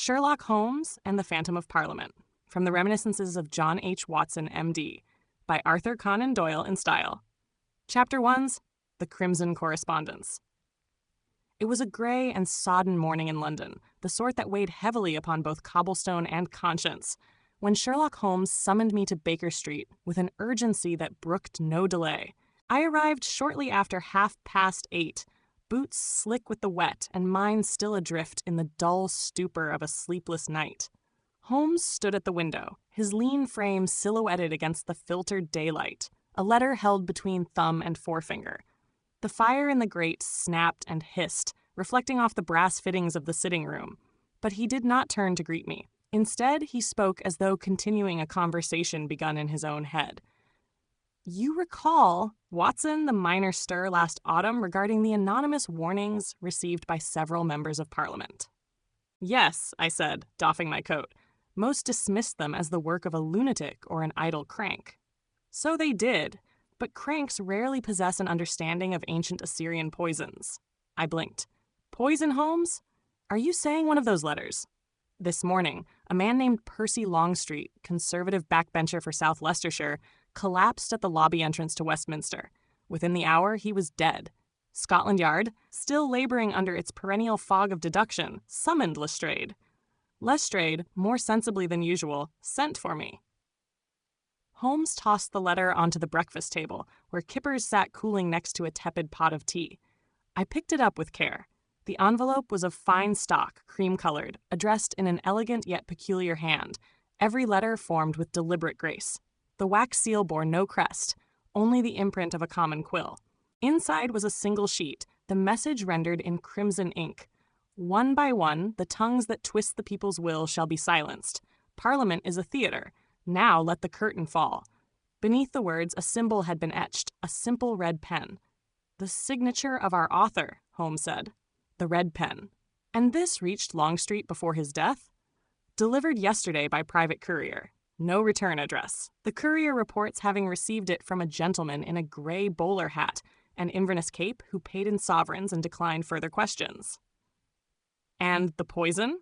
Sherlock Holmes and the Phantom of Parliament, from the Reminiscences of John H. Watson, M.D., by Arthur Conan Doyle in style. Chapter 1's The Crimson Correspondence. It was a grey and sodden morning in London, the sort that weighed heavily upon both cobblestone and conscience, when Sherlock Holmes summoned me to Baker Street with an urgency that brooked no delay. I arrived shortly after 8:30, boots slick with the wet and mind still adrift in the dull stupor of a sleepless night. Holmes stood at the window, his lean frame silhouetted against the filtered daylight, a letter held between thumb and forefinger. The fire in the grate snapped and hissed, reflecting off the brass fittings of the sitting room, but he did not turn to greet me. Instead, he spoke as though continuing a conversation begun in his own head. "You recall, Watson, the minor stir last autumn regarding the anonymous warnings received by several members of Parliament." "Yes," I said, doffing my coat. "Most dismissed them as the work of a lunatic or an idle crank." "So they did, but cranks rarely possess an understanding of ancient Assyrian poisons." I blinked. "Poison, Holmes? Are you saying one of those letters?" This morning, a man named Percy Longstreet, conservative backbencher for South Leicestershire, collapsed at the lobby entrance to Westminster. Within the hour, he was dead. Scotland Yard, still laboring under its perennial fog of deduction, summoned Lestrade. Lestrade, more sensibly than usual, sent for me. Holmes tossed the letter onto the breakfast table, where Kippers sat cooling next to a tepid pot of tea. I picked it up with care. The envelope was of fine stock, cream-colored, addressed in an elegant yet peculiar hand, every letter formed with deliberate grace. The wax seal bore no crest, only the imprint of a common quill. Inside was a single sheet, the message rendered in crimson ink. "One by one, the tongues that twist the people's will shall be silenced. Parliament is a theatre. Now let the curtain fall." Beneath the words, a symbol had been etched, a simple red pen. "The signature of our author," Holmes said. The red pen. And this reached Longstreet before his death? "Delivered yesterday by private courier. No return address. The courier reports having received it from a gentleman in a grey bowler hat and Inverness cape who paid in sovereigns and declined further questions." "And the poison?"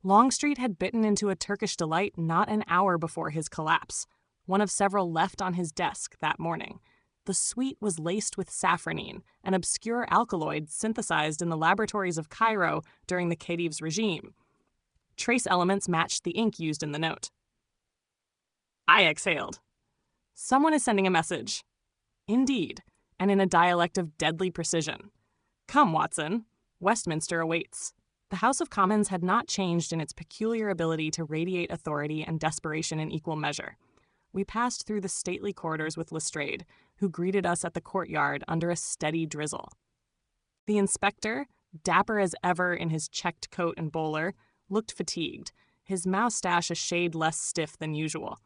Longstreet had bitten into a Turkish delight not an hour before his collapse, one of several left on his desk that morning. The sweet was laced with safranine, an obscure alkaloid synthesized in the laboratories of Cairo during the Khedive's regime. Trace elements matched the ink used in the note. I exhaled. "Someone is sending a message." Indeed, and in a dialect of deadly precision. "Come, Watson. Westminster awaits." The House of Commons had not changed in its peculiar ability to radiate authority and desperation in equal measure. We passed through the stately corridors with Lestrade, who greeted us at the courtyard under a steady drizzle. The inspector, dapper as ever in his checked coat and bowler, looked fatigued, his moustache a shade less stiff than usual.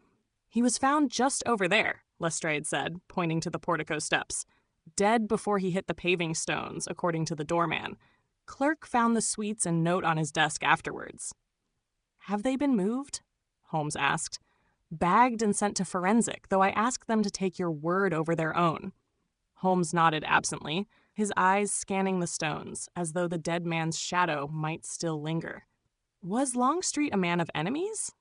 "He was found just over there," Lestrade said, pointing to the portico steps. "Dead before he hit the paving stones, according to the doorman. Clerk found the sweets and note on his desk afterwards." "Have they been moved?" Holmes asked. "Bagged and sent to forensic, though I asked them to take your word over their own." Holmes nodded absently, his eyes scanning the stones, as though the dead man's shadow might still linger. "Was Longstreet a man of enemies?"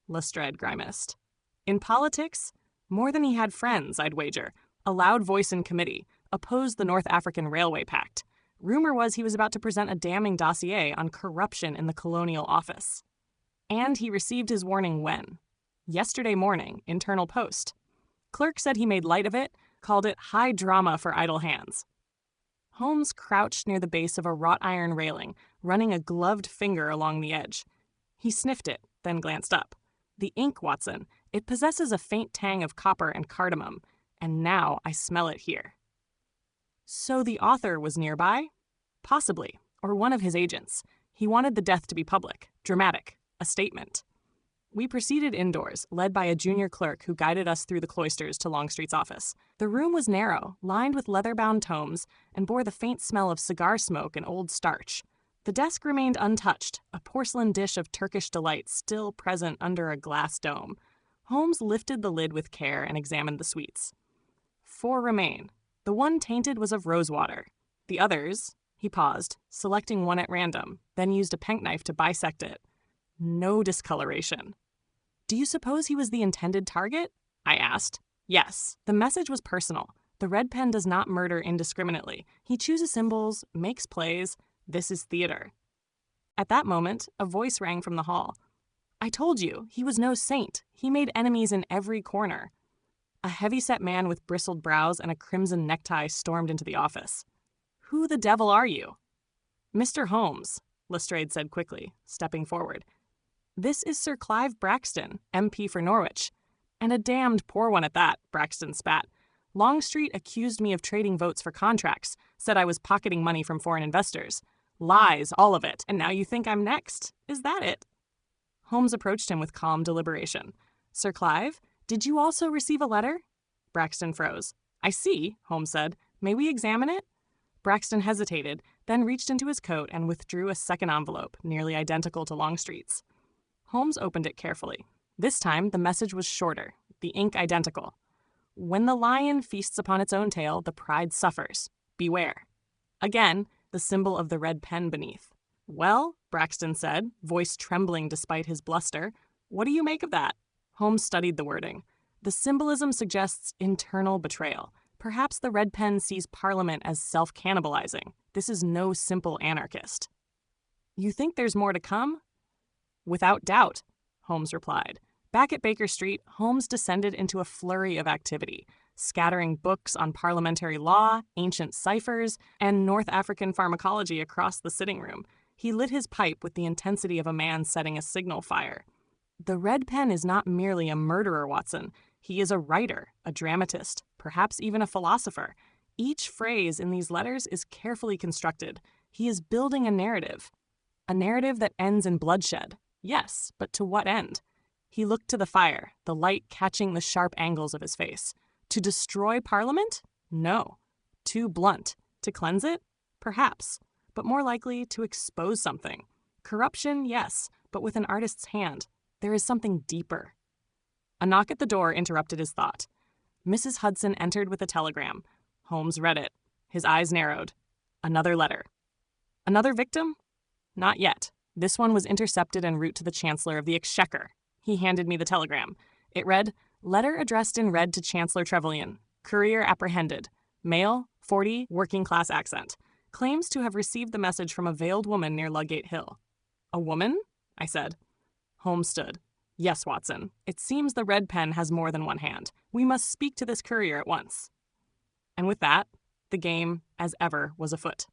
Lestrade grimaced. "In politics, more than he had friends, I'd wager. A loud voice in committee, opposed the North African Railway Pact. Rumor was he was about to present a damning dossier on corruption in the Colonial Office. And he received his warning when? Yesterday morning, internal post. Clerk said he made light of it, called it high drama for idle hands." Holmes crouched near the base of a wrought iron railing, running a gloved finger along the edge. He sniffed it, then glanced up. "The ink, Watson. It possesses a faint tang of copper and cardamom, and now I smell it here." "So the author was nearby?" "Possibly, or one of his agents. He wanted the death to be public, dramatic, a statement." We proceeded indoors, led by a junior clerk who guided us through the cloisters to Longstreet's office. The room was narrow, lined with leather-bound tomes, and bore the faint smell of cigar smoke and old starch. The desk remained untouched, a porcelain dish of Turkish delight still present under a glass dome. Holmes lifted the lid with care and examined the sweets. 4 remain. The one tainted was of rosewater. The others, He paused, selecting one at random, then used a penknife to bisect it. No discoloration. Do you suppose he was the intended target? I asked. Yes. The message was personal. The red pen does not murder indiscriminately. He chooses symbols, makes plays. This is theater. At that moment, a voice rang from the hall. I told you, he was no saint. He made enemies in every corner. A heavy-set man with bristled brows and a crimson necktie stormed into the office. Who the devil are you? Mr. Holmes, Lestrade said quickly, stepping forward. This is Sir Clive Braxton, MP for Norwich. And a damned poor one at that, Braxton spat. Longstreet accused me of trading votes for contracts, said I was pocketing money from foreign investors. Lies, all of it, and now you think I'm next. Is that it? Holmes approached him with calm deliberation. Sir Clive, did you also receive a letter? Braxton froze. I see, Holmes said. May we examine it? Braxton hesitated, then reached into his coat and withdrew a second envelope, nearly identical to Longstreet's. Holmes opened it carefully. This time, the message was shorter, the ink identical. When the lion feasts upon its own tail, the pride suffers. Beware. Again, the symbol of the red pen beneath. Well, Braxton said, voice trembling despite his bluster, what do you make of that? Holmes studied the wording. The symbolism suggests internal betrayal. Perhaps the red pen sees Parliament as self-cannibalizing. This is no simple anarchist. You think there's more to come? Without doubt, Holmes replied. Back at Baker Street, Holmes descended into a flurry of activity, scattering books on parliamentary law, ancient ciphers, and North African pharmacology across the sitting room. He lit his pipe with the intensity of a man setting a signal fire. The red pen is not merely a murderer, Watson. He is a writer, a dramatist, perhaps even a philosopher. Each phrase in these letters is carefully constructed. He is building a narrative that ends in bloodshed. Yes, but to what end? He looked to the fire, the light catching the sharp angles of his face. To destroy Parliament? No. Too blunt. To cleanse it? Perhaps. But more likely to expose something. Corruption, yes, but with an artist's hand. There is something deeper. A knock at the door interrupted his thought. Mrs. Hudson entered with a telegram. Holmes read it. His eyes narrowed. Another letter. Another victim? Not yet. This one was intercepted en route to the Chancellor of the Exchequer. He handed me the telegram. It read, Letter addressed in red to Chancellor Trevelyan. Courier apprehended. Male, 40, working-class accent. Claims to have received the message from a veiled woman near Ludgate Hill. A woman? I said. Holmes stood. Yes, Watson. It seems the red pen has more than one hand. We must speak to this courier at once. And with that, the game, as ever, was afoot.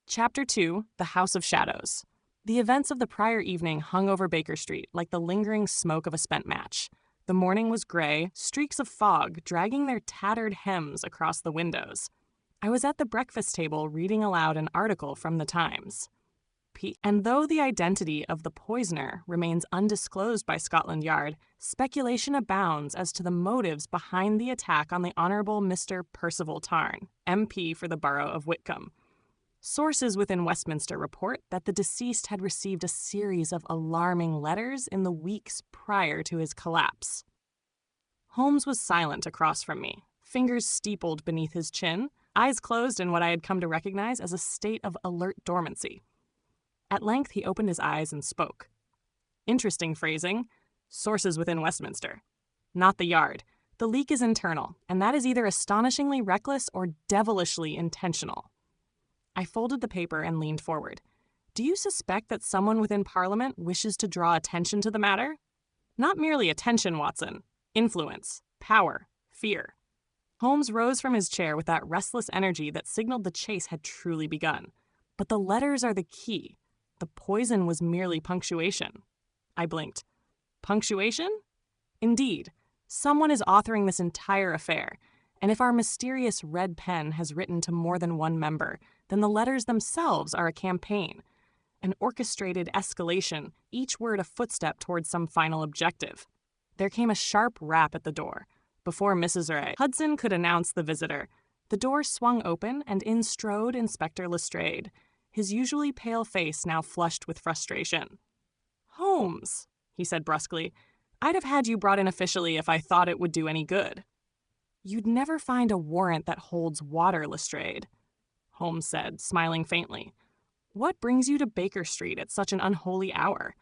Chapter 2, The House of Shadows. The events of the prior evening hung over Baker Street like the lingering smoke of a spent match. The morning was gray, streaks of fog dragging their tattered hems across the windows. I was at the breakfast table reading aloud an article from the Times. And though the identity of the poisoner remains undisclosed by Scotland Yard, speculation abounds as to the motives behind the attack on the Honourable Mr. Percival Tarn, MP for the borough of Whitcomb. Sources within Westminster report that the deceased had received a series of alarming letters in the weeks prior to his collapse. Holmes was silent across from me, fingers steepled beneath his chin, eyes closed in what I had come to recognize as a state of alert dormancy. At length he opened his eyes and spoke. Interesting phrasing. Sources within Westminster. Not the Yard. The leak is internal, and that is either astonishingly reckless or devilishly intentional. I folded the paper and leaned forward. Do you suspect that someone within Parliament wishes to draw attention to the matter? Not merely attention, Watson. Influence, power, fear. Holmes rose from his chair with that restless energy that signaled the chase had truly begun. But the letters are the key. The poison was merely punctuation. I blinked. Punctuation? Indeed. Someone is authoring this entire affair, and if our mysterious red pen has written to more than one member, then the letters themselves are a campaign, an orchestrated escalation, each word a footstep towards some final objective. There came a sharp rap at the door. Before Mrs. Hudson could announce the visitor, the door swung open and in strode Inspector Lestrade, his usually pale face now flushed with frustration. Holmes, he said brusquely, I'd have had you brought in officially if I thought it would do any good. You'd never find a warrant that holds water, Lestrade. Holmes said, smiling faintly. "What brings you to Baker Street at such an unholy hour?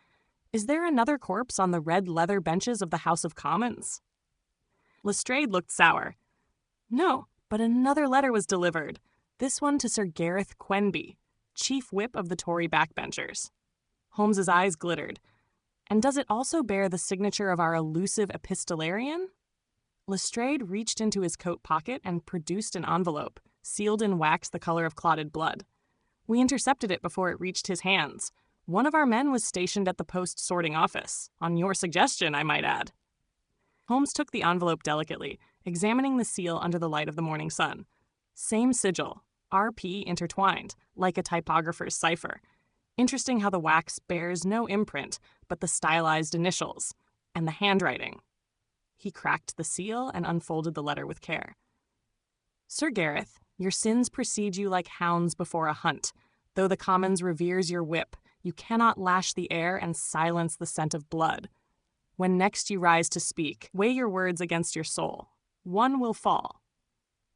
Is there another corpse on the red leather benches of the House of Commons?" Lestrade looked sour. "No, but another letter was delivered, this one to Sir Gareth Quenby, Chief Whip of the Tory backbenchers." Holmes's eyes glittered. "And does it also bear the signature of our elusive epistolarian?" Lestrade reached into his coat pocket and produced an envelope, sealed in wax the color of clotted blood. "We intercepted it before it reached his hands. One of our men was stationed at the post sorting office, on your suggestion, I might add." Holmes took the envelope delicately, examining the seal under the light of the morning sun. Same sigil, RP intertwined, like a typographer's cipher. Interesting how the wax bears no imprint, but the stylized initials, and the handwriting. He cracked the seal and unfolded the letter with care. "Sir Gareth, your sins precede you like hounds before a hunt. Though the Commons reveres your whip, you cannot lash the air and silence the scent of blood. When next you rise to speak, weigh your words against your soul. One will fall."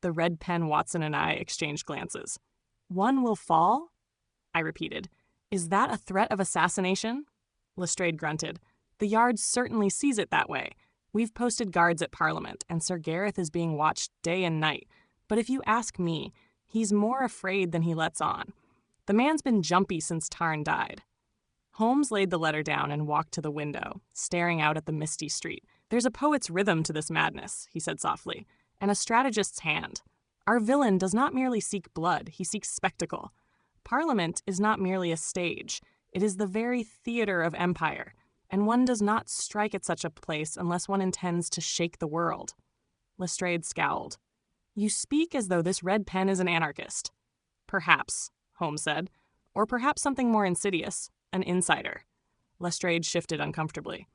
The red pen Watson and I exchanged glances. "One will fall?" I repeated. "Is that a threat of assassination?" Lestrade grunted. "The Yard certainly sees it that way. We've posted guards at Parliament, and Sir Gareth is being watched day and night. But if you ask me, he's more afraid than he lets on. The man's been jumpy since Tarn died." Holmes laid the letter down and walked to the window, staring out at the misty street. "There's a poet's rhythm to this madness," he said softly, "and a strategist's hand. Our villain does not merely seek blood, he seeks spectacle. Parliament is not merely a stage, it is the very theater of empire, and one does not strike at such a place unless one intends to shake the world." Lestrade scowled. "You speak as though this red pen is an anarchist." "Perhaps," Holmes said, "or perhaps something more insidious, an insider." Lestrade shifted uncomfortably.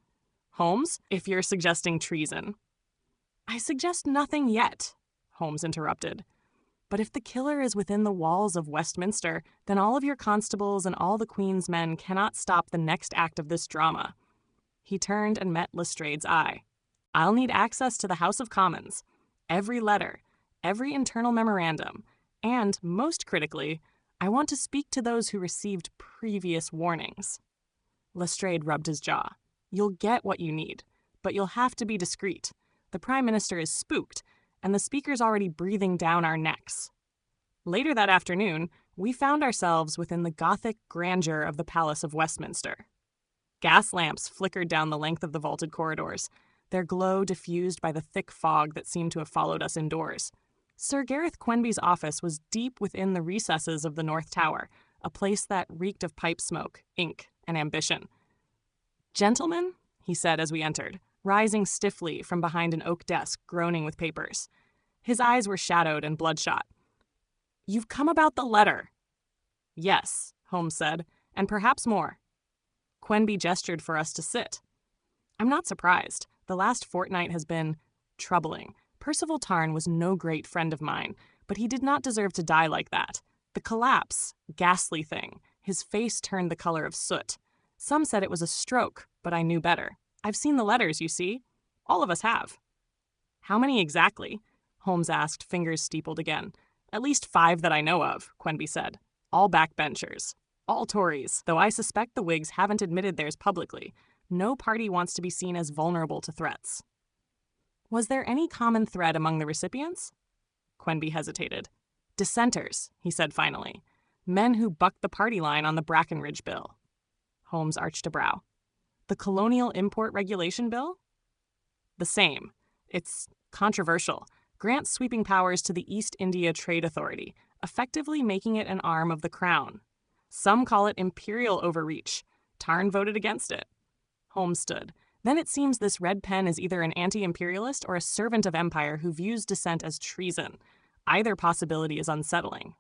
"Holmes, if you're suggesting treason—" "I suggest nothing yet," Holmes interrupted. "But if the killer is within the walls of Westminster, then all of your constables and all the Queen's men cannot stop the next act of this drama." He turned and met Lestrade's eye. "I'll need access to the House of Commons, every letter, every internal memorandum, and, most critically, I want to speak to those who received previous warnings." Lestrade rubbed his jaw. "You'll get what you need, but you'll have to be discreet. The Prime Minister is spooked, and the Speaker's already breathing down our necks." Later that afternoon, we found ourselves within the Gothic grandeur of the Palace of Westminster. Gas lamps flickered down the length of the vaulted corridors, their glow diffused by the thick fog that seemed to have followed us indoors. Sir Gareth Quenby's office was deep within the recesses of the North Tower, a place that reeked of pipe smoke, ink, and ambition. "Gentlemen," he said as we entered, rising stiffly from behind an oak desk groaning with papers. His eyes were shadowed and bloodshot. "You've come about the letter." "Yes," Holmes said, "and perhaps more." Quenby gestured for us to sit. "I'm not surprised. The last fortnight has been troubling. Percival Tarn was no great friend of mine, but he did not deserve to die like that. The collapse, ghastly thing. His face turned the color of soot. Some said it was a stroke, but I knew better. I've seen the letters, you see. All of us have." "How many exactly?" Holmes asked, fingers steepled again. "At least 5 that I know of," Quenby said. "All backbenchers. All Tories, though I suspect the Whigs haven't admitted theirs publicly. No party wants to be seen as vulnerable to threats." "Was there any common thread among the recipients?" Quenby hesitated. "Dissenters," he said finally. "Men who bucked the party line on the Brackenridge Bill." Holmes arched a brow. "The Colonial Import Regulation Bill?" "The same. It's controversial. Grants sweeping powers to the East India Trade Authority, effectively making it an arm of the Crown. Some call it imperial overreach. Tarn voted against it." Holmes stood. "Then it seems this red pen is either an anti-imperialist or a servant of empire who views dissent as treason. Either possibility is unsettling."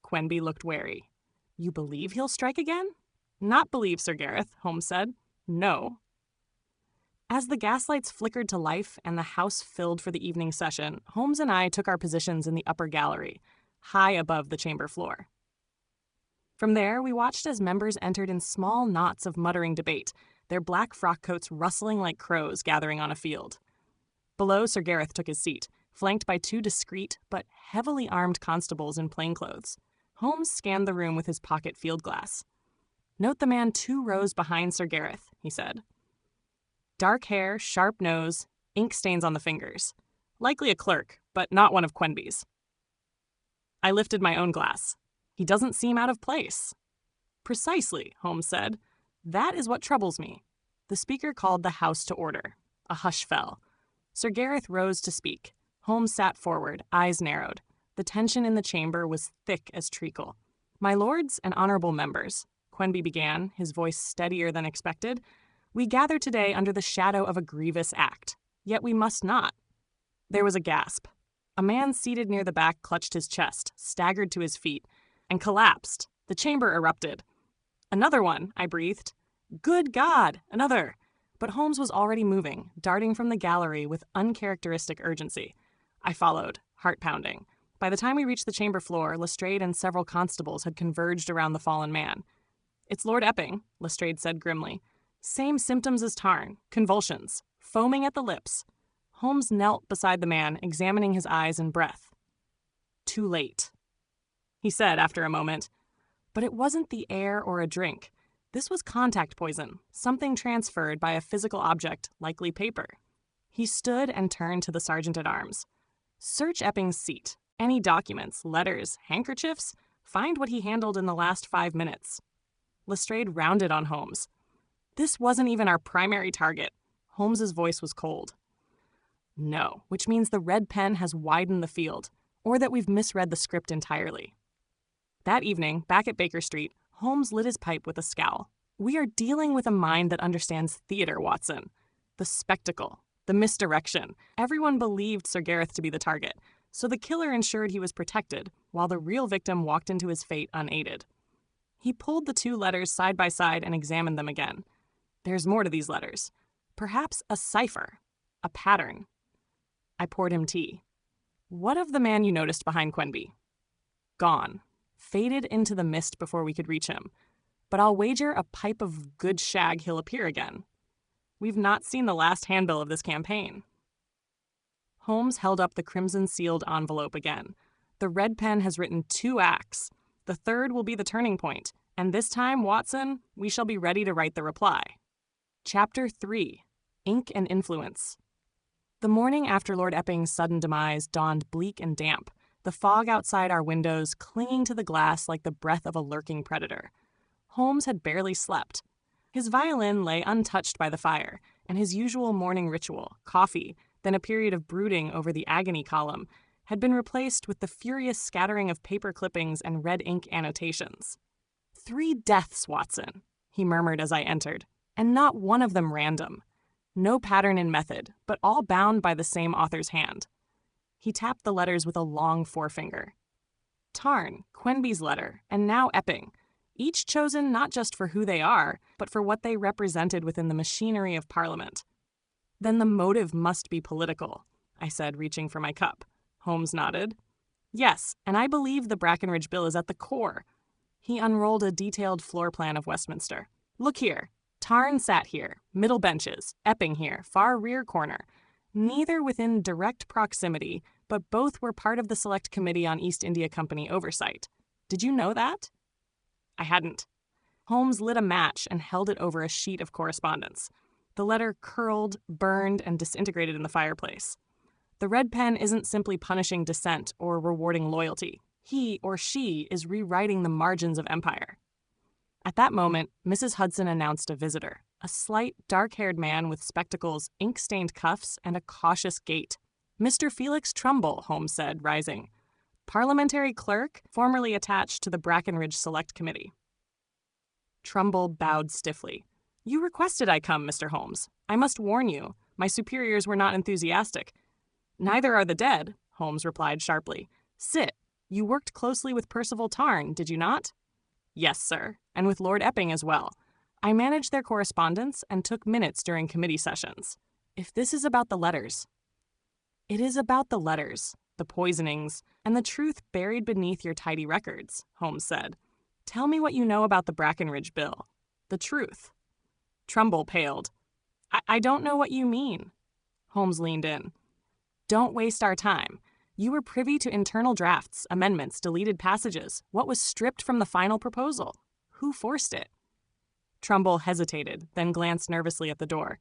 Quenby looked wary. "You believe he'll strike again?" "Not believe, Sir Gareth," Holmes said. "No." As the gaslights flickered to life and the house filled for the evening session, Holmes and I took our positions in the upper gallery, high above the chamber floor. From there, we watched as members entered in small knots of muttering debate, their black frock coats rustling like crows gathering on a field. Below, Sir Gareth took his seat, flanked by two discreet but heavily armed constables in plainclothes. Holmes scanned the room with his pocket field glass. "Note the man 2 rows behind Sir Gareth," he said. "Dark hair, sharp nose, ink stains on the fingers. Likely a clerk, but not one of Quenby's." I lifted my own glass. "He doesn't seem out of place." "Precisely," Holmes said. "That is what troubles me." The speaker called the House to order. A hush fell. Sir Gareth rose to speak. Holmes sat forward, eyes narrowed. The tension in the chamber was thick as treacle. "My lords and honorable members," Quenby began, his voice steadier than expected, "we gather today under the shadow of a grievous act. Yet we must not." There was a gasp. A man seated near the back clutched his chest, staggered to his feet, and collapsed. The chamber erupted. "Another one," I breathed. "Good God, another!" But Holmes was already moving, darting from the gallery with uncharacteristic urgency. I followed, heart pounding. By the time we reached the chamber floor, Lestrade and several constables had converged around the fallen man. "It's Lord Epping," Lestrade said grimly. "Same symptoms as Tarn, convulsions, foaming at the lips." Holmes knelt beside the man, examining his eyes and breath. "Too late," he said after a moment. But it wasn't the air or a drink. This was contact poison, something transferred by a physical object, likely paper. He stood and turned to the sergeant-at-arms. "Search Epping's seat. Any documents, letters, handkerchiefs. Find what he handled in the last 5 minutes." Lestrade rounded on Holmes. "This wasn't even our primary target." Holmes's voice was cold. "No, which means the red pen has widened the field, or that we've misread the script entirely." That evening, back at Baker Street, Holmes lit his pipe with a scowl. "We are dealing with a mind that understands theater, Watson. The spectacle, the misdirection. Everyone believed Sir Gareth to be the target, so the killer ensured he was protected, while the real victim walked into his fate unaided." He pulled the 2 letters side by side and examined them again. "There's more to these letters. Perhaps a cipher, a pattern." I poured him tea. "What of the man you noticed behind Quenby?" "Gone. Faded into the mist before we could reach him. But I'll wager a pipe of good shag he'll appear again. We've not seen the last handbill of this campaign." Holmes held up the crimson-sealed envelope again. "The red pen has written 2 acts. The 3rd will be the turning point, and this time, Watson, we shall be ready to write the reply." Chapter 3. Ink and Influence. The morning after Lord Epping's sudden demise dawned bleak and damp, the fog outside our windows clinging to the glass like the breath of a lurking predator. Holmes had barely slept. His violin lay untouched by the fire, and his usual morning ritual, coffee, then a period of brooding over the agony column, had been replaced with the furious scattering of paper clippings and red ink annotations. 3 deaths, Watson," he murmured as I entered, "and not one of them random. No pattern in method, but all bound by the same author's hand." He tapped the letters with a long forefinger. "Tarn, Quenby's letter, and now Epping, each chosen not just for who they are, but for what they represented within the machinery of Parliament." "Then the motive must be political," I said, reaching for my cup. Holmes nodded. "Yes, and I believe the Brackenridge Bill is at the core." He unrolled a detailed floor plan of Westminster. "Look here. Tarn sat here, middle benches, Epping here, far rear corner. Neither within direct proximity, but both were part of the Select Committee on East India Company oversight. Did you know that?" I hadn't. Holmes lit a match and held it over a sheet of correspondence. The letter curled, burned, and disintegrated in the fireplace. "The red pen isn't simply punishing dissent or rewarding loyalty. He or she is rewriting the margins of empire." At that moment, Mrs. Hudson announced a visitor, a slight, dark-haired man with spectacles, ink-stained cuffs, and a cautious gait. "Mr. Felix Trumbull," Holmes said, rising. "Parliamentary clerk, formerly attached to the Brackenridge Select Committee." Trumbull bowed stiffly. "You requested I come, Mr. Holmes. I must warn you, my superiors were not enthusiastic." "Neither are the dead," Holmes replied sharply. "Sit. You worked closely with Percival Tarn, did you not?" "Yes, sir, and with Lord Epping as well. I managed their correspondence and took minutes during committee sessions. If this is about the letters..." "It is about the letters, the poisonings, and the truth buried beneath your tidy records," Holmes said. "Tell me what you know about the Brackenridge Bill. The truth." Trumbull paled. I don't know what you mean." Holmes leaned in. Don't waste our time. You were privy to internal drafts, amendments, deleted passages. What was stripped from the final proposal? Who forced it? Trumbull hesitated, then glanced nervously at the door.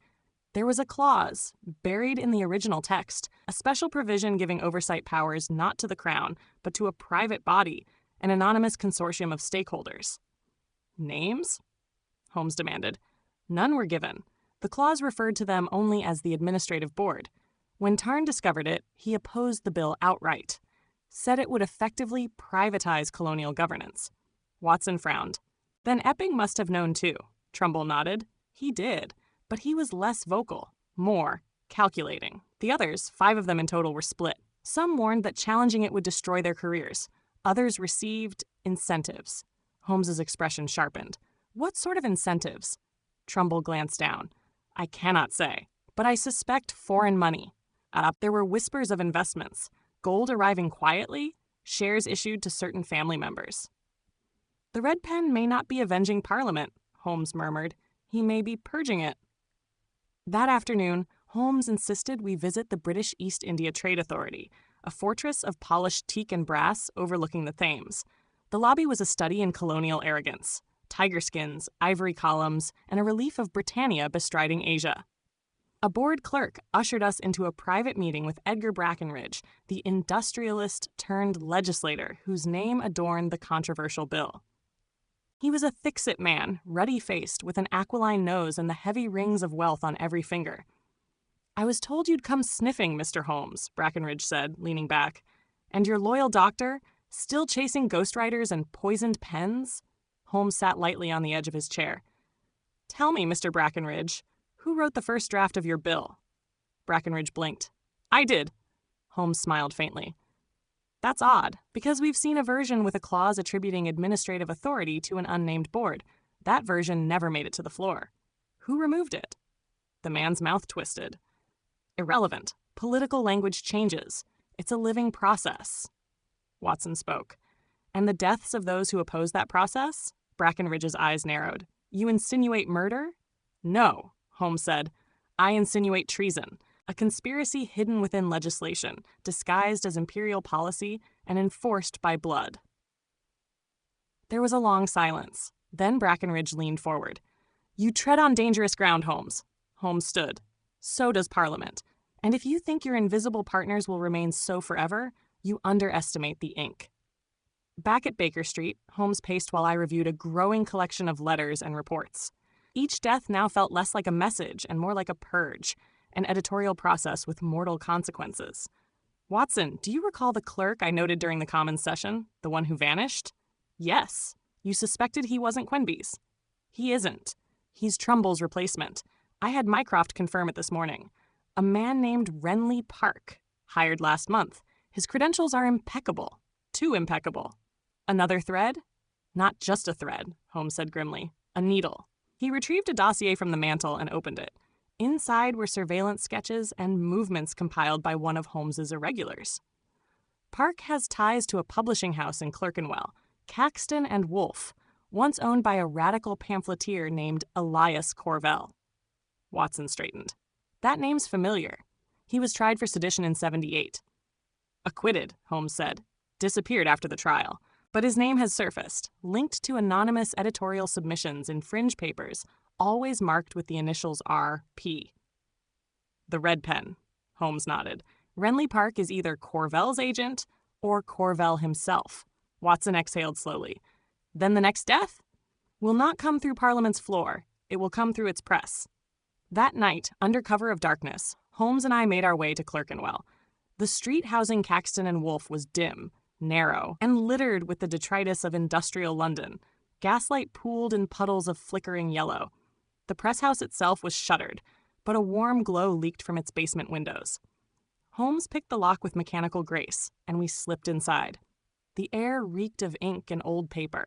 There was a clause, buried in the original text, a special provision giving oversight powers not to the Crown, but to a private body, an anonymous consortium of stakeholders. Names? Holmes demanded. None were given. The clause referred to them only as the administrative board. When Tarn discovered it, he opposed the bill outright, said it would effectively privatize colonial governance. Watson frowned. Then Epping must have known too. Trumbull nodded. He did, but he was less vocal, more calculating. The others, 5 of them in total, were split. Some warned that challenging it would destroy their careers. Others received incentives. Holmes's expression sharpened. What sort of incentives? Trumbull glanced down. I cannot say, but I suspect foreign money. There were whispers of investments, gold arriving quietly, shares issued to certain family members. The Red Pen may not be avenging Parliament, Holmes murmured. He may be purging it. That afternoon, Holmes insisted we visit the British East India Trade Authority, a fortress of polished teak and brass overlooking the Thames. The lobby was a study in colonial arrogance, tiger skins, ivory columns, and a relief of Britannia bestriding Asia. A board clerk ushered us into a private meeting with Edgar Brackenridge, the industrialist-turned-legislator whose name adorned the controversial bill. He was a thick-set man, ruddy-faced, with an aquiline nose and the heavy rings of wealth on every finger. I was told you'd come sniffing, Mr. Holmes, Brackenridge said, leaning back. And your loyal doctor, still chasing ghostwriters and poisoned pens? Holmes sat lightly on the edge of his chair. Tell me, Mr. Brackenridge, who wrote the first draft of your bill? Brackenridge blinked. I did. Holmes smiled faintly. That's odd, because we've seen a version with a clause attributing administrative authority to an unnamed board. That version never made it to the floor. Who removed it? The man's mouth twisted. Irrelevant. Political language changes. It's a living process. Watson spoke. And the deaths of those who oppose that process? Brackenridge's eyes narrowed. You insinuate murder? No, Holmes said. I insinuate treason. A conspiracy hidden within legislation, disguised as imperial policy and enforced by blood. There was a long silence. Then Brackenridge leaned forward. You tread on dangerous ground, Holmes. Holmes stood. So does Parliament. And if you think your invisible partners will remain so forever, you underestimate the ink. Back at Baker Street, Holmes paced while I reviewed a growing collection of letters and reports. Each death now felt less like a message and more like a purge, an editorial process with mortal consequences. Watson, do you recall the clerk I noted during the Commons session, the one who vanished? Yes. You suspected he wasn't Quenby's. He isn't. He's Trumbull's replacement. I had Mycroft confirm it this morning. A man named Renly Park, hired last month. His credentials are impeccable. Too impeccable. Another thread? Not just a thread, Holmes said grimly. A needle. He retrieved a dossier from the mantel and opened it. Inside were surveillance sketches and movements compiled by one of Holmes's irregulars. Park has ties to a publishing house in Clerkenwell, Caxton and Wolfe, once owned by a radical pamphleteer named Elias Corvell. Watson straightened. That name's familiar. He was tried for sedition in 78. Acquitted, Holmes said. Disappeared after the trial. But his name has surfaced, linked to anonymous editorial submissions in fringe papers, always marked with the initials R.P. The Red Pen, Holmes nodded. Renly Park is either Corvell's agent or Corvell himself. Watson exhaled slowly. Then the next death? Will not come through Parliament's floor. It will come through its press. That night, under cover of darkness, Holmes and I made our way to Clerkenwell. The street housing Caxton and Wolfe was dim, narrow, and littered with the detritus of industrial London. Gaslight pooled in puddles of flickering yellow. The press house itself was shuttered, but a warm glow leaked from its basement windows. Holmes picked the lock with mechanical grace, and we slipped inside. The air reeked of ink and old paper.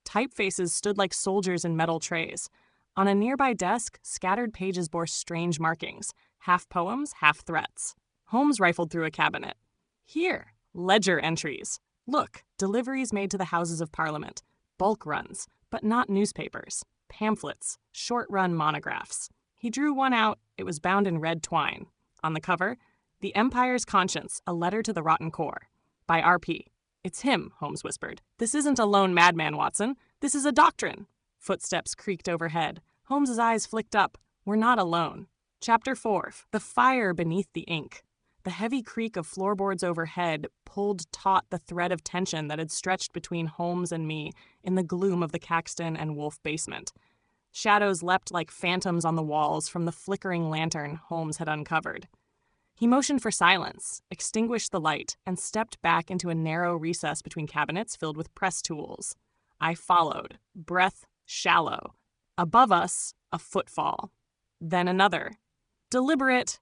Typefaces stood like soldiers in metal trays. On a nearby desk, scattered pages bore strange markings, half poems, half threats. Holmes rifled through a cabinet. Here, ledger entries. Look, deliveries made to the Houses of Parliament. Bulk runs, but not newspapers. Pamphlets, short-run monographs. He drew one out. It was bound in red twine. On the cover, The Empire's Conscience, A Letter to the Rotten Core, by R.P. It's him, Holmes whispered. This isn't a lone madman, Watson. This is a doctrine. Footsteps creaked overhead. Holmes's eyes flicked up. We're not alone. Chapter 4. The Fire Beneath the Ink. The heavy creak of floorboards overhead pulled taut the thread of tension that had stretched between Holmes and me in the gloom of the Caxton and Wolfe basement. Shadows leapt like phantoms on the walls from the flickering lantern Holmes had uncovered. He motioned for silence, extinguished the light, and stepped back into a narrow recess between cabinets filled with press tools. I followed, breath shallow. Above us, a footfall. Then another. Deliberate,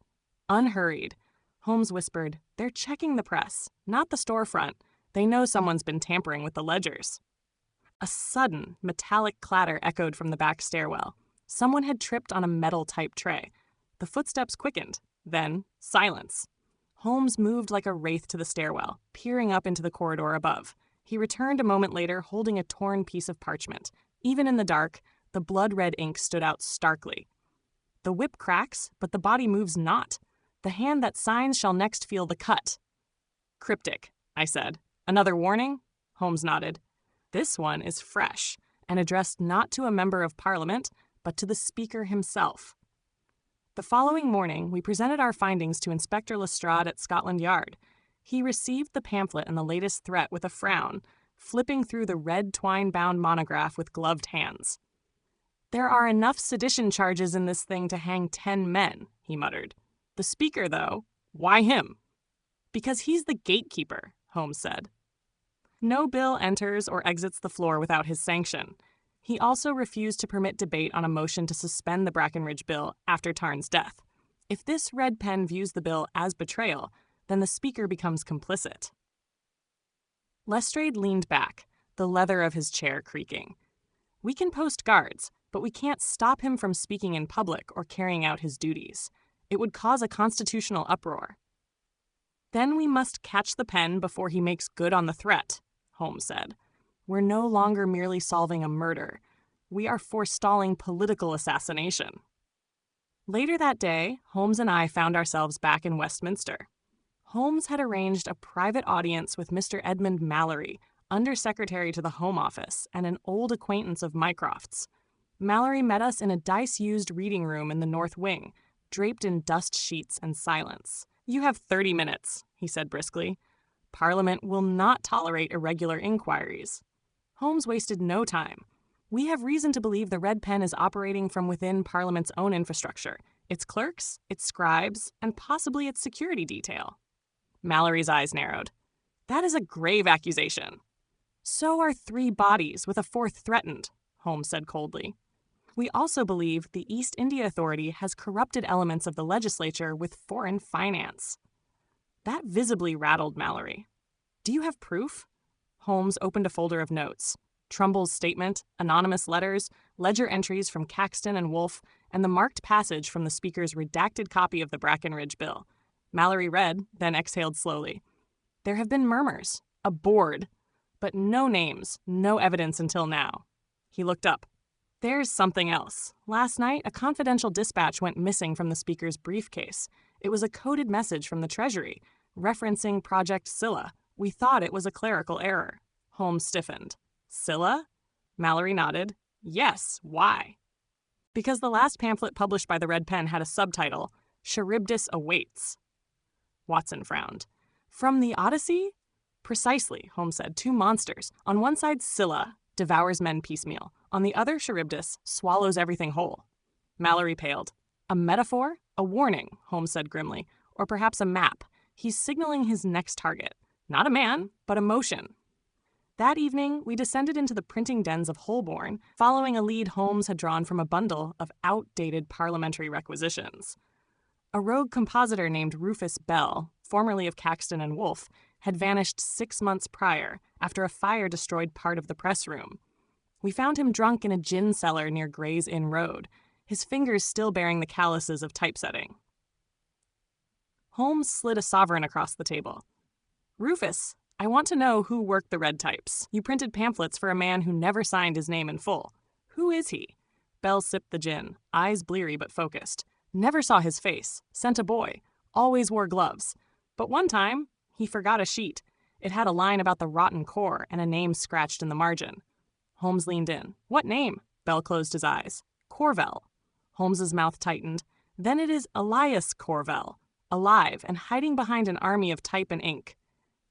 unhurried. Holmes whispered, "They're checking the press, not the storefront. They know someone's been tampering with the ledgers." A sudden, metallic clatter echoed from the back stairwell. Someone had tripped on a metal-type tray. The footsteps quickened. Then, silence. Holmes moved like a wraith to the stairwell, peering up into the corridor above. He returned a moment later holding a torn piece of parchment. Even in the dark, the blood-red ink stood out starkly. The whip cracks, but the body moves not. The hand that signs shall next feel the cut. Cryptic, I said. Another warning? Holmes nodded. This one is fresh, and addressed not to a member of Parliament, but to the Speaker himself. The following morning, we presented our findings to Inspector Lestrade at Scotland Yard. He received the pamphlet and the latest threat with a frown, flipping through the red twine-bound monograph with gloved hands. There are enough sedition charges in this thing to hang 10 men, he muttered. The Speaker, though, why him? Because he's the gatekeeper, Holmes said. No bill enters or exits the floor without his sanction. He also refused to permit debate on a motion to suspend the Brackenridge Bill after Tarn's death. If this red pen views the bill as betrayal, then the Speaker becomes complicit. Lestrade leaned back, the leather of his chair creaking. We can post guards, but we can't stop him from speaking in public or carrying out his duties. It would cause a constitutional uproar. Then we must catch the pen before he makes good on the threat, Holmes said. We're no longer merely solving a murder. We are forestalling political assassination. Later that day, Holmes and I found ourselves back in Westminster. Holmes had arranged a private audience with Mr. Edmund Mallory, Undersecretary to the Home Office and an old acquaintance of Mycroft's. Mallory met us in a dice-used reading room in the North Wing, draped in dust sheets and silence. You have 30 minutes, he said briskly. Parliament will not tolerate irregular inquiries. Holmes wasted no time. We have reason to believe the Red Pen is operating from within Parliament's own infrastructure, its clerks, its scribes, and possibly its security detail. Mallory's eyes narrowed. That is a grave accusation. So are 3 bodies, with a 4th threatened, Holmes said coldly. We also believe the East India Authority has corrupted elements of the legislature with foreign finance. That visibly rattled Mallory. Do you have proof? Holmes opened a folder of notes. Trumbull's statement, anonymous letters, ledger entries from Caxton and Wolfe, and the marked passage from the Speaker's redacted copy of the Brackenridge Bill. Mallory read, then exhaled slowly. There have been murmurs, a board, but no names, no evidence until now. He looked up. There's something else. Last night, a confidential dispatch went missing from the Speaker's briefcase. It was a coded message from the Treasury, referencing Project Scylla. We thought it was a clerical error. Holmes stiffened. Scylla? Mallory nodded. Yes, why? Because the last pamphlet published by the Red Pen had a subtitle, Charybdis Awaits. Watson frowned. From the Odyssey? Precisely, Holmes said. 2 monsters. On one side, Scylla devours men piecemeal. On the other, Charybdis swallows everything whole. Mallory paled. A metaphor? A warning, Holmes said grimly. Or perhaps a map. He's signaling his next target. Not a man, but a motion. That evening, we descended into the printing dens of Holborn, following a lead Holmes had drawn from a bundle of outdated parliamentary requisitions. A rogue compositor named Rufus Bell, formerly of Caxton and Wolfe, had vanished 6 months prior after a fire destroyed part of the press room. We found him drunk in a gin cellar near Gray's Inn Road, his fingers still bearing the calluses of typesetting. Holmes slid a sovereign across the table. Rufus, I want to know who worked the red types. You printed pamphlets for a man who never signed his name in full. Who is he? Bell sipped the gin, eyes bleary but focused. Never saw his face. Sent a boy. always wore gloves. But one time, he forgot a sheet. It had a line about the rotten core and a name scratched in the margin. Holmes leaned in. What name? Bell closed his eyes. Corvell. Holmes's mouth tightened. Then it is Elias Corvell, alive and hiding behind an army of type and ink.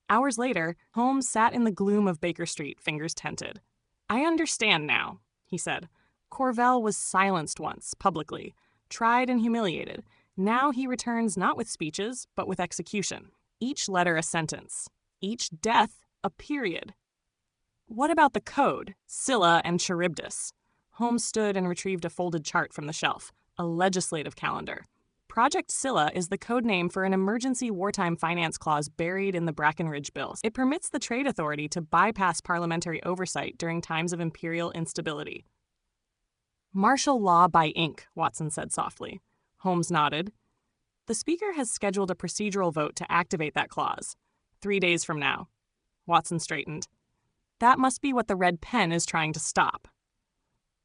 Hours later, Holmes sat in the gloom of Baker Street, fingers tented. I understand now, he said. Corvell was silenced once, publicly, tried and humiliated. Now he returns not with speeches, but with execution. Each letter a sentence. Each death a period. What about the code, Scylla and Charybdis? Holmes stood and retrieved a folded chart from the shelf, a legislative calendar. Project Scylla is the code name for an emergency wartime finance clause buried in the Breckinridge Bills. It permits the Trade Authority to bypass parliamentary oversight during times of imperial instability. Martial law by ink, Watson said softly. Holmes nodded. The Speaker has scheduled a procedural vote to activate that clause. 3 days from now. Watson straightened. That must be what the red pen is trying to stop.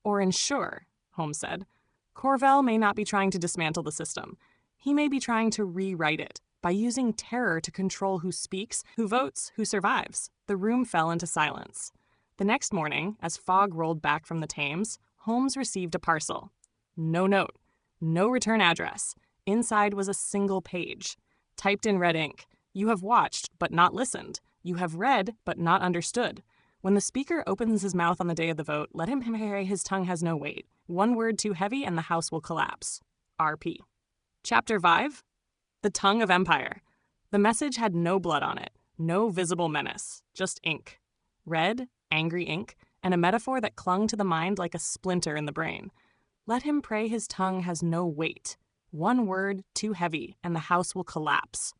Or ensure, Holmes said. Corvell may not be trying to dismantle the system. He may be trying to rewrite it by using terror to control who speaks, who votes, who survives. The room fell into silence. The next morning, as fog rolled back from the Thames, Holmes received a parcel. No note, no return address. Inside was a single page. Typed in red ink. You have watched, but not listened. You have read, but not understood. When the Speaker opens his mouth on the day of the vote, let him say his tongue has no weight. One word too heavy and the House will collapse. R.P. Chapter 5. The Tongue of Empire. The message had no blood on it, no visible menace, just ink. Red, angry ink, and a metaphor that clung to the mind like a splinter in the brain. Let him pray his tongue has no weight. One word too heavy and the House will collapse.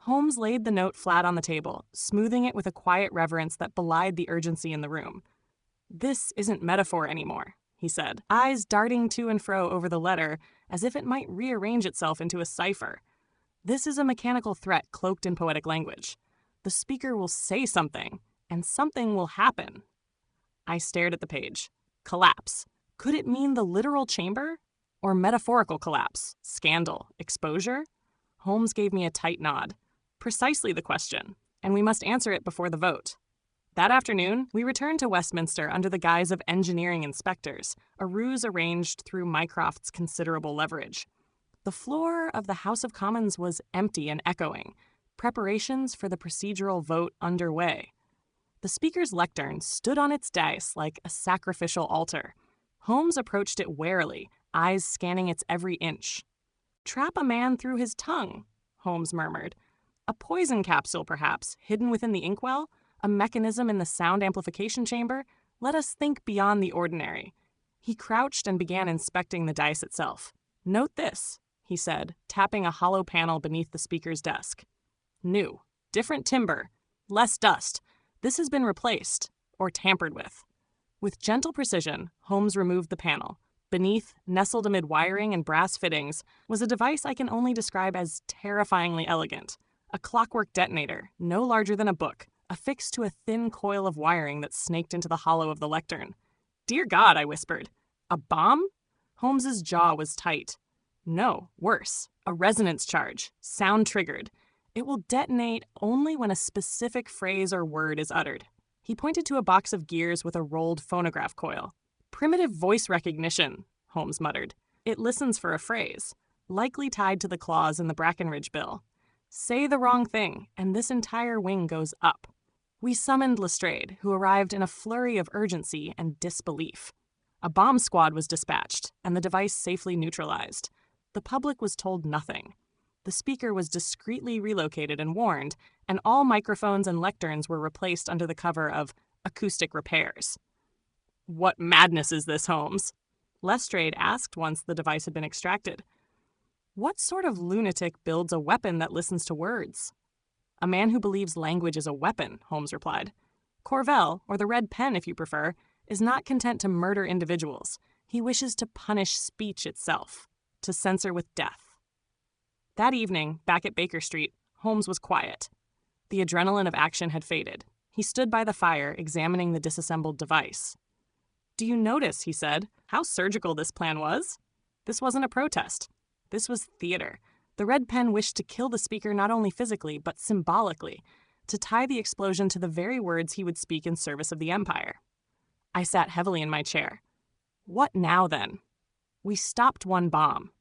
Holmes laid the note flat on the table, smoothing it with a quiet reverence that belied the urgency in the room. This isn't metaphor anymore, he said, eyes darting to and fro over the letter as if it might rearrange itself into a cipher. This is a mechanical threat cloaked in poetic language. The Speaker will say something, and something will happen. I stared at the page. Collapse. Could it mean the literal chamber? Or metaphorical collapse? Scandal? Exposure? Holmes gave me a tight nod. Precisely the question, and we must answer it before the vote. That afternoon, we returned to Westminster under the guise of engineering inspectors, a ruse arranged through Mycroft's considerable leverage. The floor of the House of Commons was empty and echoing, preparations for the procedural vote underway. The Speaker's lectern stood on its dais like a sacrificial altar. Holmes approached it warily, eyes scanning its every inch. Trap a man through his tongue, Holmes murmured. A poison capsule, perhaps, hidden within the inkwell? A mechanism in the sound amplification chamber? Let us think beyond the ordinary. He crouched and began inspecting the dice itself. Note this, he said, tapping a hollow panel beneath the Speaker's desk. New. Different timber. Less dust. This has been replaced, or tampered with. With gentle precision, Holmes removed the panel. Beneath, nestled amid wiring and brass fittings, was a device I can only describe as terrifyingly elegant. A clockwork detonator, no larger than a book, affixed to a thin coil of wiring that snaked into the hollow of the lectern. Dear God, I whispered. A bomb? Holmes's jaw was tight. No, worse. A resonance charge, sound-triggered. It will detonate only when a specific phrase or word is uttered. He pointed to a box of gears with a rolled phonograph coil. Primitive voice recognition, Holmes muttered. It listens for a phrase, likely tied to the clause in the Breckinridge Bill. Say the wrong thing, and this entire wing goes up. We summoned Lestrade, who arrived in a flurry of urgency and disbelief. A bomb squad was dispatched, and the device safely neutralized. The public was told nothing. The Speaker was discreetly relocated and warned, and all microphones and lecterns were replaced under the cover of acoustic repairs. What madness is this, Holmes? Lestrade asked once the device had been extracted. What sort of lunatic builds a weapon that listens to words? A man who believes language is a weapon, Holmes replied. Corvell, or the red pen if you prefer, is not content to murder individuals. He wishes to punish speech itself, to censor with death. That evening, back at Baker Street, Holmes was quiet. The adrenaline of action had faded. He stood by the fire, examining the disassembled device. Do you notice, he said, how surgical this plan was? This wasn't a protest. This was theater. The red pen wished to kill the speaker not only physically, but symbolically, to tie the explosion to the very words he would speak in service of the Empire. I sat heavily in my chair. What now, then? We stopped one bomb.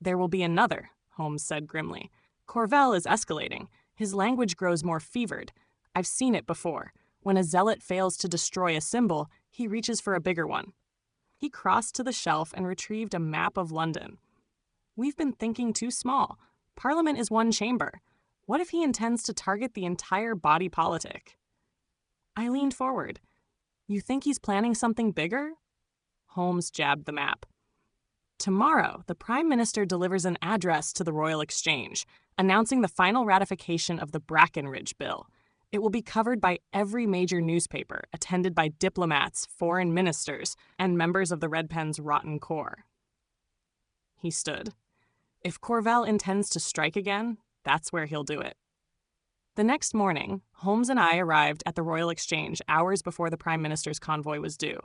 There will be another, Holmes said grimly. Corvell is escalating. His language grows more fevered. I've seen it before. When a zealot fails to destroy a symbol, he reaches for a bigger one. He crossed to the shelf and retrieved a map of London. We've been thinking too small. Parliament is one chamber. What if he intends to target the entire body politic? I leaned forward. You think he's planning something bigger? Holmes jabbed the map. Tomorrow, the Prime Minister delivers an address to the Royal Exchange, announcing the final ratification of the Brackenridge Bill. It will be covered by every major newspaper, attended by diplomats, foreign ministers, and members of the Red Pen's rotten core. He stood. If Corvell intends to strike again, that's where he'll do it. The next morning, Holmes and I arrived at the Royal Exchange hours before the Prime Minister's convoy was due.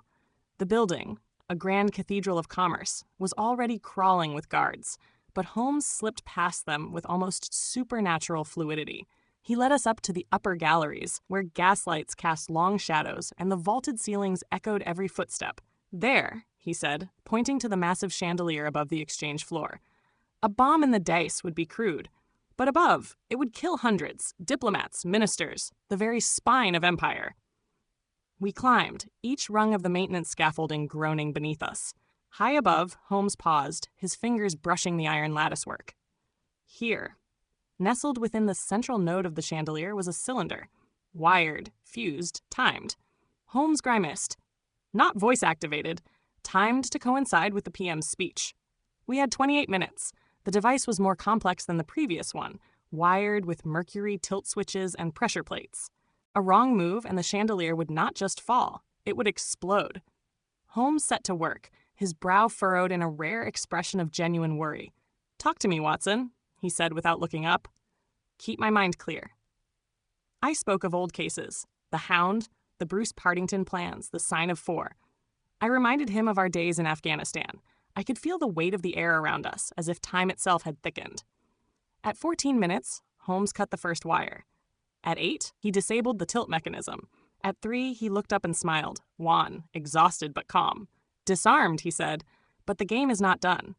The building, a grand cathedral of commerce, was already crawling with guards, but Holmes slipped past them with almost supernatural fluidity. He led us up to the upper galleries, where gaslights cast long shadows and the vaulted ceilings echoed every footstep. There, he said, pointing to the massive chandelier above the exchange floor. A bomb in the dice would be crude, but above, it would kill hundreds, diplomats, ministers, the very spine of empire. We climbed, each rung of the maintenance scaffolding groaning beneath us. High above, Holmes paused, his fingers brushing the iron latticework. Here, nestled within the central node of the chandelier, was a cylinder. Wired, fused, timed. Holmes grimaced. Not voice-activated, timed to coincide with the PM's speech. We had 28 minutes. The device was more complex than the previous one, wired with mercury tilt switches and pressure plates. A wrong move and the chandelier would not just fall, it would explode. Holmes set to work, his brow furrowed in a rare expression of genuine worry. "Talk to me, Watson," he said without looking up. "Keep my mind clear." I spoke of old cases, the Hound, the Bruce Partington plans, the Sign of Four. I reminded him of our days in Afghanistan. I could feel the weight of the air around us, as if time itself had thickened. At 14 minutes, Holmes cut the first wire. At 8, he disabled the tilt mechanism. At 3, he looked up and smiled, wan, exhausted but calm. "Disarmed," he said, "but the game is not done."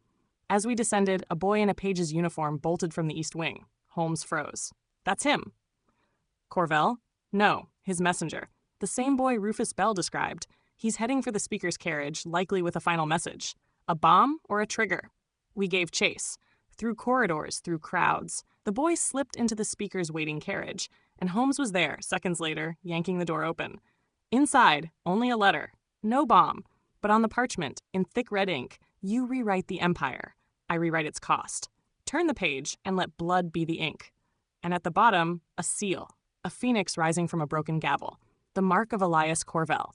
As we descended, a boy in a page's uniform bolted from the east wing. Holmes froze. "That's him." "Corvell?" "No, his messenger. The same boy Rufus Bell described. He's heading for the speaker's carriage, likely with a final message. A bomb or a trigger?" We gave chase. Through corridors, through crowds. The boy slipped into the speaker's waiting carriage, and Holmes was there, seconds later, yanking the door open. Inside, only a letter. No bomb. But on the parchment, in thick red ink, "You rewrite the Empire. I rewrite its cost. Turn the page and let blood be the ink." And at the bottom, a seal. A phoenix rising from a broken gavel. The mark of Elias Corvell.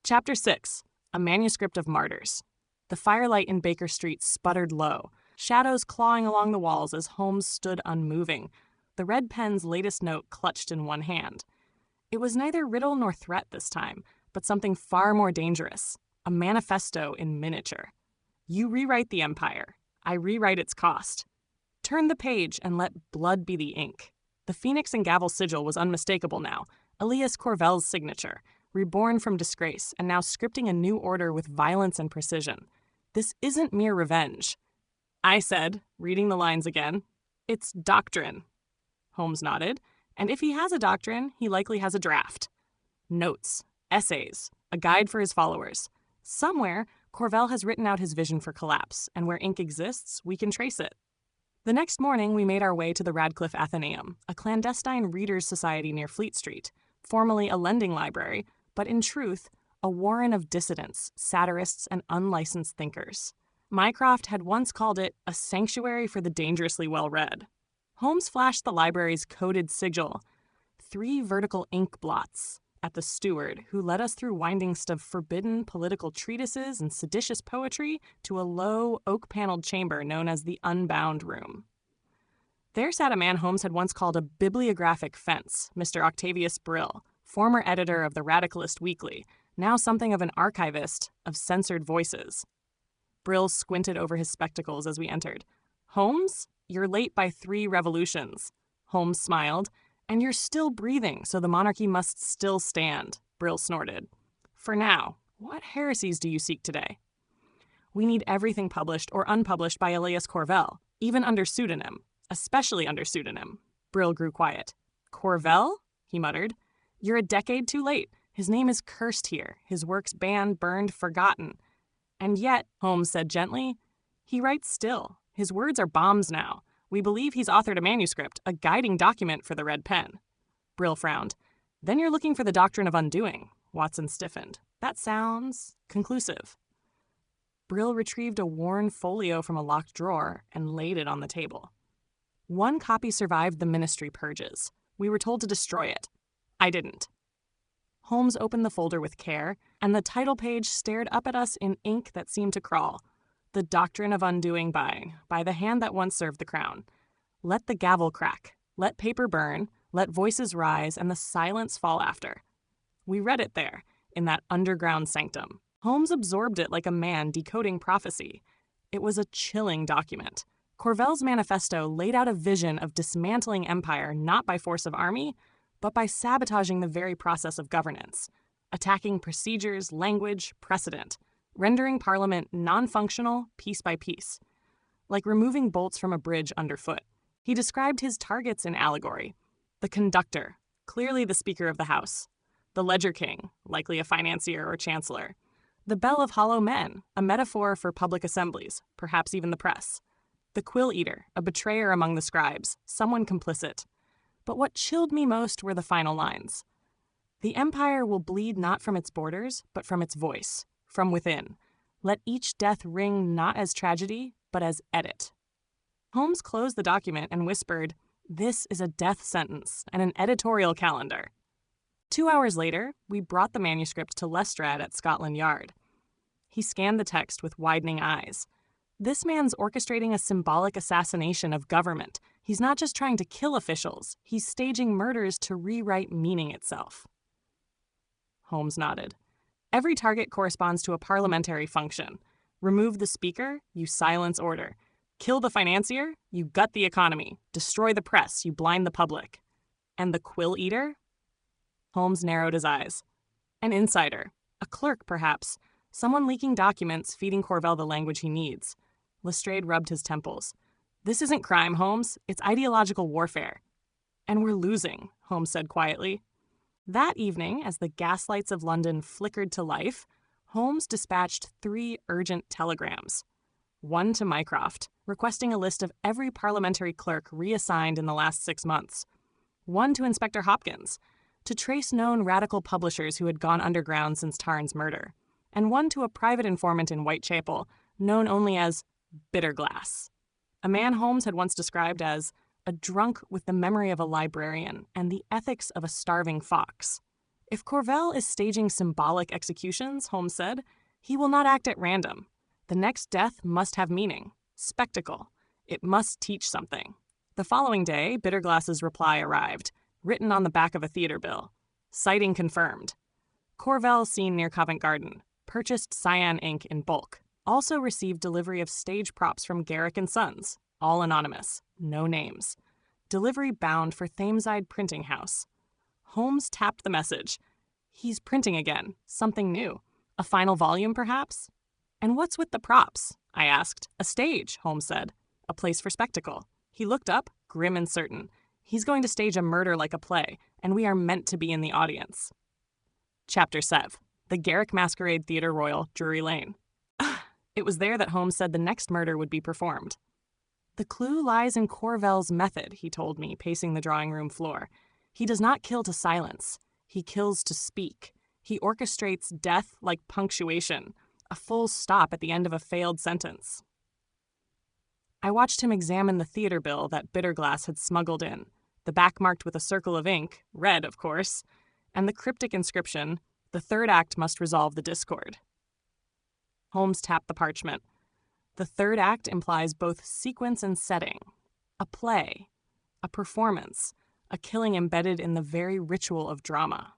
Chapter 6. A Manuscript of Martyrs. The firelight in Baker Street sputtered low, shadows clawing along the walls as Holmes stood unmoving, the red pen's latest note clutched in one hand. It was neither riddle nor threat this time, but something far more dangerous, a manifesto in miniature. "You rewrite the Empire. I rewrite its cost. Turn the page and let blood be the ink." The phoenix and gavel sigil was unmistakable now, Elias Corvell's signature, reborn from disgrace and now scripting a new order with violence and precision. This isn't mere revenge. I said, reading the lines again, "It's doctrine." Holmes nodded, and if he has a doctrine, he likely has a draft. Notes, essays, a guide for his followers. Somewhere, Corvell has written out his vision for collapse, and where ink exists, we can trace it. The next morning, we made our way to the Radcliffe Athenaeum, a clandestine readers' society near Fleet Street, formerly a lending library, but in truth, a warren of dissidents, satirists, and unlicensed thinkers. Mycroft had once called it a sanctuary for the dangerously well-read. Holmes flashed the library's coded sigil, 3 vertical ink blots, at the steward, who led us through windings of forbidden political treatises and seditious poetry to a low, oak-paneled chamber known as the Unbound Room. There sat a man Holmes had once called a bibliographic fence, Mr. Octavius Brill, former editor of the Radicalist Weekly, now something of an archivist of censored voices. Brill squinted over his spectacles as we entered. "Holmes? You're late by 3 revolutions." Holmes smiled. "And you're still breathing, so the monarchy must still stand," Brill snorted. "For now, what heresies do you seek today?" "We need everything published or unpublished by Elias Corvell, even under pseudonym, especially under pseudonym." Brill grew quiet. "Corvell?" he muttered. "You're a decade too late. His name is cursed here, his works banned, burned, forgotten. And yet," Holmes said gently, "he writes still. His words are bombs now. We believe he's authored a manuscript, a guiding document for the Red Pen." Brill frowned. "Then you're looking for the doctrine of undoing." Watson stiffened. "That sounds conclusive." Brill retrieved a worn folio from a locked drawer and laid it on the table. "One copy survived the ministry purges. We were told to destroy it. I didn't." Holmes opened the folder with care, and the title page stared up at us in ink that seemed to crawl. "The Doctrine of Undoing by the hand that once served the crown. Let the gavel crack, let paper burn, let voices rise, and the silence fall after." We read it there, in that underground sanctum. Holmes absorbed it like a man decoding prophecy. It was a chilling document. Corvell's manifesto laid out a vision of dismantling empire not by force of army, but by sabotaging the very process of governance, attacking procedures, language, precedent, rendering Parliament non-functional piece by piece, like removing bolts from a bridge underfoot. He described his targets in allegory: the conductor, clearly the Speaker of the House; the ledger king, likely a financier or chancellor; the bell of hollow men, a metaphor for public assemblies, perhaps even the press; the quill eater, a betrayer among the scribes, someone complicit. But what chilled me most were the final lines. "The empire will bleed not from its borders, but from its voice, from within. Let each death ring not as tragedy, but as edit." Holmes closed the document and whispered, "This is a death sentence and an editorial calendar." 2 hours later, we brought the manuscript to Lestrade at Scotland Yard. He scanned the text with widening eyes. This man's orchestrating a symbolic assassination of government. He's not just trying to kill officials, he's staging murders to rewrite meaning itself. Holmes nodded. "Every target corresponds to a parliamentary function. Remove the speaker, you silence order. Kill the financier, you gut the economy. Destroy the press, you blind the public. And the quill eater?" Holmes narrowed his eyes. "An insider. A clerk, perhaps. Someone leaking documents, feeding Corvell the language he needs." Lestrade rubbed his temples. "This isn't crime, Holmes. It's ideological warfare." "And we're losing," Holmes said quietly. That evening, as the gaslights of London flickered to life, Holmes dispatched 3 urgent telegrams. One to Mycroft, requesting a list of every parliamentary clerk reassigned in the last 6 months. One to Inspector Hopkins, to trace known radical publishers who had gone underground since Tarn's murder. And one to a private informant in Whitechapel, known only as Bitterglass, a man Holmes had once described as a drunk with the memory of a librarian and the ethics of a starving fox. "If Corvell is staging symbolic executions," Holmes said, "he will not act at random. The next death must have meaning, spectacle. It must teach something." The following day, Bitterglass's reply arrived, written on the back of a theater bill. "Sighting confirmed. Corvell seen near Covent Garden. Purchased cyan ink in bulk. Also received delivery of stage props from Garrick & Sons. All anonymous. No names. Delivery bound for Thameside Printing House." Holmes tapped the message. "He's printing again. Something new. A final volume, perhaps?" "And what's with the props?" I asked. "A stage," Holmes said. "A place for spectacle." He looked up, grim and certain. "He's going to stage a murder like a play, and we are meant to be in the audience." Chapter 7. The Garrick Masquerade Theatre Royal, Drury Lane. It was there that Holmes said the next murder would be performed. "The clue lies in Corvell's method," he told me, pacing the drawing room floor. "He does not kill to silence. He kills to speak. He orchestrates death like punctuation, a full stop at the end of a failed sentence." I watched him examine the theater bill that Bitterglass had smuggled in, the back marked with a circle of ink, red, of course, and the cryptic inscription, "The third act must resolve the discord." Holmes tapped the parchment. The third act implies both sequence and setting. A play, a performance, a killing embedded in the very ritual of drama.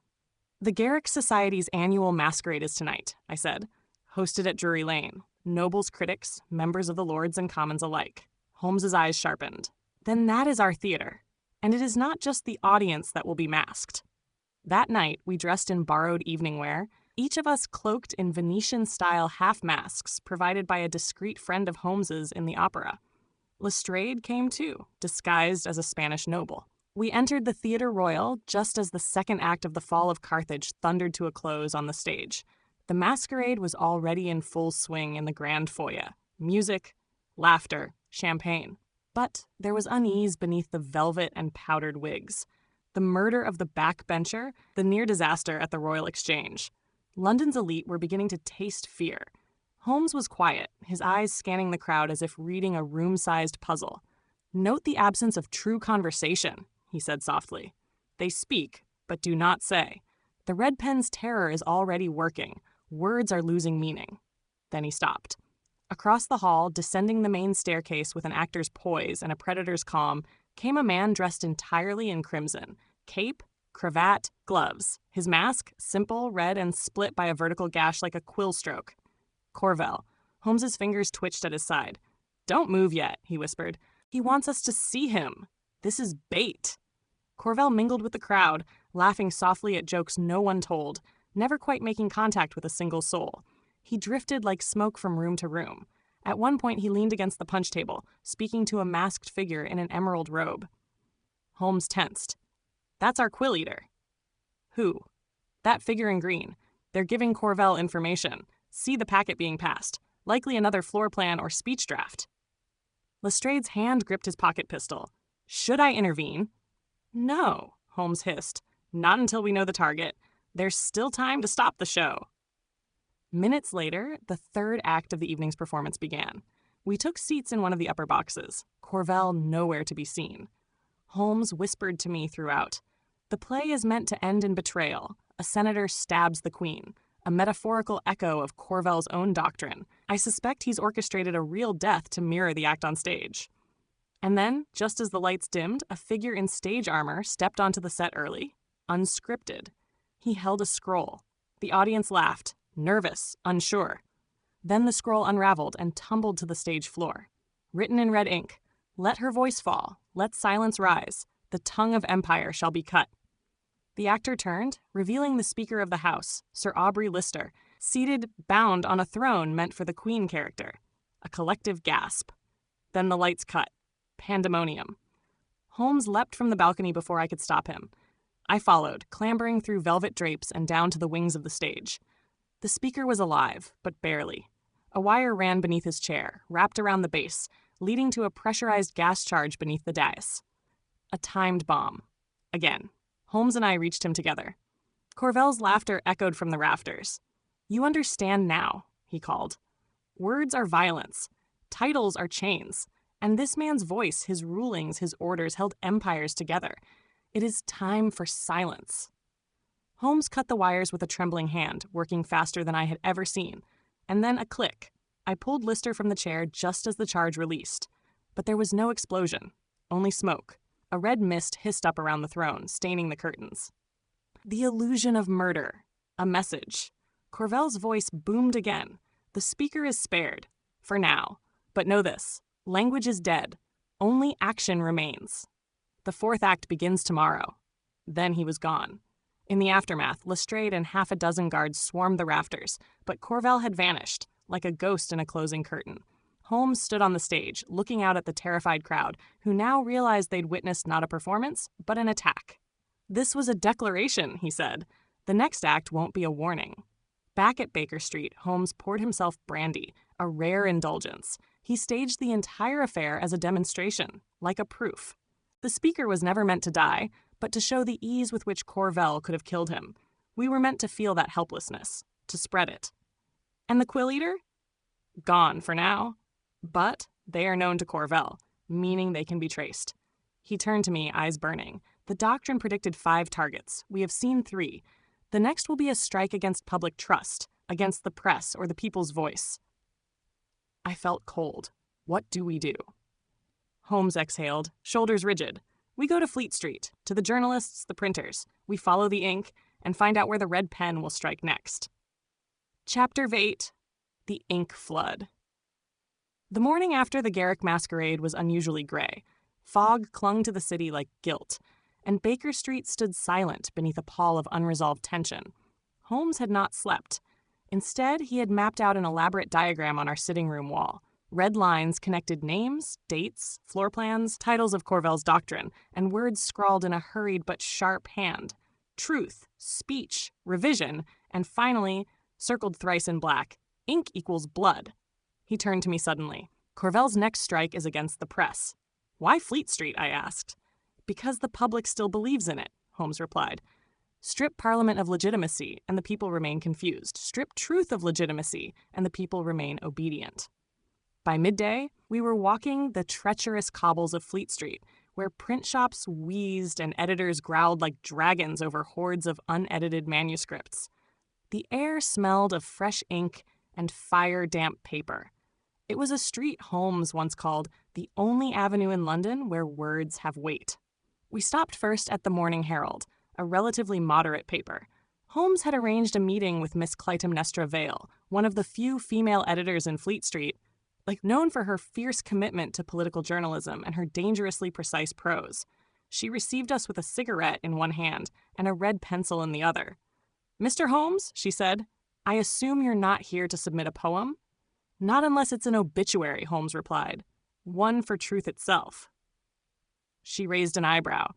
"The Garrick Society's annual masquerade is tonight," I said. "Hosted at Drury Lane. Nobles, critics, members of the Lords and Commons alike." Holmes's eyes sharpened. Then that is our theater. And it is not just the audience that will be masked. That night, we dressed in borrowed evening wear, each of us cloaked in Venetian-style half-masks provided by a discreet friend of Holmes's in the opera. Lestrade came too, disguised as a Spanish noble. We entered the Theatre Royal just as the second act of The Fall of Carthage thundered to a close on the stage. The masquerade was already in full swing in the grand foyer. Music, laughter, champagne. But there was unease beneath the velvet and powdered wigs. The murder of the backbencher, the near disaster at the Royal Exchange. London's elite were beginning to taste fear. Holmes was quiet, his eyes scanning the crowd as if reading a room-sized puzzle. "Note the absence of true conversation," he said softly. "They speak, but do not say. The red pen's terror is already working. Words are losing meaning." Then he stopped. Across the hall, descending the main staircase with an actor's poise and a predator's calm, came a man dressed entirely in crimson. Cape, cravat, gloves. His mask, simple, red, and split by a vertical gash like a quill stroke. Corvell. Holmes's fingers twitched at his side. "Don't move yet," he whispered. "He wants us to see him. This is bait." Corvell mingled with the crowd, laughing softly at jokes no one told, never quite making contact with a single soul. He drifted like smoke from room to room. At one point he leaned against the punch table, speaking to a masked figure in an emerald robe. Holmes tensed. "That's our quill eater." "Who?" "That figure in green. They're giving Corvell information. See the packet being passed. Likely another floor plan or speech draft." Lestrade's hand gripped his pocket pistol. "Should I intervene?" "No," Holmes hissed. "Not until we know the target. There's still time to stop the show." Minutes later, the third act of the evening's performance began. We took seats in one of the upper boxes. Corvell nowhere to be seen. Holmes whispered to me throughout. "The play is meant to end in betrayal. A senator stabs the queen. A metaphorical echo of Corvell's own doctrine. I suspect he's orchestrated a real death to mirror the act on stage." And then, just as the lights dimmed, a figure in stage armor stepped onto the set early. Unscripted. He held a scroll. The audience laughed. Nervous, unsure. Then the scroll unraveled and tumbled to the stage floor. Written in red ink, "Let her voice fall, let silence rise, the tongue of empire shall be cut." The actor turned, revealing the Speaker of the House, Sir Aubrey Lister, seated bound on a throne meant for the Queen character. A collective gasp. Then the lights cut. Pandemonium. Holmes leapt from the balcony before I could stop him. I followed, clambering through velvet drapes and down to the wings of the stage. The speaker was alive, but barely. A wire ran beneath his chair, wrapped around the base, leading to a pressurized gas charge beneath the dais. A timed bomb. Again. Holmes and I reached him together. Corvell's laughter echoed from the rafters. "You understand now," he called. "Words are violence. Titles are chains. And this man's voice, his rulings, his orders held empires together. It is time for silence." Holmes cut the wires with a trembling hand, working faster than I had ever seen. And then a click. I pulled Lister from the chair just as the charge released. But there was no explosion, only smoke. A red mist hissed up around the throne, staining the curtains. The illusion of murder. A message. Corvell's voice boomed again. "The speaker is spared. For now. But know this. Language is dead. Only action remains. The fourth act begins tomorrow." Then he was gone. In the aftermath, Lestrade and half a dozen guards swarmed the rafters, but Corvell had vanished, like a ghost in a closing curtain. Holmes stood on the stage, looking out at the terrified crowd, who now realized they'd witnessed not a performance, but an attack. "This was a declaration," he said. "The next act won't be a warning." Back at Baker Street, Holmes poured himself brandy, a rare indulgence. He staged the entire affair as a demonstration, like a proof. The speaker was never meant to die, but to show the ease with which Corvell could have killed him. We were meant to feel that helplessness, to spread it. And the quill eater? Gone for now. But they are known to Corvell, meaning they can be traced. He turned to me, eyes burning. "The doctrine predicted 5 targets. We have seen 3. The next will be a strike against public trust, against the press or the people's voice." I felt cold. What do we do? Holmes exhaled, shoulders rigid. "We go to Fleet Street, to the journalists, the printers. We follow the ink and find out where the red pen will strike next." Chapter 8. The Ink Flood. The morning after the Garrick masquerade was unusually gray. Fog clung to the city like guilt, and Baker Street stood silent beneath a pall of unresolved tension. Holmes had not slept. Instead, he had mapped out an elaborate diagram on our sitting room wall. Red lines connected names, dates, floor plans, titles of Corvell's doctrine, and words scrawled in a hurried but sharp hand. Truth, speech, revision, and finally, circled thrice in black, ink equals blood. He turned to me suddenly. Corvell's next strike is against the press. Why Fleet Street? I asked. Because the public still believes in it, Holmes replied. Strip Parliament of legitimacy, and the people remain confused. Strip truth of legitimacy, and the people remain obedient. By midday, we were walking the treacherous cobbles of Fleet Street, where print shops wheezed and editors growled like dragons over hordes of unedited manuscripts. The air smelled of fresh ink and fire-damp paper. It was a street Holmes once called the only avenue in London where words have weight. We stopped first at the Morning Herald, a relatively moderate paper. Holmes had arranged a meeting with Miss Clytemnestra Vale, one of the few female editors in Fleet Street, known for her fierce commitment to political journalism and her dangerously precise prose. She received us with a cigarette in one hand and a red pencil in the other. "Mr. Holmes," she said, "I assume you're not here to submit a poem?" "Not unless it's an obituary," Holmes replied. "One for truth itself." She raised an eyebrow.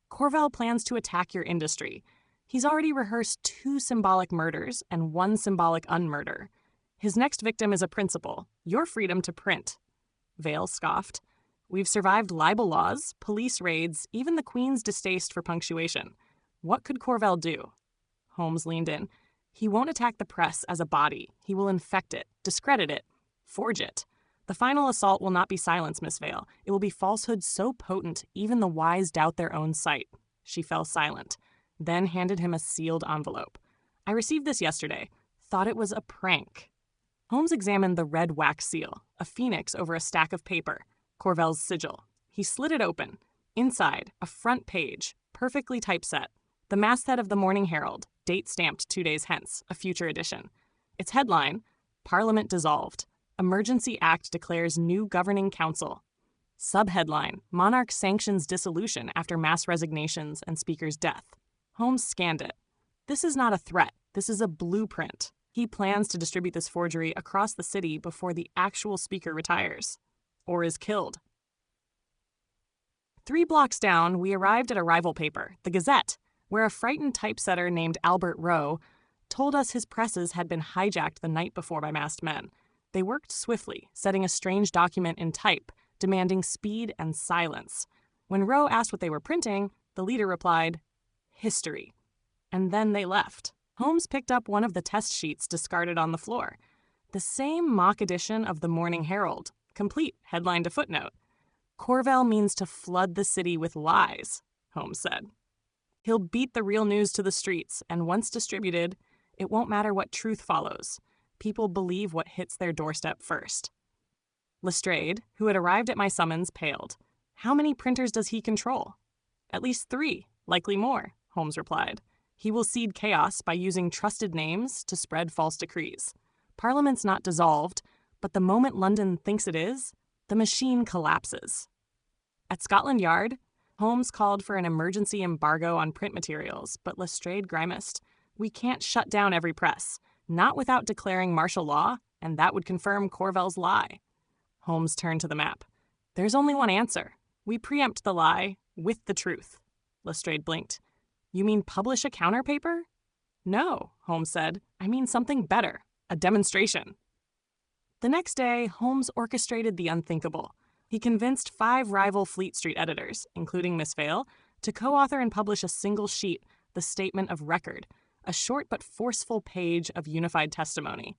"Corvell plans to attack your industry. He's already rehearsed 2 symbolic murders and 1 symbolic unmurder. His next victim is a principal, your freedom to print." Vale scoffed. "We've survived libel laws, police raids, even the Queen's distaste for punctuation. What could Corvell do?" Holmes leaned in. "He won't attack the press as a body. He will infect it, discredit it, forge it. The final assault will not be silence, Miss Vale. It will be falsehood so potent even the wise doubt their own sight." She fell silent, then handed him a sealed envelope. "I received this yesterday. Thought it was a prank." Holmes examined the red wax seal, a phoenix over a stack of paper, Corvell's sigil. He slid it open. Inside, a front page, perfectly typeset. The masthead of the Morning Herald, date stamped 2 days hence, a future edition. Its headline, Parliament Dissolved. Emergency Act declares new governing council. Subheadline, Monarch sanctions dissolution after mass resignations and Speaker's death. Holmes scanned it. This is not a threat. This is a blueprint. He plans to distribute this forgery across the city before the actual Speaker retires. Or is killed. 3 blocks down, we arrived at a rival paper, the Gazette, where a frightened typesetter named Albert Rowe told us his presses had been hijacked the night before by masked men. They worked swiftly, setting a strange document in type, demanding speed and silence. When Rowe asked what they were printing, the leader replied, "History." And then they left. Holmes picked up one of the test sheets discarded on the floor. The same mock edition of the Morning Herald, complete headline to footnote. "Corvell means to flood the city with lies," Holmes said. "He'll beat the real news to the streets, and once distributed, it won't matter what truth follows. People believe what hits their doorstep first." Lestrade, who had arrived at my summons, paled. "How many printers does he control?" "At least 3, likely more," Holmes replied. "He will seed chaos by using trusted names to spread false decrees. Parliament's not dissolved, but the moment London thinks it is, the machine collapses." At Scotland Yard, Holmes called for an emergency embargo on print materials, but Lestrade grimaced. "We can't shut down every press, not without declaring martial law, and that would confirm Corvell's lie." Holmes turned to the map. "There's only one answer. We preempt the lie with the truth." Lestrade blinked. "You mean publish a counterpaper?" "No," Holmes said. "I mean something better. A demonstration." The next day, Holmes orchestrated the unthinkable. He convinced 5 rival Fleet Street editors, including Miss Vale, to co-author and publish a single sheet, the Statement of Record, a short but forceful page of unified testimony.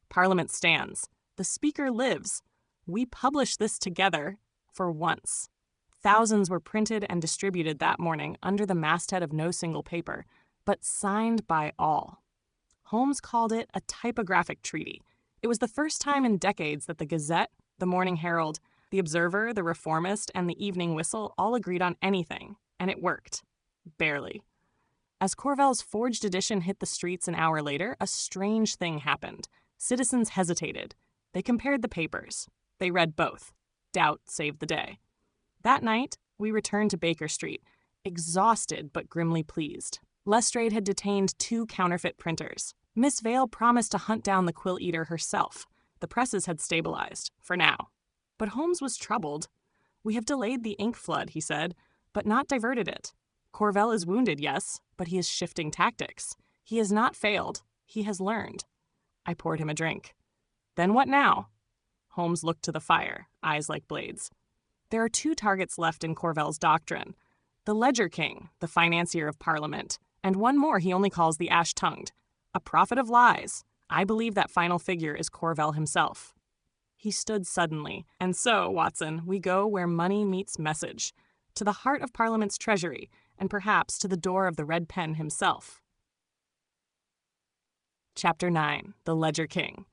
Parliament stands. The Speaker lives. We publish this together for once. Thousands were printed and distributed that morning under the masthead of no single paper, but signed by all. Holmes called it a typographic treaty. It was the first time in decades that the Gazette, the Morning Herald, the Observer, the Reformist, and the Evening Whistle all agreed on anything, and it worked. Barely. As Corvell's forged edition hit the streets an hour later, a strange thing happened. Citizens hesitated. They compared the papers. They read both. Doubt saved the day. That night, we returned to Baker Street, exhausted but grimly pleased. Lestrade had detained 2 counterfeit printers. Miss Vale promised to hunt down the quill eater herself. The presses had stabilized, for now. But Holmes was troubled. "We have delayed the ink flood," he said, "but not diverted it. Corvell is wounded, yes, but he is shifting tactics. He has not failed. He has learned." I poured him a drink. "Then what now?" Holmes looked to the fire, eyes like blades. "There are 2 targets left in Corvell's doctrine. The Ledger King, the financier of Parliament, and one more he only calls the Ash-Tongued. A prophet of lies. I believe that final figure is Corvell himself." He stood suddenly. "And so, Watson, we go where money meets message, to the heart of Parliament's treasury, and perhaps to the door of the Red Pen himself." Chapter 9. The Ledger King.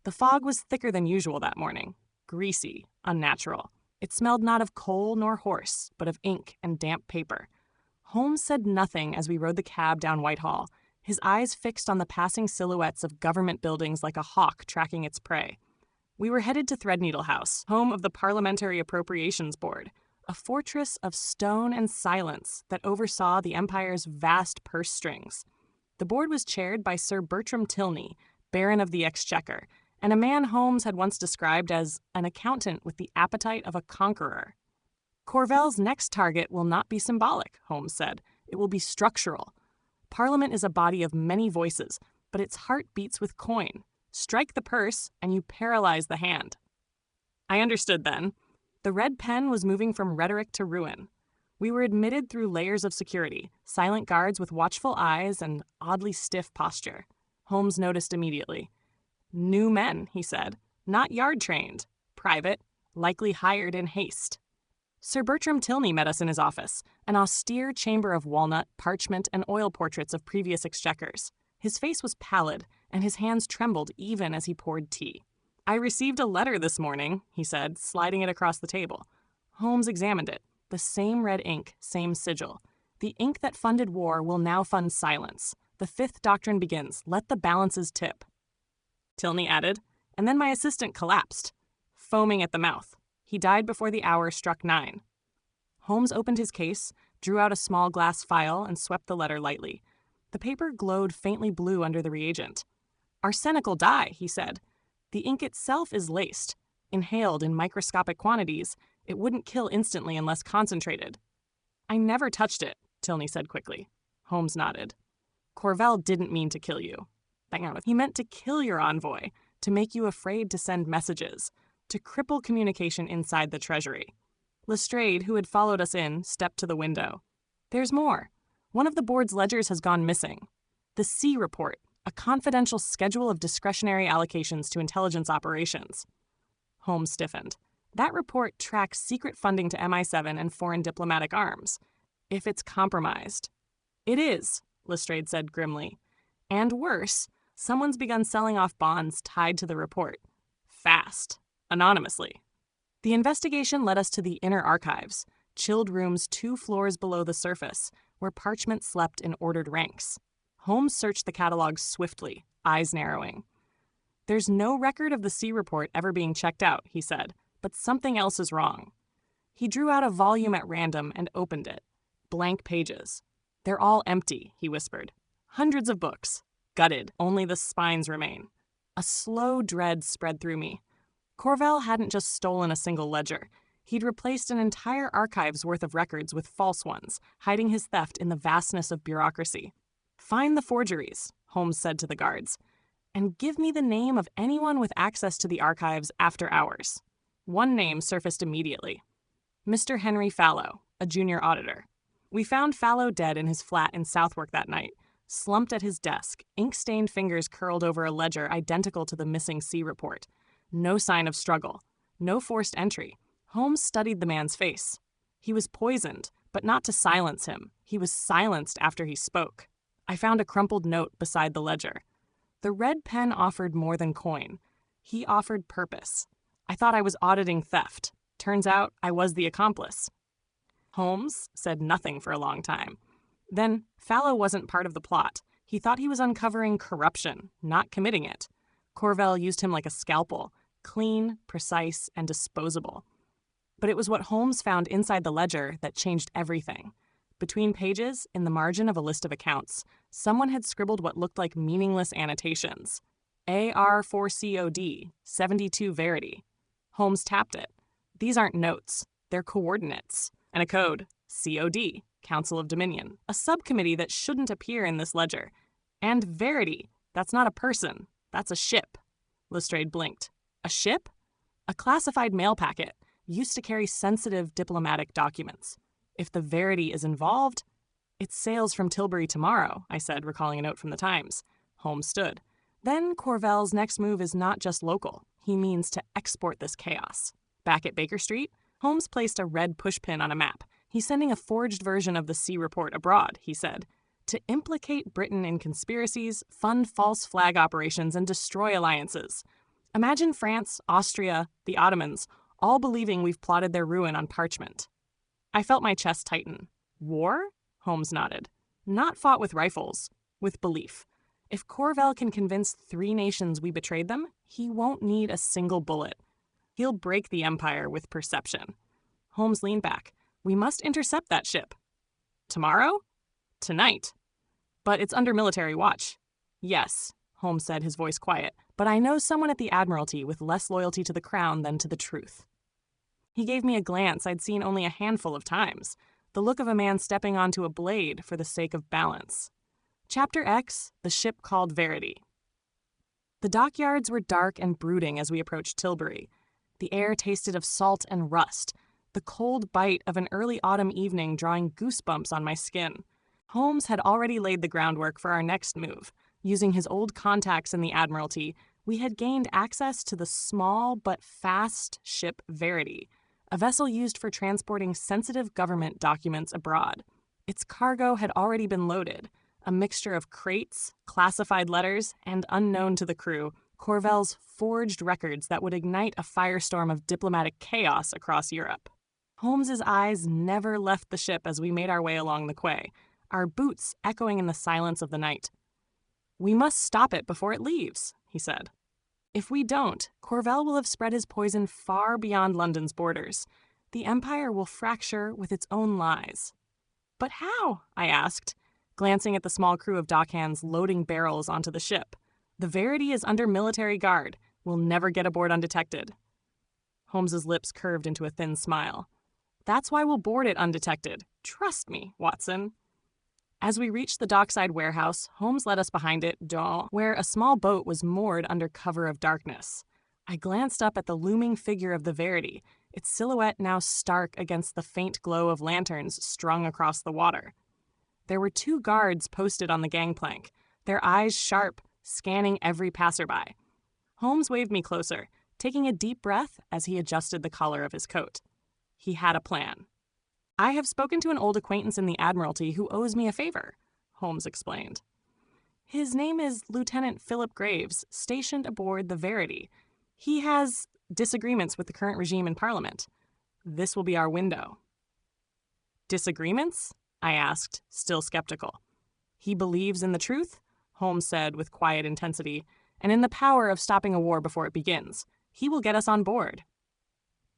The fog was thicker than usual that morning. Greasy, unnatural. It smelled not of coal nor horse, but of ink and damp paper. Holmes said nothing as we rode the cab down Whitehall, his eyes fixed on the passing silhouettes of government buildings like a hawk tracking its prey. We were headed to Threadneedle House, home of the Parliamentary Appropriations Board, a fortress of stone and silence that oversaw the Empire's vast purse strings. The board was chaired by Sir Bertram Tilney, Baron of the Exchequer, and a man Holmes had once described as an accountant with the appetite of a conqueror. "Corvell's next target will not be symbolic," Holmes said. "It will be structural. Parliament is a body of many voices, but its heart beats with coin. Strike the purse, and you paralyze the hand." I understood then. The Red Pen was moving from rhetoric to ruin. We were admitted through layers of security, silent guards with watchful eyes and oddly stiff posture. Holmes noticed immediately. "New men," he said. "Not yard-trained. Private. Likely hired in haste." Sir Bertram Tilney met us in his office, an austere chamber of walnut, parchment, and oil portraits of previous exchequers. His face was pallid, and his hands trembled even as he poured tea. "I received a letter this morning," he said, sliding it across the table. Holmes examined it. The same red ink, same sigil. "The ink that funded war will now fund silence. The 5th doctrine begins. Let the balances tip." Tilney added, and then my assistant collapsed, foaming at the mouth. He died before the hour struck 9. Holmes opened his case, drew out a small glass phial, and swept the letter lightly. The paper glowed faintly blue under the reagent. "Arsenical dye," he said. "The ink itself is laced. Inhaled in microscopic quantities, it wouldn't kill instantly unless concentrated." "I never touched it," Tilney said quickly. Holmes nodded. "Corvell didn't mean to kill you. He meant to kill your envoy, to make you afraid to send messages, to cripple communication inside the Treasury." Lestrade, who had followed us in, stepped to the window. "There's more. One of the board's ledgers has gone missing. The C report, a confidential schedule of discretionary allocations to intelligence operations." Holmes stiffened. "That report tracks secret funding to MI7 and foreign diplomatic arms. If it's compromised." "It is," Lestrade said grimly. "And worse, someone's begun selling off bonds tied to the report. Fast. Anonymously." The investigation led us to the inner archives, chilled rooms 2 floors below the surface, where parchment slept in ordered ranks. Holmes searched the catalogs swiftly, eyes narrowing. "There's no record of the C report ever being checked out," he said, "but something else is wrong." He drew out a volume at random and opened it. Blank pages. "They're all empty," he whispered. "Hundreds of books. Gutted, only the spines remain." A slow dread spread through me. Corvell hadn't just stolen a single ledger. He'd replaced an entire archive's worth of records with false ones, hiding his theft in the vastness of bureaucracy. "Find the forgeries," Holmes said to the guards, "and give me the name of anyone with access to the archives after hours." One name surfaced immediately. Mr. Henry Fallow, a junior auditor. We found Fallow dead in his flat in Southwark that night, slumped at his desk, ink-stained fingers curled over a ledger identical to the missing C report. No sign of struggle. No forced entry. Holmes studied the man's face. He was poisoned, but not to silence him. He was silenced after he spoke. I found a crumpled note beside the ledger. The Red Pen offered more than coin. He offered purpose. I thought I was auditing theft. Turns out I was the accomplice. Holmes said nothing for a long time. Then, Fallow wasn't part of the plot. He thought he was uncovering corruption, not committing it. Corvell used him like a scalpel, clean, precise, and disposable. But it was what Holmes found inside the ledger that changed everything. Between pages, in the margin of a list of accounts, someone had scribbled what looked like meaningless annotations. AR4COD, 72 Verity. Holmes tapped it. These aren't notes, they're coordinates. And a code, COD, Council of Dominion, a subcommittee that shouldn't appear in this ledger. And Verity, that's not a person, that's a ship. Lestrade blinked. A ship? A classified mail packet, used to carry sensitive diplomatic documents. If the Verity is involved, it sails from Tilbury tomorrow, I said, recalling a note from the Times. Holmes stood. Then Corvell's next move is not just local. He means to export this chaos. Back at Baker Street, Holmes placed a red pushpin on a map. He's sending a forged version of the Sea Report abroad, he said, to implicate Britain in conspiracies, fund false flag operations, and destroy alliances. Imagine France, Austria, the Ottomans, all believing we've plotted their ruin on parchment. I felt my chest tighten. War? Holmes nodded. Not fought with rifles, with belief. If Corvell can convince 3 nations we betrayed them, he won't need a single bullet. He'll break the empire with perception. Holmes leaned back. We must intercept that ship. Tomorrow? Tonight. But it's under military watch. Yes, Holmes said, his voice quiet, but I know someone at the Admiralty with less loyalty to the crown than to the truth. He gave me a glance I'd seen only a handful of times, the look of a man stepping onto a blade for the sake of balance. Chapter X, the ship called Verity. The dockyards were dark and brooding as we approached Tilbury. The air tasted of salt and rust, the cold bite of an early autumn evening drawing goosebumps on my skin. Holmes had already laid the groundwork for our next move. Using his old contacts in the Admiralty, we had gained access to the small but fast ship Verity, a vessel used for transporting sensitive government documents abroad. Its cargo had already been loaded, a mixture of crates, classified letters, and, unknown to the crew, Corvell's forged records that would ignite a firestorm of diplomatic chaos across Europe. Holmes's eyes never left the ship as we made our way along the quay, our boots echoing in the silence of the night. We must stop it before it leaves, he said. If we don't, Corvell will have spread his poison far beyond London's borders. The empire will fracture with its own lies. But how? I asked, glancing at the small crew of dockhands loading barrels onto the ship. The Verity is under military guard. We'll never get aboard undetected. Holmes's lips curved into a thin smile. That's why we'll board it undetected. Trust me, Watson. As we reached the dockside warehouse, Holmes led us behind it, where a small boat was moored under cover of darkness. I glanced up at the looming figure of the Verity, its silhouette now stark against the faint glow of lanterns strung across the water. There were 2 guards posted on the gangplank, their eyes sharp, scanning every passerby. Holmes waved me closer, taking a deep breath as he adjusted the collar of his coat. He had a plan. I have spoken to an old acquaintance in the Admiralty who owes me a favor, Holmes explained. His name is Lieutenant Philip Graves, stationed aboard the Verity. He has disagreements with the current regime in Parliament. This will be our window. Disagreements? I asked, still skeptical. He believes in the truth, Holmes said with quiet intensity, and in the power of stopping a war before it begins. He will get us on board.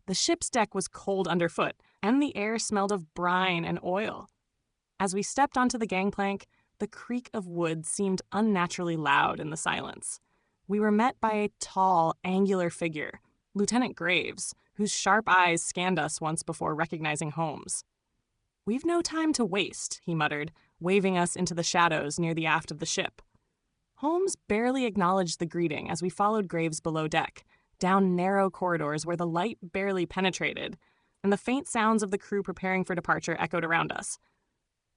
The ship's deck was cold underfoot, and the air smelled of brine and oil. As we stepped onto the gangplank, the creak of wood seemed unnaturally loud in the silence. We were met by a tall, angular figure, Lieutenant Graves, whose sharp eyes scanned us once before recognizing Holmes. "We've no time to waste," he muttered, waving us into the shadows near the aft of the ship. Holmes barely acknowledged the greeting as we followed Graves below deck, down narrow corridors where the light barely penetrated, and the faint sounds of the crew preparing for departure echoed around us.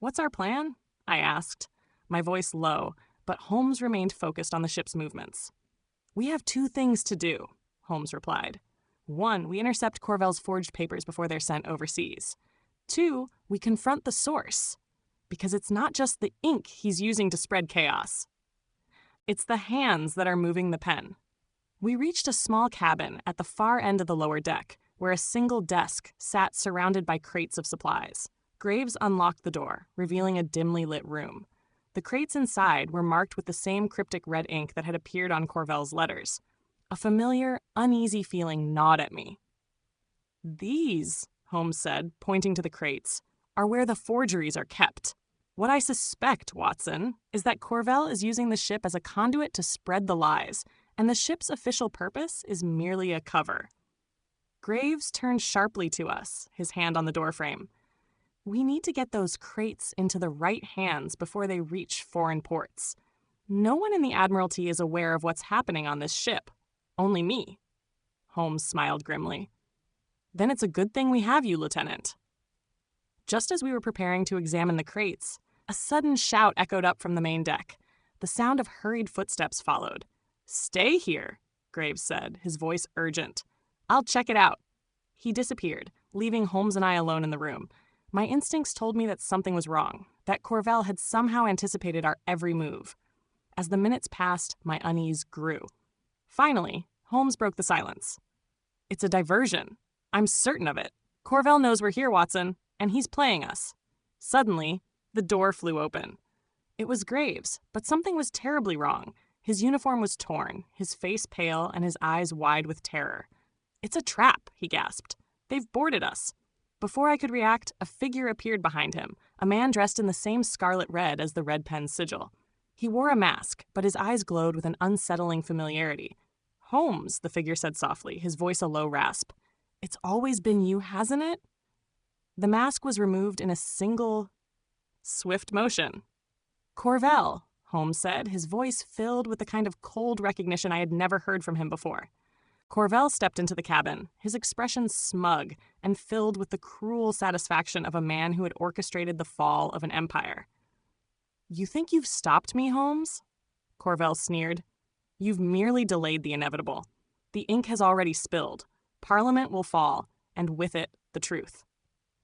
"What's our plan?" I asked, my voice low, but Holmes remained focused on the ship's movements. "We have 2 things to do," Holmes replied. 1, we intercept Corvell's forged papers before they're sent overseas. 2, we confront the source, because it's not just the ink he's using to spread chaos. It's the hands that are moving the pen. We reached a small cabin at the far end of the lower deck, where a single desk sat surrounded by crates of supplies. Graves unlocked the door, revealing a dimly lit room. The crates inside were marked with the same cryptic red ink that had appeared on Corvell's letters. A familiar, uneasy feeling gnawed at me. "These," Holmes said, pointing to the crates, "are where the forgeries are kept. What I suspect, Watson, is that Corvell is using the ship as a conduit to spread the lies, and the ship's official purpose is merely a cover." Graves turned sharply to us, his hand on the doorframe. "We need to get those crates into the right hands before they reach foreign ports. No one in the Admiralty is aware of what's happening on this ship. Only me." Holmes smiled grimly. "Then it's a good thing we have you, Lieutenant." Just as we were preparing to examine the crates, a sudden shout echoed up from the main deck. The sound of hurried footsteps followed. "Stay here," Graves said, his voice urgent. "I'll check it out." He disappeared, leaving Holmes and I alone in the room. My instincts told me that something was wrong, that Corvell had somehow anticipated our every move. As the minutes passed, my unease grew. Finally, Holmes broke the silence. "It's a diversion. I'm certain of it. Corvell knows we're here, Watson, and he's playing us." Suddenly, the door flew open. It was Graves, but something was terribly wrong. His uniform was torn, his face pale, and his eyes wide with terror. "It's a trap," he gasped. "They've boarded us." Before I could react, a figure appeared behind him, a man dressed in the same scarlet red as the red pen's sigil. He wore a mask, but his eyes glowed with an unsettling familiarity. "Holmes," the figure said softly, his voice a low rasp. "It's always been you, hasn't it?" The mask was removed in a single, swift motion. "Corvell," Holmes said, his voice filled with the kind of cold recognition I had never heard from him before. Corvell stepped into the cabin, his expression smug and filled with the cruel satisfaction of a man who had orchestrated the fall of an empire. "You think you've stopped me, Holmes?" Corvell sneered. "You've merely delayed the inevitable. The ink has already spilled. Parliament will fall, and with it, the truth."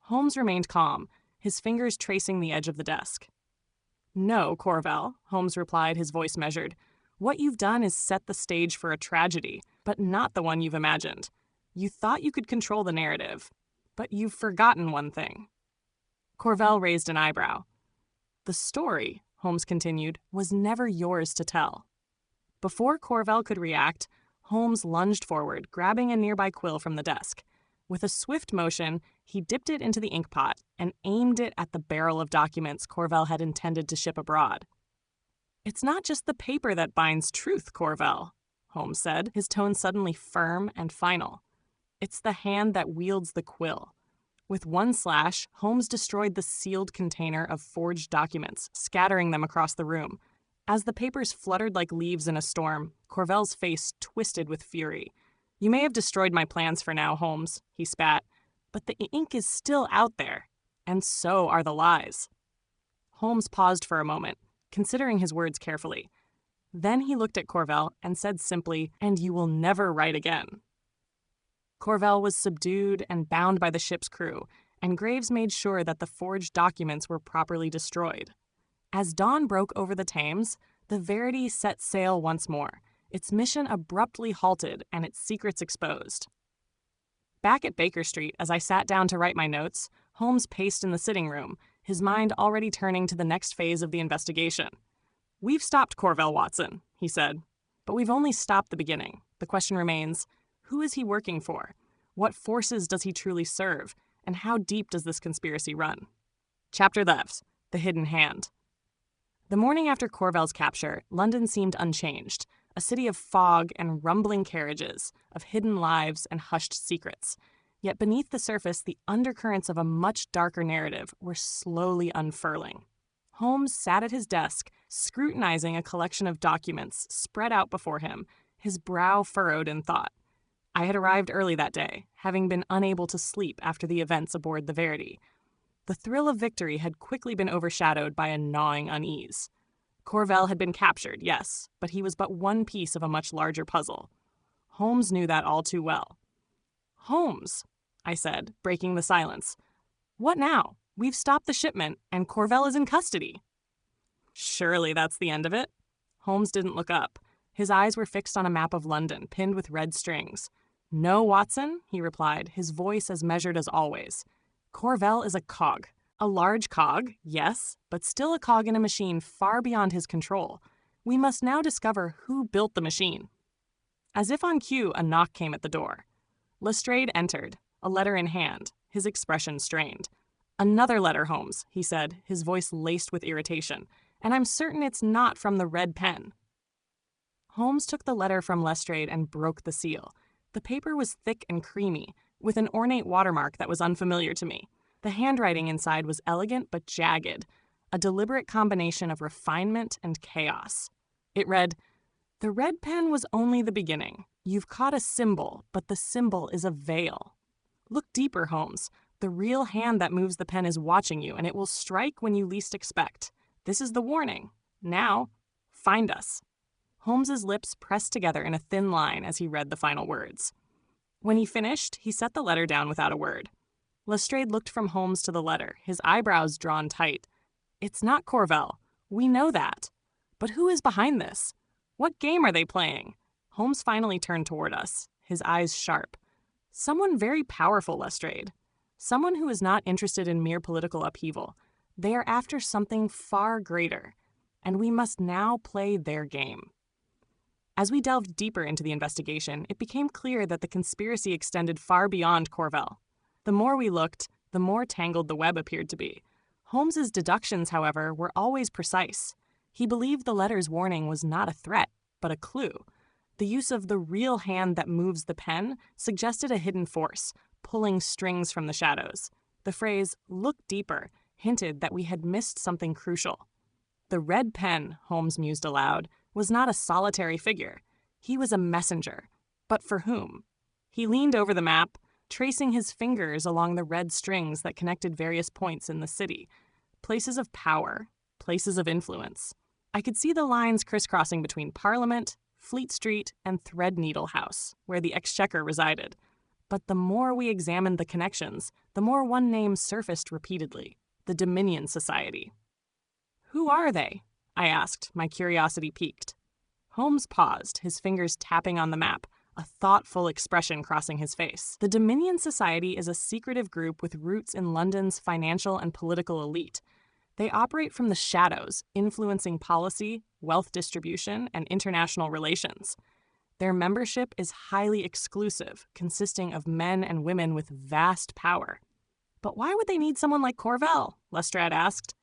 Holmes remained calm, his fingers tracing the edge of the desk. "No, Corvell," Holmes replied, his voice measured. "What you've done is set the stage for a tragedy, but not the one you've imagined. You thought you could control the narrative, but you've forgotten one thing." Corvell raised an eyebrow. "The story," Holmes continued, "was never yours to tell." Before Corvell could react, Holmes lunged forward, grabbing a nearby quill from the desk. With a swift motion, he dipped it into the inkpot and aimed it at the barrel of documents Corvell had intended to ship abroad. "It's not just the paper that binds truth, Corvell," Holmes said, his tone suddenly firm and final. "It's the hand that wields the quill." With one slash, Holmes destroyed the sealed container of forged documents, scattering them across the room. As the papers fluttered like leaves in a storm, Corvell's face twisted with fury. "You may have destroyed my plans for now, Holmes," he spat, "but the ink is still out there, and so are the lies." Holmes paused for a moment, considering his words carefully. Then he looked at Corvell and said simply, "And you will never write again." Corvell was subdued and bound by the ship's crew, and Graves made sure that the forged documents were properly destroyed. As dawn broke over the Thames, the Verity set sail once more, its mission abruptly halted and its secrets exposed. Back at Baker Street, as I sat down to write my notes, Holmes paced in the sitting room, his mind already turning to the next phase of the investigation. "We've stopped Corvell, Watson," he said, "but we've only stopped the beginning. The question remains, who is he working for? What forces does he truly serve? And how deep does this conspiracy run?" Chapter 11. The Hidden Hand. The morning after Corvell's capture, London seemed unchanged, a city of fog and rumbling carriages, of hidden lives and hushed secrets. Yet beneath the surface, the undercurrents of a much darker narrative were slowly unfurling. Holmes sat at his desk, scrutinizing a collection of documents spread out before him, his brow furrowed in thought. I had arrived early that day, having been unable to sleep after the events aboard the Verity. The thrill of victory had quickly been overshadowed by a gnawing unease. Corvell had been captured, yes, but he was but one piece of a much larger puzzle. Holmes knew that all too well. "Holmes," I said, breaking the silence. "What now? We've stopped the shipment, and Corvell is in custody." "Surely that's the end of it?" Holmes didn't look up. His eyes were fixed on a map of London, pinned with red strings. "No, Watson," he replied, his voice as measured as always. "Corvell is a cog. A large cog, yes, but still a cog in a machine far beyond his control. We must now discover who built the machine." As if on cue, a knock came at the door. Lestrade entered, a letter in hand, his expression strained. "Another letter, Holmes," he said, his voice laced with irritation, "and I'm certain it's not from the red pen." Holmes took the letter from Lestrade and broke the seal. The paper was thick and creamy, with an ornate watermark that was unfamiliar to me. The handwriting inside was elegant but jagged, a deliberate combination of refinement and chaos. It read, "The red pen was only the beginning. You've caught a symbol, but the symbol is a veil. Look deeper, Holmes. The real hand that moves the pen is watching you, and it will strike when you least expect. This is the warning. Now, find us." Holmes's lips pressed together in a thin line as he read the final words. When he finished, he set the letter down without a word. Lestrade looked from Holmes to the letter, his eyebrows drawn tight. "It's not Corvell. We know that. But who is behind this? What game are they playing?" Holmes finally turned toward us, his eyes sharp. "Someone very powerful, Lestrade. Someone who is not interested in mere political upheaval. They are after something far greater, and we must now play their game." As we delved deeper into the investigation, it became clear that the conspiracy extended far beyond Corvell. The more we looked, the more tangled the web appeared to be. Holmes's deductions, however, were always precise. He believed the letter's warning was not a threat, but a clue. The use of the real hand that moves the pen suggested a hidden force, pulling strings from the shadows. The phrase, "look deeper," hinted that we had missed something crucial. The red pen, Holmes mused aloud, was not a solitary figure. He was a messenger. But for whom? He leaned over the map, tracing his fingers along the red strings that connected various points in the city. Places of power, places of influence. I could see the lines crisscrossing between Parliament, Fleet Street, and Threadneedle House, where the Exchequer resided. But the more we examined the connections, the more one name surfaced repeatedly: the Dominion Society. "Who are they?" I asked, my curiosity piqued. Holmes paused, his fingers tapping on the map, a thoughtful expression crossing his face. The Dominion Society is a secretive group with roots in London's financial and political elite. They operate from the shadows, influencing policy, wealth distribution, and international relations. Their membership is highly exclusive, consisting of men and women with vast power. "But why would they need someone like Corvell?" Lestrade asked.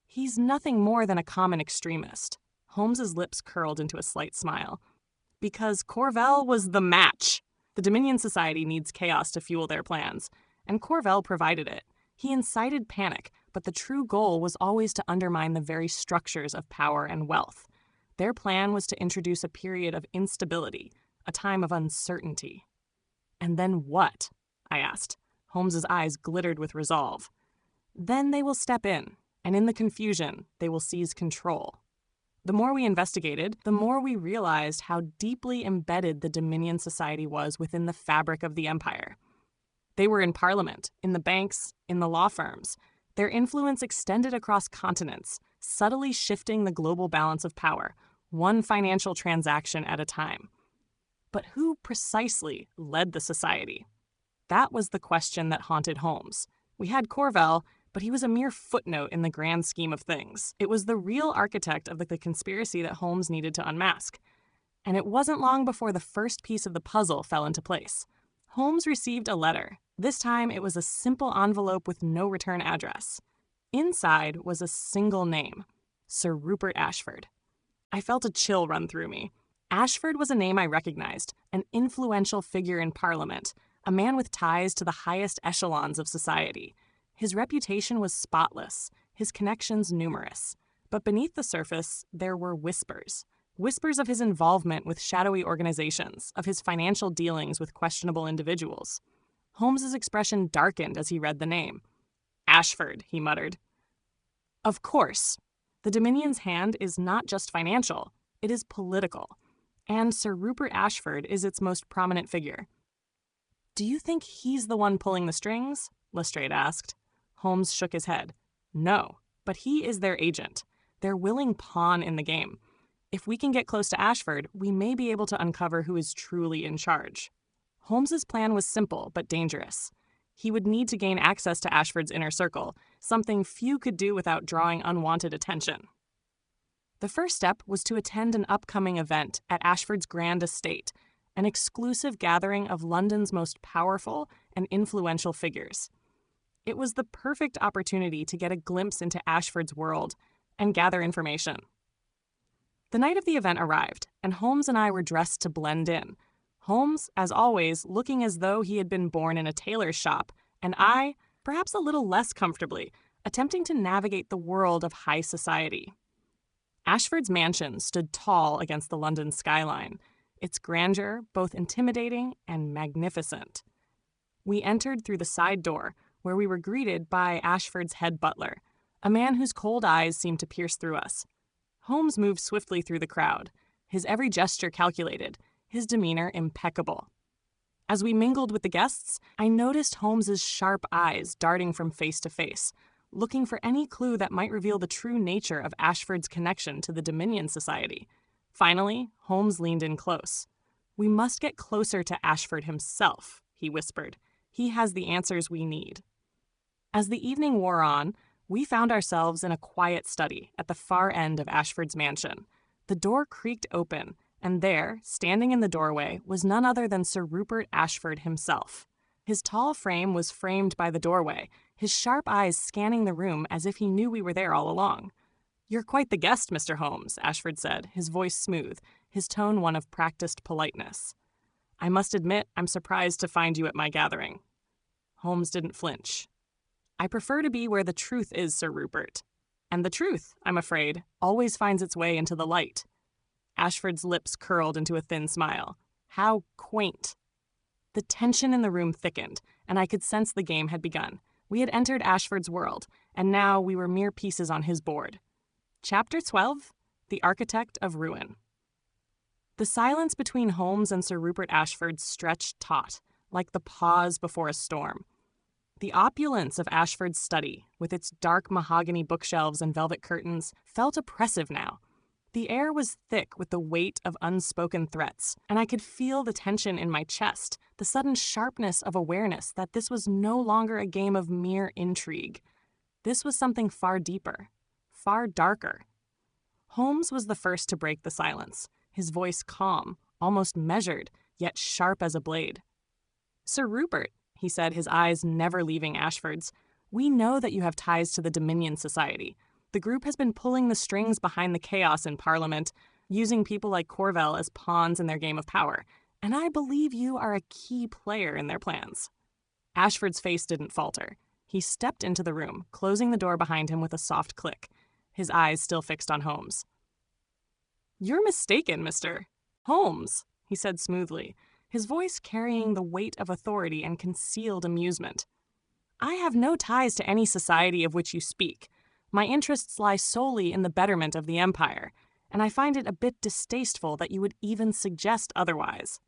"He's nothing more than a common extremist." Holmes's lips curled into a slight smile. "Because Corvell was the match. The Dominion Society needs chaos to fuel their plans, and Corvell provided it. He incited panic, but the true goal was always to undermine the very structures of power and wealth. Their plan was to introduce a period of instability, a time of uncertainty." "And then what?" I asked. Holmes's eyes glittered with resolve. "Then they will step in, and in the confusion, they will seize control." The more we investigated, the more we realized how deeply embedded the Dominion Society was within the fabric of the empire. They were in Parliament, in the banks, in the law firms. Their influence extended across continents, subtly shifting the global balance of power, one financial transaction at a time. But who precisely led the society? That was the question that haunted Holmes. We had Corvell, but he was a mere footnote in the grand scheme of things. It was the real architect of the conspiracy that Holmes needed to unmask. And it wasn't long before the first piece of the puzzle fell into place. Holmes received a letter. This time it was a simple envelope with no return address. Inside was a single name: Sir Rupert Ashford. I felt a chill run through me. Ashford was a name I recognized, an influential figure in Parliament, a man with ties to the highest echelons of society. His reputation was spotless, his connections numerous. But beneath the surface, there were whispers. Whispers of his involvement with shadowy organizations, of his financial dealings with questionable individuals. Holmes's expression darkened as he read the name. "Ashford," he muttered. "Of course. The Dominion's hand is not just financial, it is political. And Sir Rupert Ashford is its most prominent figure." "Do you think he's the one pulling the strings?" Lestrade asked. Holmes shook his head. "No, but he is their agent, their willing pawn in the game. If we can get close to Ashford, we may be able to uncover who is truly in charge." Holmes's plan was simple but dangerous. He would need to gain access to Ashford's inner circle, something few could do without drawing unwanted attention. The first step was to attend an upcoming event at Ashford's grand estate, an exclusive gathering of London's most powerful and influential figures. It was the perfect opportunity to get a glimpse into Ashford's world and gather information. The night of the event arrived, and Holmes and I were dressed to blend in. Holmes, as always, looking as though he had been born in a tailor's shop, and I, perhaps a little less comfortably, attempting to navigate the world of high society. Ashford's mansion stood tall against the London skyline, its grandeur both intimidating and magnificent. We entered through the side door, where we were greeted by Ashford's head butler, a man whose cold eyes seemed to pierce through us. Holmes moved swiftly through the crowd, his every gesture calculated, his demeanor impeccable. As we mingled with the guests, I noticed Holmes's sharp eyes darting from face to face, looking for any clue that might reveal the true nature of Ashford's connection to the Dominion Society. Finally, Holmes leaned in close. "We must get closer to Ashford himself," he whispered. "He has the answers we need." As the evening wore on, we found ourselves in a quiet study at the far end of Ashford's mansion. The door creaked open, and there, standing in the doorway, was none other than Sir Rupert Ashford himself. His tall frame was framed by the doorway, his sharp eyes scanning the room as if he knew we were there all along. "You're quite the guest, Mr. Holmes," Ashford said, his voice smooth, his tone one of practiced politeness. "I must admit I'm surprised to find you at my gathering." Holmes didn't flinch. "I prefer to be where the truth is, Sir Rupert. And the truth, I'm afraid, always finds its way into the light." Ashford's lips curled into a thin smile. How quaint. The tension in the room thickened, and I could sense the game had begun. We had entered Ashford's world, and now we were mere pieces on his board. Chapter 12: The Architect of Ruin. The silence between Holmes and Sir Rupert Ashford stretched taut, like the pause before a storm. The opulence of Ashford's study, with its dark mahogany bookshelves and velvet curtains, felt oppressive now. The air was thick with the weight of unspoken threats, and I could feel the tension in my chest, the sudden sharpness of awareness that this was no longer a game of mere intrigue. This was something far deeper, far darker. Holmes was the first to break the silence, his voice calm, almost measured, yet sharp as a blade. "Sir Rupert," he said, his eyes never leaving Ashford's, "we know that you have ties to the Dominion Society. The group has been pulling the strings behind the chaos in Parliament, using people like Corvell as pawns in their game of power, and I believe you are a key player in their plans." Ashford's face didn't falter. He stepped into the room, closing the door behind him with a soft click, his eyes still fixed on Holmes. "You're mistaken, Mr. Holmes," he said smoothly, his voice carrying the weight of authority and concealed amusement. "I have no ties to any society of which you speak. My interests lie solely in the betterment of the Empire, and I find it a bit distasteful that you would even suggest otherwise."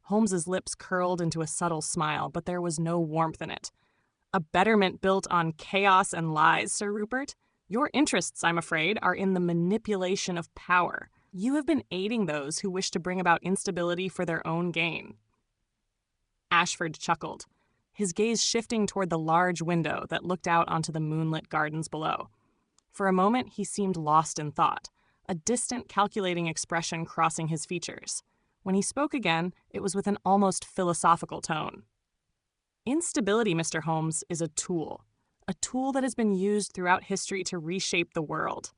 Holmes's lips curled into a subtle smile, but there was no warmth in it. "A betterment built on chaos and lies, Sir Rupert? Your interests, I'm afraid, are in the manipulation of power. You have been aiding those who wish to bring about instability for their own gain." Ashford chuckled, his gaze shifting toward the large window that looked out onto the moonlit gardens below. For a moment, he seemed lost in thought, a distant, calculating expression crossing his features. When he spoke again, it was with an almost philosophical tone. "Instability, Mr. Holmes, is a tool that has been used throughout history to reshape the world.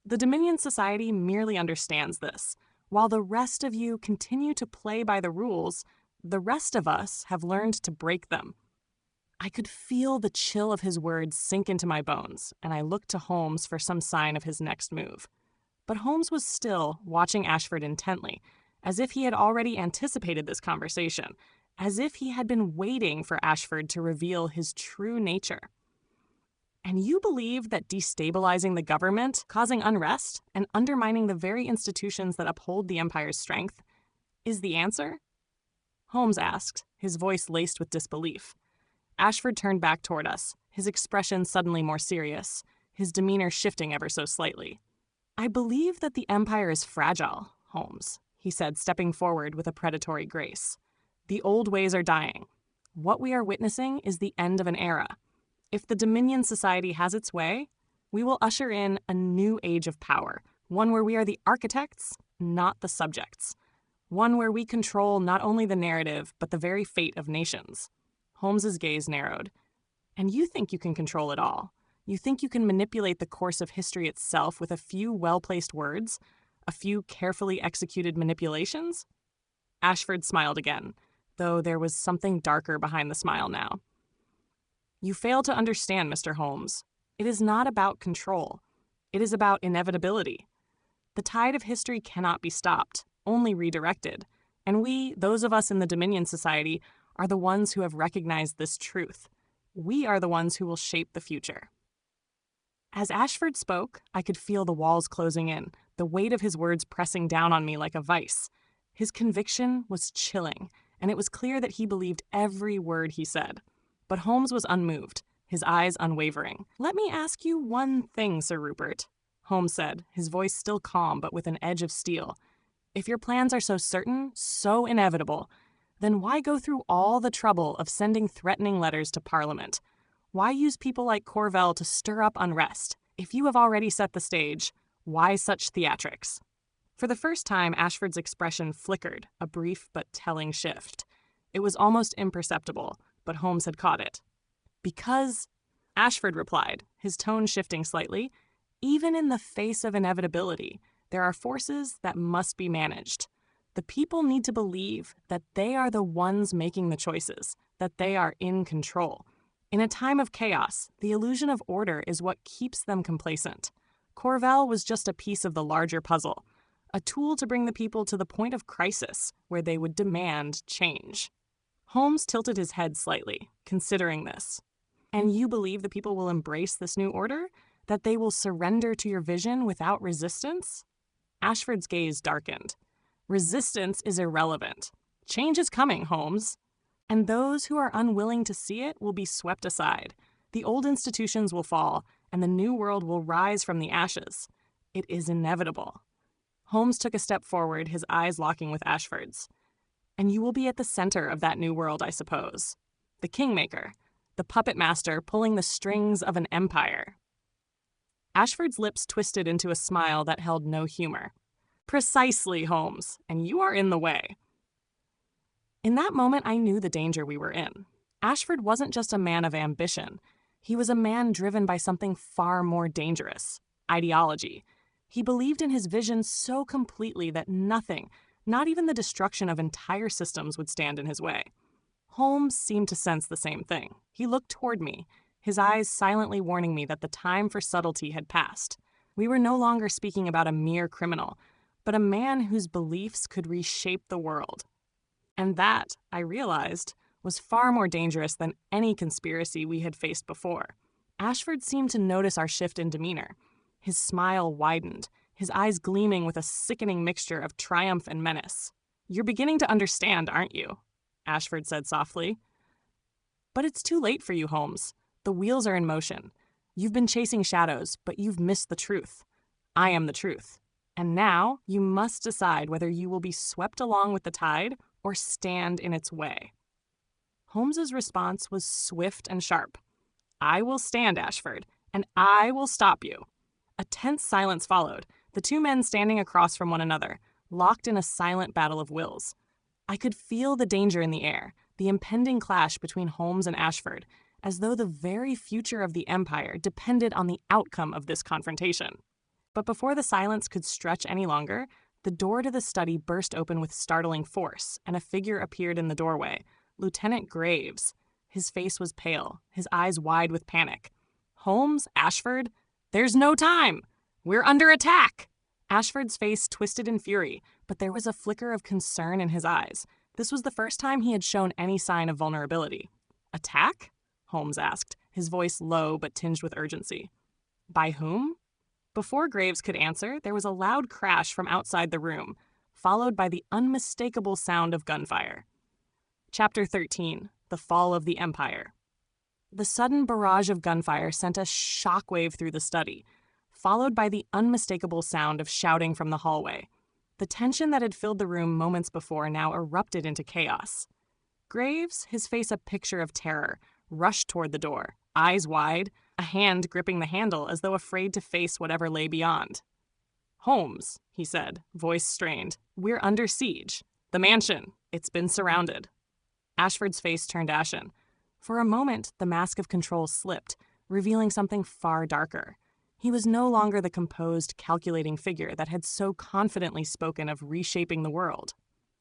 The Dominion Society merely understands this. While the rest of you continue to play by the rules, the rest of us have learned to break them." I could feel the chill of his words sink into my bones, and I looked to Holmes for some sign of his next move. But Holmes was still watching Ashford intently, as if he had already anticipated this conversation, as if he had been waiting for Ashford to reveal his true nature. "And you believe that destabilizing the government, causing unrest, and undermining the very institutions that uphold the Empire's strength is the answer?" Holmes asked, his voice laced with disbelief. Ashford turned back toward us, his expression suddenly more serious, his demeanor shifting ever so slightly. "I believe that the Empire is fragile, Holmes," he said, stepping forward with a predatory grace. "The old ways are dying. What we are witnessing is the end of an era. If the Dominion Society has its way, we will usher in a new age of power, one where we are the architects, not the subjects. one where we control not only the narrative, but the very fate of nations. Holmes's gaze narrowed. And you think you can control it all? You think you can manipulate the course of history itself with a few well-placed words? A few carefully executed manipulations? Ashford smiled again, though there was something darker behind the smile now. You fail to understand, Mr. Holmes. It is not about control. It is about inevitability. The tide of history cannot be stopped, only redirected. And we, those of us in the Dominion Society, are the ones who have recognized this truth. We are the ones who will shape the future. As Ashford spoke, I could feel the walls closing in, the weight of his words pressing down on me like a vice. His conviction was chilling, and it was clear that he believed every word he said. But Holmes was unmoved, his eyes unwavering. "Let me ask you one thing, Sir Rupert," Holmes said, his voice still calm but with an edge of steel. "If your plans are so certain, so inevitable, then why go through all the trouble of sending threatening letters to Parliament? Why use people like Corvell to stir up unrest? If you have already set the stage, why such theatrics?" For the first time, Ashford's expression flickered, a brief but telling shift. It was almost imperceptible, but Holmes had caught it. "Because," Ashford replied, his tone shifting slightly, "even in the face of inevitability, there are forces that must be managed. The people need to believe that they are the ones making the choices, that they are in control. In a time of chaos, the illusion of order is what keeps them complacent. Corvell was just a piece of the larger puzzle, a tool to bring the people to the point of crisis where they would demand change." Holmes tilted his head slightly, considering this. "And you believe the people will embrace this new order? That they will surrender to your vision without resistance?" Ashford's gaze darkened. "Resistance is irrelevant. Change is coming, Holmes. And those who are unwilling to see it will be swept aside. The old institutions will fall, and the new world will rise from the ashes. It is inevitable." Holmes took a step forward, his eyes locking with Ashford's. "And you will be at the center of that new world, I suppose. The kingmaker, the puppet master pulling the strings of an empire." Ashford's lips twisted into a smile that held no humor. "Precisely, Holmes, and you are in the way." In that moment, I knew the danger we were in. Ashford wasn't just a man of ambition. He was a man driven by something far more dangerous: ideology. He believed in his vision so completely that nothing, not even the destruction of entire systems, would stand in his way. Holmes seemed to sense the same thing. He looked toward me, his eyes silently warning me that the time for subtlety had passed. We were no longer speaking about a mere criminal, but a man whose beliefs could reshape the world. And that, I realized, was far more dangerous than any conspiracy we had faced before. Ashford seemed to notice our shift in demeanor. His smile widened, his eyes gleaming with a sickening mixture of triumph and menace. "You're beginning to understand, aren't you?" Ashford said softly. "But it's too late for you, Holmes. The wheels are in motion. You've been chasing shadows, but you've missed the truth. I am the truth. And now you must decide whether you will be swept along with the tide or stand in its way." Holmes's response was swift and sharp. "I will stand, Ashford, and I will stop you." A tense silence followed, the two men standing across from one another, locked in a silent battle of wills. I could feel the danger in the air, the impending clash between Holmes and Ashford, as though the very future of the Empire depended on the outcome of this confrontation. But before the silence could stretch any longer, the door to the study burst open with startling force, and a figure appeared in the doorway, Lieutenant Graves. His face was pale, his eyes wide with panic. "Holmes, Ashford, there's no time! We're under attack!" Ashford's face twisted in fury, but there was a flicker of concern in his eyes. This was the first time he had shown any sign of vulnerability. "Attack?" Holmes asked, his voice low but tinged with urgency. "By whom?" Before Graves could answer, there was a loud crash from outside the room, followed by the unmistakable sound of gunfire. Chapter 13: The Fall of the Empire. The sudden barrage of gunfire sent a shockwave through the study, followed by the unmistakable sound of shouting from the hallway. The tension that had filled the room moments before now erupted into chaos. Graves, his face a picture of terror, rushed toward the door, eyes wide, a hand gripping the handle as though afraid to face whatever lay beyond. "Holmes," he said, voice strained, "we're under siege. The mansion. It's been surrounded. Ashford's face turned ashen. For a moment, the mask of control slipped, revealing something far darker. He was no longer the composed, calculating figure that had so confidently spoken of reshaping the world.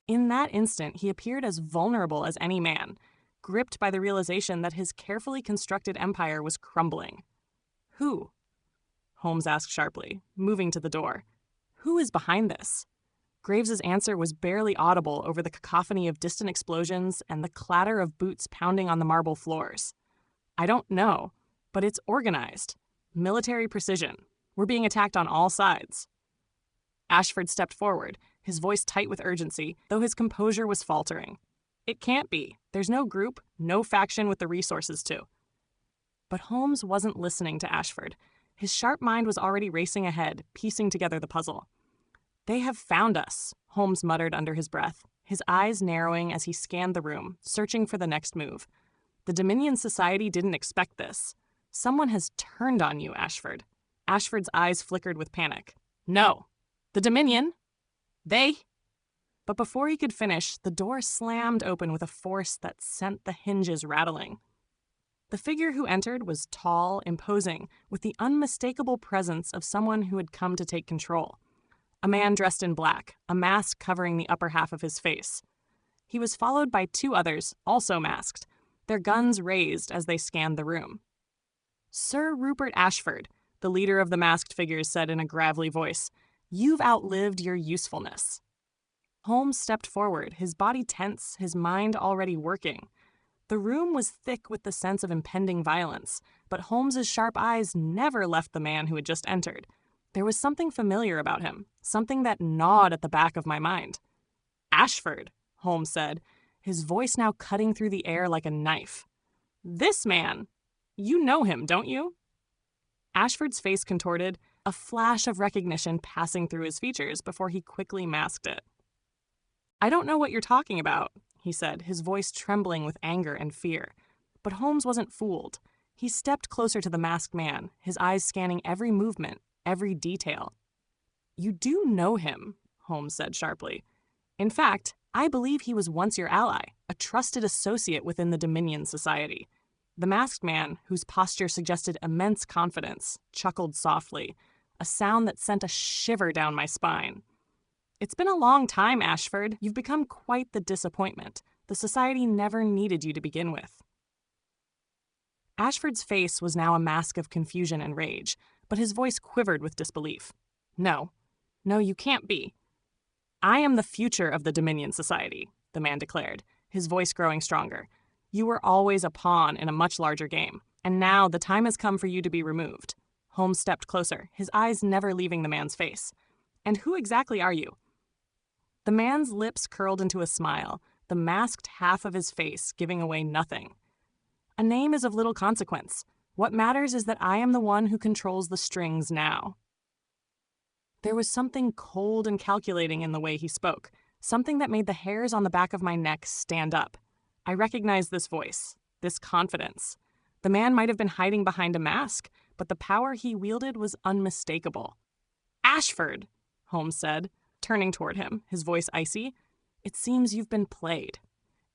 In that instant, he appeared as vulnerable as any man, gripped by the realization that his carefully constructed empire was crumbling. Who? Holmes asked sharply, moving to the door. Who is behind this? Graves's answer was barely audible over the cacophony of distant explosions and the clatter of boots pounding on the marble floors. I don't know, but it's organized. Military precision. We're being attacked on all sides. Ashford stepped forward, his voice tight with urgency, though his composure was faltering. It can't be. There's no group, no faction with the resources to. But Holmes wasn't listening to Ashford. His sharp mind was already racing ahead, piecing together the puzzle. They have found us, Holmes muttered under his breath, his eyes narrowing as he scanned the room, searching for the next move. The Dominion Society didn't expect this. Someone has turned on you, Ashford. Ashford's eyes flickered with panic. No. The Dominion? They? But before he could finish, the door slammed open with a force that sent the hinges rattling. The figure who entered was tall, imposing, with the unmistakable presence of someone who had come to take control. A man dressed in black, a mask covering the upper half of his face. He was followed by two others, also masked, their guns raised as they scanned the room. Sir Rupert Ashford, the leader of the masked figures said in a gravelly voice, you've outlived your usefulness. Holmes stepped forward, his body tense, his mind already working. The room was thick with the sense of impending violence, but Holmes's sharp eyes never left the man who had just entered. There was something familiar about him, something that gnawed at the back of my mind. Ashford, Holmes said, his voice now cutting through the air like a knife. This man! You know him, don't you? Ashford's face contorted, a flash of recognition passing through his features before he quickly masked it. I don't know what you're talking about, he said, his voice trembling with anger and fear. But Holmes wasn't fooled. He stepped closer to the masked man, his eyes scanning every movement, every detail. You do know him, Holmes said sharply. In fact, I believe he was once your ally, a trusted associate within the Dominion Society. The masked man, whose posture suggested immense confidence, chuckled softly, a sound that sent a shiver down my spine. It's been a long time, Ashford. You've become quite the disappointment. The society never needed you to begin with. Ashford's face was now a mask of confusion and rage, but his voice quivered with disbelief. No, you can't be. I am the future of the Dominion Society, the man declared, his voice growing stronger. You were always a pawn in a much larger game, and now the time has come for you to be removed. Holmes stepped closer, his eyes never leaving the man's face. And who exactly are you? The man's lips curled into a smile, the masked half of his face giving away nothing. A name is of little consequence. What matters is that I am the one who controls the strings now. There was something cold and calculating in the way he spoke, something that made the hairs on the back of my neck stand up. I recognized this voice, this confidence. The man might have been hiding behind a mask, but the power he wielded was unmistakable. Ashford, Holmes said, turning toward him, his voice icy. It seems you've been played.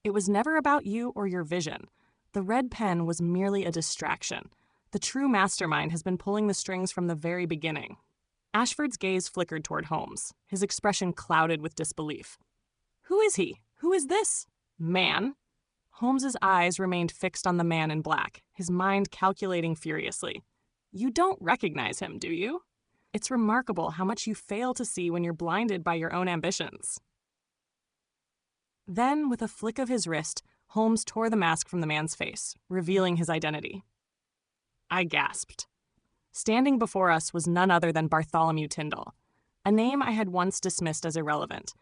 It was never about you or your vision. The red pen was merely a distraction. The true mastermind has been pulling the strings from the very beginning. Ashford's gaze flickered toward Holmes, his expression clouded with disbelief. Who is he? Who is this man? Holmes's eyes remained fixed on the man in black, his mind calculating furiously. You don't recognize him, do you? It's remarkable how much you fail to see when you're blinded by your own ambitions. Then, with a flick of his wrist, Holmes tore the mask from the man's face, revealing his identity. I gasped. Standing before us was none other than Bartholomew Tyndall, a name I had once dismissed as irrelevant.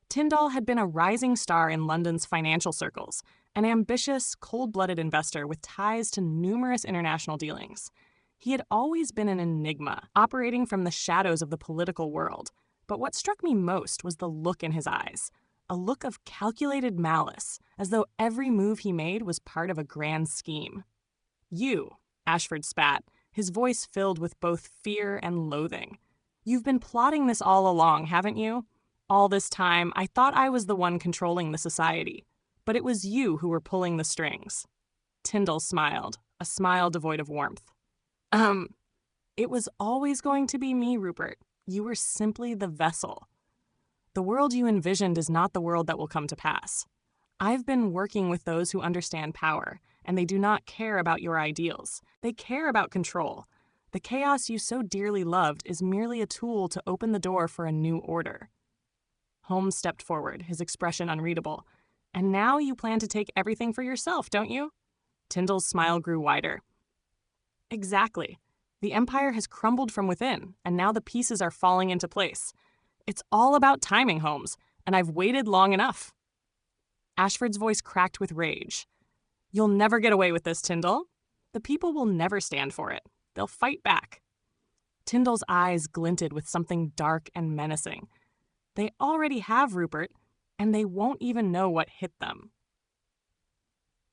Tyndall had been a rising star in London's financial circles, an ambitious, cold-blooded investor with ties to numerous international dealings. He had always been an enigma, operating from the shadows of the political world. But what struck me most was the look in his eyes, a look of calculated malice, as though every move he made was part of a grand scheme. You, Ashford spat, his voice filled with both fear and loathing. You've been plotting this all along, haven't you? All this time, I thought I was the one controlling the society, but it was you who were pulling the strings." Tyndall smiled, a smile devoid of warmth. It was always going to be me, Rupert. You were simply the vessel. The world you envisioned is not the world that will come to pass. I've been working with those who understand power, and they do not care about your ideals. They care about control. The chaos you so dearly loved is merely a tool to open the door for a new order." Holmes stepped forward, his expression unreadable. "And now you plan to take everything for yourself, don't you?" Tyndall's smile grew wider. "Exactly. The Empire has crumbled from within, and now the pieces are falling into place. It's all about timing, Holmes, and I've waited long enough." Ashford's voice cracked with rage. "You'll never get away with this, Tyndall. The people will never stand for it. They'll fight back." Tyndall's eyes glinted with something dark and menacing. "They already have, Rupert, and they won't even know what hit them."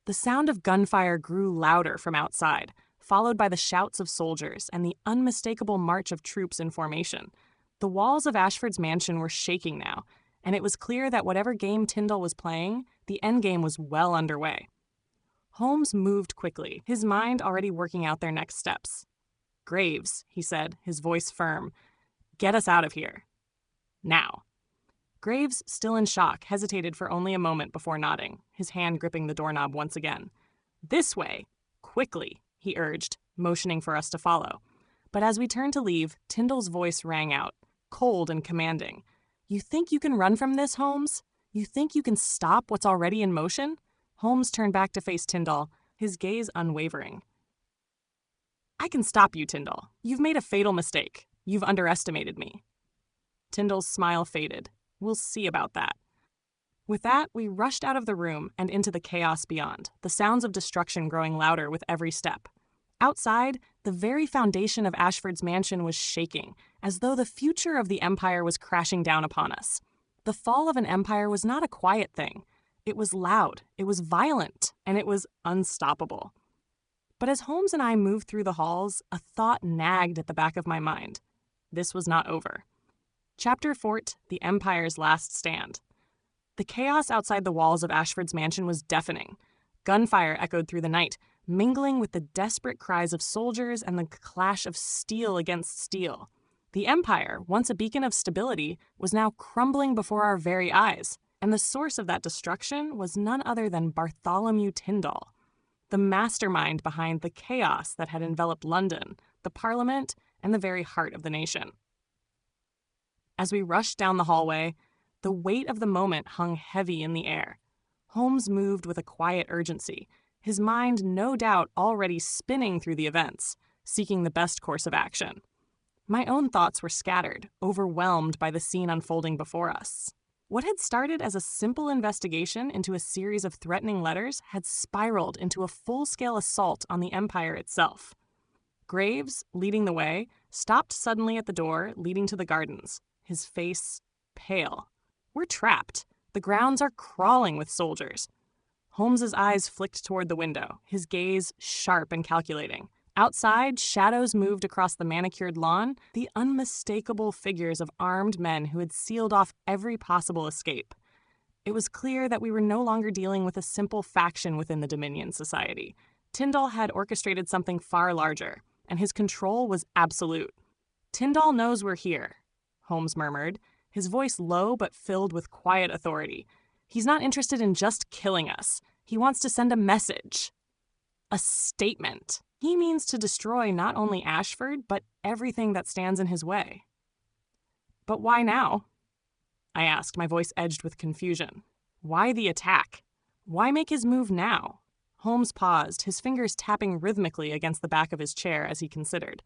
The sound of gunfire grew louder from outside, followed by the shouts of soldiers and the unmistakable march of troops in formation. The walls of Ashford's mansion were shaking now, and it was clear that whatever game Tyndall was playing, the endgame was well underway. Holmes moved quickly, his mind already working out their next steps. "Graves," he said, his voice firm, "get us out of here. Now." Graves, still in shock, hesitated for only a moment before nodding, his hand gripping the doorknob once again. "This way. Quickly," he urged, motioning for us to follow. But as we turned to leave, Tyndall's voice rang out, cold and commanding. "You think you can run from this, Holmes? You think you can stop what's already in motion?" Holmes turned back to face Tyndall, his gaze unwavering. "I can stop you, Tyndall. You've made a fatal mistake. You've underestimated me." Tyndall's smile faded. "We'll see about that." With that, we rushed out of the room and into the chaos beyond, the sounds of destruction growing louder with every step. Outside, the very foundation of Ashford's mansion was shaking, as though the future of the Empire was crashing down upon us. The fall of an empire was not a quiet thing. It was loud, it was violent, and it was unstoppable. But as Holmes and I moved through the halls, a thought nagged at the back of my mind. This was not over. Chapter 4: The Empire's Last Stand. The chaos outside the walls of Ashford's mansion was deafening. Gunfire echoed through the night, mingling with the desperate cries of soldiers and the clash of steel against steel. The Empire, once a beacon of stability, was now crumbling before our very eyes, and the source of that destruction was none other than Bartholomew Tyndall, the mastermind behind the chaos that had enveloped London, the Parliament, and the very heart of the nation. As we rushed down the hallway, the weight of the moment hung heavy in the air. Holmes moved with a quiet urgency, his mind no doubt already spinning through the events, seeking the best course of action. My own thoughts were scattered, overwhelmed by the scene unfolding before us. What had started as a simple investigation into a series of threatening letters had spiraled into a full-scale assault on the Empire itself. Graves, leading the way, stopped suddenly at the door leading to the gardens, his face pale. "We're trapped. The grounds are crawling with soldiers." Holmes's eyes flicked toward the window, his gaze sharp and calculating. Outside, shadows moved across the manicured lawn, the unmistakable figures of armed men who had sealed off every possible escape. It was clear that we were no longer dealing with a simple faction within the Dominion Society. Tyndall had orchestrated something far larger, and his control was absolute. "Tyndall knows we're here," Holmes murmured, his voice low but filled with quiet authority. "He's not interested in just killing us. He wants to send a message. A statement. He means to destroy not only Ashford, but everything that stands in his way." "But why now?" I asked, my voice edged with confusion. "Why the attack? Why make his move now?" Holmes paused, his fingers tapping rhythmically against the back of his chair as he considered.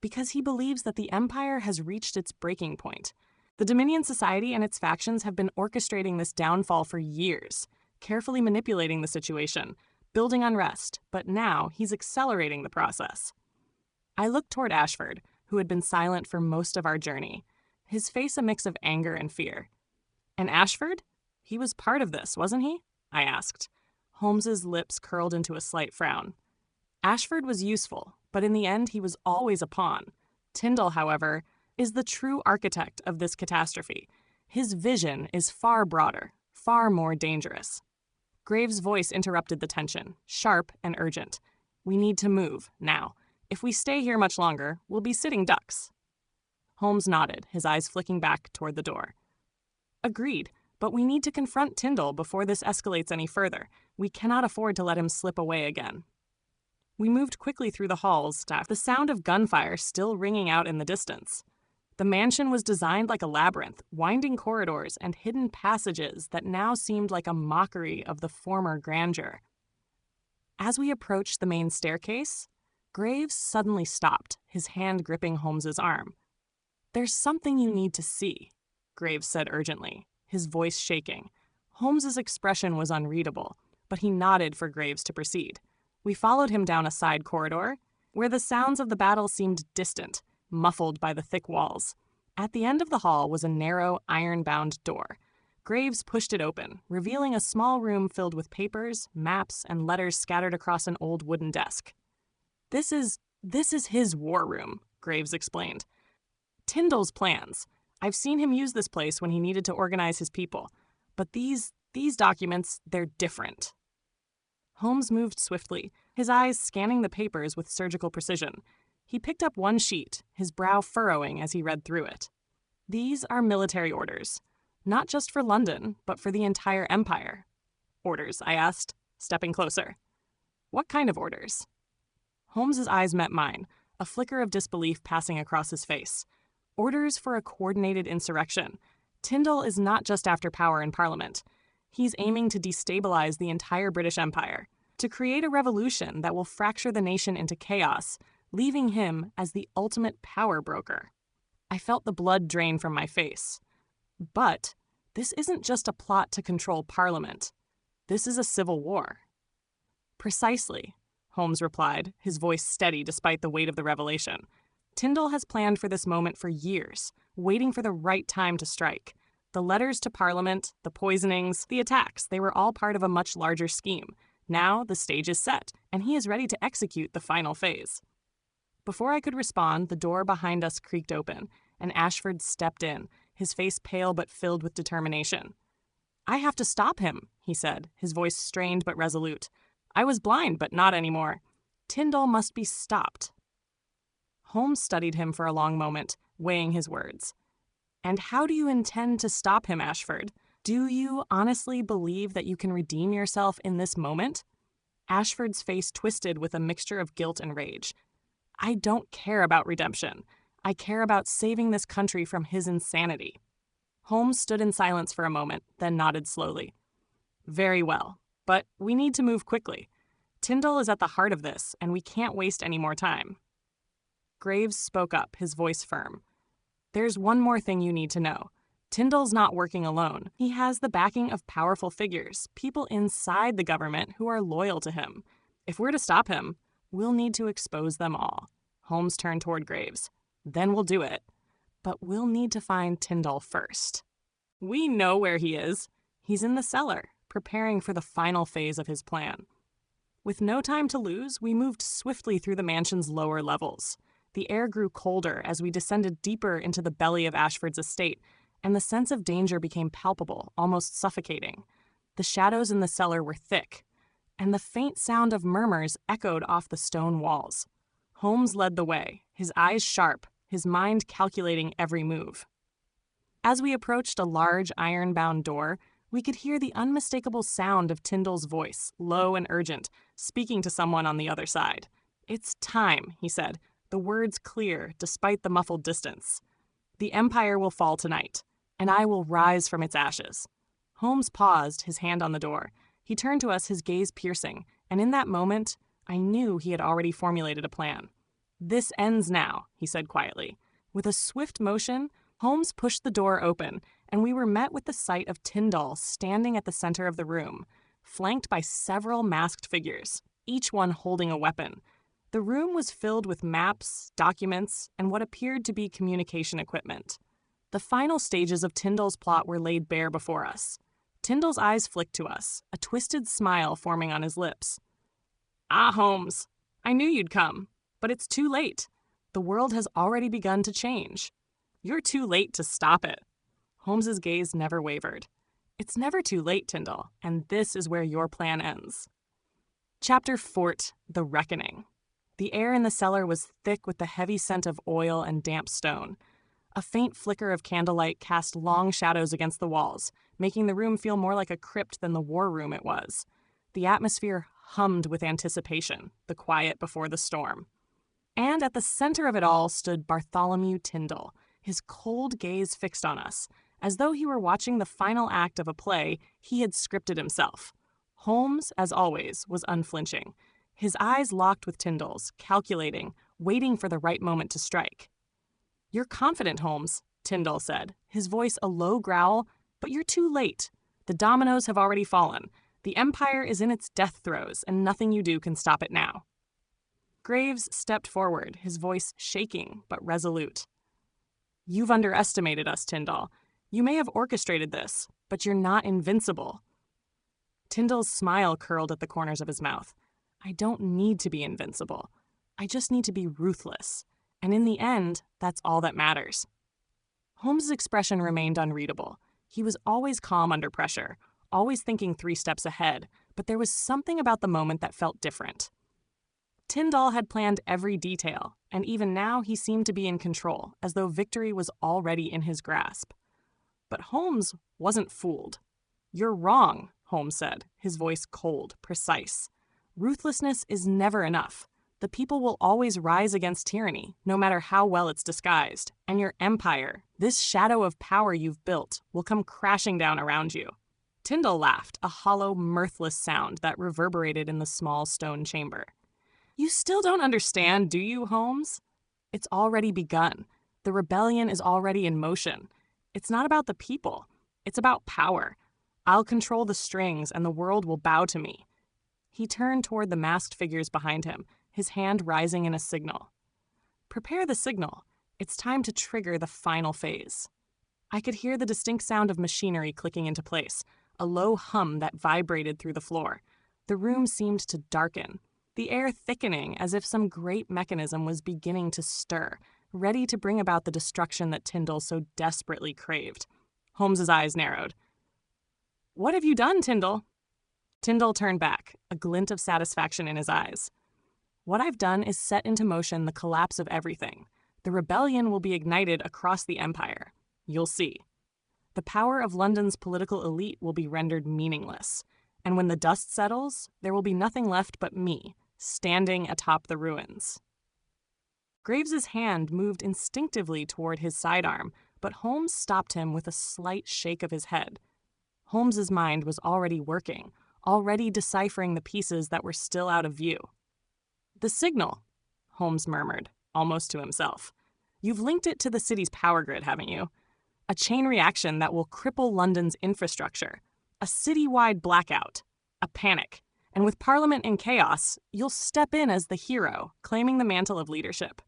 "Because he believes that the Empire has reached its breaking point. The Dominion Society and its factions have been orchestrating this downfall for years, carefully manipulating the situation, building unrest, but now he's accelerating the process." I looked toward Ashford, who had been silent for most of our journey, his face a mix of anger and fear. "And Ashford? He was part of this, wasn't he?" I asked. Holmes's lips curled into a slight frown. "Ashford was useful, but in the end he was always a pawn. Tyndall, however, is the true architect of this catastrophe. His vision is far broader, far more dangerous. Graves' voice interrupted the tension, sharp and urgent. We need to move, now. If we stay here much longer, we'll be sitting ducks. Holmes nodded, his eyes flicking back toward the door. Agreed, but we need to confront Tyndall before this escalates any further. We cannot afford to let him slip away again. We moved quickly through the halls, the sound of gunfire still ringing out in the distance. The mansion was designed like a labyrinth, winding corridors and hidden passages that now seemed like a mockery of the former grandeur. As we approached the main staircase, Graves suddenly stopped, his hand gripping Holmes's arm. "There's something you need to see," Graves said urgently, his voice shaking. Holmes's expression was unreadable, but he nodded for Graves to proceed. We followed him down a side corridor, where the sounds of the battle seemed distant, muffled by the thick walls. At the end of the hall was a narrow, iron-bound door. Graves pushed it open, revealing a small room filled with papers, maps, and letters scattered across an old wooden desk. This is his war room," Graves explained. "Tyndall's plans. I've seen him use this place when he needed to organize his people. But these documents, they're different." Holmes moved swiftly, his eyes scanning the papers with surgical precision. He picked up one sheet, his brow furrowing as he read through it. "These are military orders, not just for London, but for the entire empire." "Orders?" I asked, stepping closer. "What kind of orders?" Holmes's eyes met mine, a flicker of disbelief passing across his face. "Orders for a coordinated insurrection. Tyndall is not just after power in Parliament. He's aiming to destabilize the entire British Empire, to create a revolution that will fracture the nation into chaos, leaving him as the ultimate power broker." I felt the blood drain from my face. But this isn't just a plot to control Parliament. This is a civil war. "Precisely," Holmes replied, his voice steady despite the weight of the revelation. "Tyndall has planned for this moment for years, waiting for the right time to strike. The letters to Parliament, the poisonings, the attacks, they were all part of a much larger scheme. Now the stage is set, and he is ready to execute the final phase." Before I could respond, the door behind us creaked open, and Ashford stepped in, his face pale but filled with determination. "I have to stop him," he said, his voice strained but resolute. "I was blind, but not anymore. Tyndall must be stopped." Holmes studied him for a long moment, weighing his words. "And how do you intend to stop him, Ashford? Do you honestly believe that you can redeem yourself in this moment?" Ashford's face twisted with a mixture of guilt and rage. "I don't care about redemption. I care about saving this country from his insanity." Holmes stood in silence for a moment, then nodded slowly. "Very well, but we need to move quickly. Tyndall is at the heart of this, and we can't waste any more time." Graves spoke up, his voice firm. "There's one more thing you need to know. Tyndall's not working alone. He has the backing of powerful figures, people inside the government who are loyal to him. If we're to stop him, we'll need to expose them all." Holmes turned toward Graves. "Then we'll do it. But we'll need to find Tyndall first." "We know where he is. He's in the cellar, preparing for the final phase of his plan." With no time to lose, we moved swiftly through the mansion's lower levels. The air grew colder as we descended deeper into the belly of Ashford's estate, and the sense of danger became palpable, almost suffocating. The shadows in the cellar were thick, and the faint sound of murmurs echoed off the stone walls. Holmes led the way, his eyes sharp, his mind calculating every move. As we approached a large iron-bound door, we could hear the unmistakable sound of Tyndall's voice, low and urgent, speaking to someone on the other side. "It's time," he said, the words clear despite the muffled distance. "The Empire will fall tonight, and I will rise from its ashes." Holmes paused, his hand on the door. He turned to us, his gaze piercing, and in that moment, I knew he had already formulated a plan. "This ends now," he said quietly. With a swift motion, Holmes pushed the door open, and we were met with the sight of Tyndall standing at the center of the room, flanked by several masked figures, each one holding a weapon. The room was filled with maps, documents, and what appeared to be communication equipment. The final stages of Tyndall's plot were laid bare before us. Tyndall's eyes flicked to us, a twisted smile forming on his lips. "Ah, Holmes, I knew you'd come, but it's too late. The world has already begun to change. You're too late to stop it." Holmes's gaze never wavered. It's never too late, Tyndall, and this is where your plan ends. Chapter 4: The Reckoning. The air in the cellar was thick with the heavy scent of oil and damp stone. A faint flicker of candlelight cast long shadows against the walls, making the room feel more like a crypt than the war room it was. The atmosphere hummed with anticipation, the quiet before the storm. And at the center of it all stood Bartholomew Tyndall, his cold gaze fixed on us, as though he were watching the final act of a play he had scripted himself. Holmes, as always, was unflinching, his eyes locked with Tyndall's, calculating, waiting for the right moment to strike. "You're confident, Holmes," Tyndall said, his voice a low growl, "but you're too late. The dominoes have already fallen. The Empire is in its death throes, and nothing you do can stop it now." Graves stepped forward, his voice shaking but resolute. "You've underestimated us, Tyndall. You may have orchestrated this, but you're not invincible." Tyndall's smile curled at the corners of his mouth. "I don't need to be invincible. I just need to be ruthless. And in the end, that's all that matters." Holmes' expression remained unreadable. He was always calm under pressure, always thinking 3 steps ahead, but there was something about the moment that felt different. Tyndall had planned every detail, and even now he seemed to be in control, as though victory was already in his grasp. But Holmes wasn't fooled. "You're wrong," Holmes said, his voice cold, precise. "Ruthlessness is never enough. The people will always rise against tyranny, no matter how well it's disguised, and your empire, this shadow of power you've built, will come crashing down around you." Tyndall laughed, a hollow, mirthless sound that reverberated in the small stone chamber. "You still don't understand, do you, Holmes? It's already begun. The rebellion is already in motion. It's not about the people. It's about power. I'll control the strings, and the world will bow to me." He turned toward the masked figures behind him, his hand rising in a signal. "Prepare the signal. It's time to trigger the final phase." I could hear the distinct sound of machinery clicking into place, a low hum that vibrated through the floor. The room seemed to darken, the air thickening as if some great mechanism was beginning to stir, ready to bring about the destruction that Tyndall so desperately craved. Holmes's eyes narrowed. "What have you done, Tyndall?" Tyndall turned back, a glint of satisfaction in his eyes. "What I've done is set into motion the collapse of everything. The rebellion will be ignited across the Empire. You'll see. The power of London's political elite will be rendered meaningless. And when the dust settles, there will be nothing left but me, standing atop the ruins." Graves's hand moved instinctively toward his sidearm, but Holmes stopped him with a slight shake of his head. Holmes's mind was already working, already deciphering the pieces that were still out of view. "The signal," Holmes murmured, almost to himself. "You've linked it to the city's power grid, haven't you? A chain reaction that will cripple London's infrastructure. A city-wide blackout. A panic. And with Parliament in chaos, you'll step in as the hero, claiming the mantle of leadership."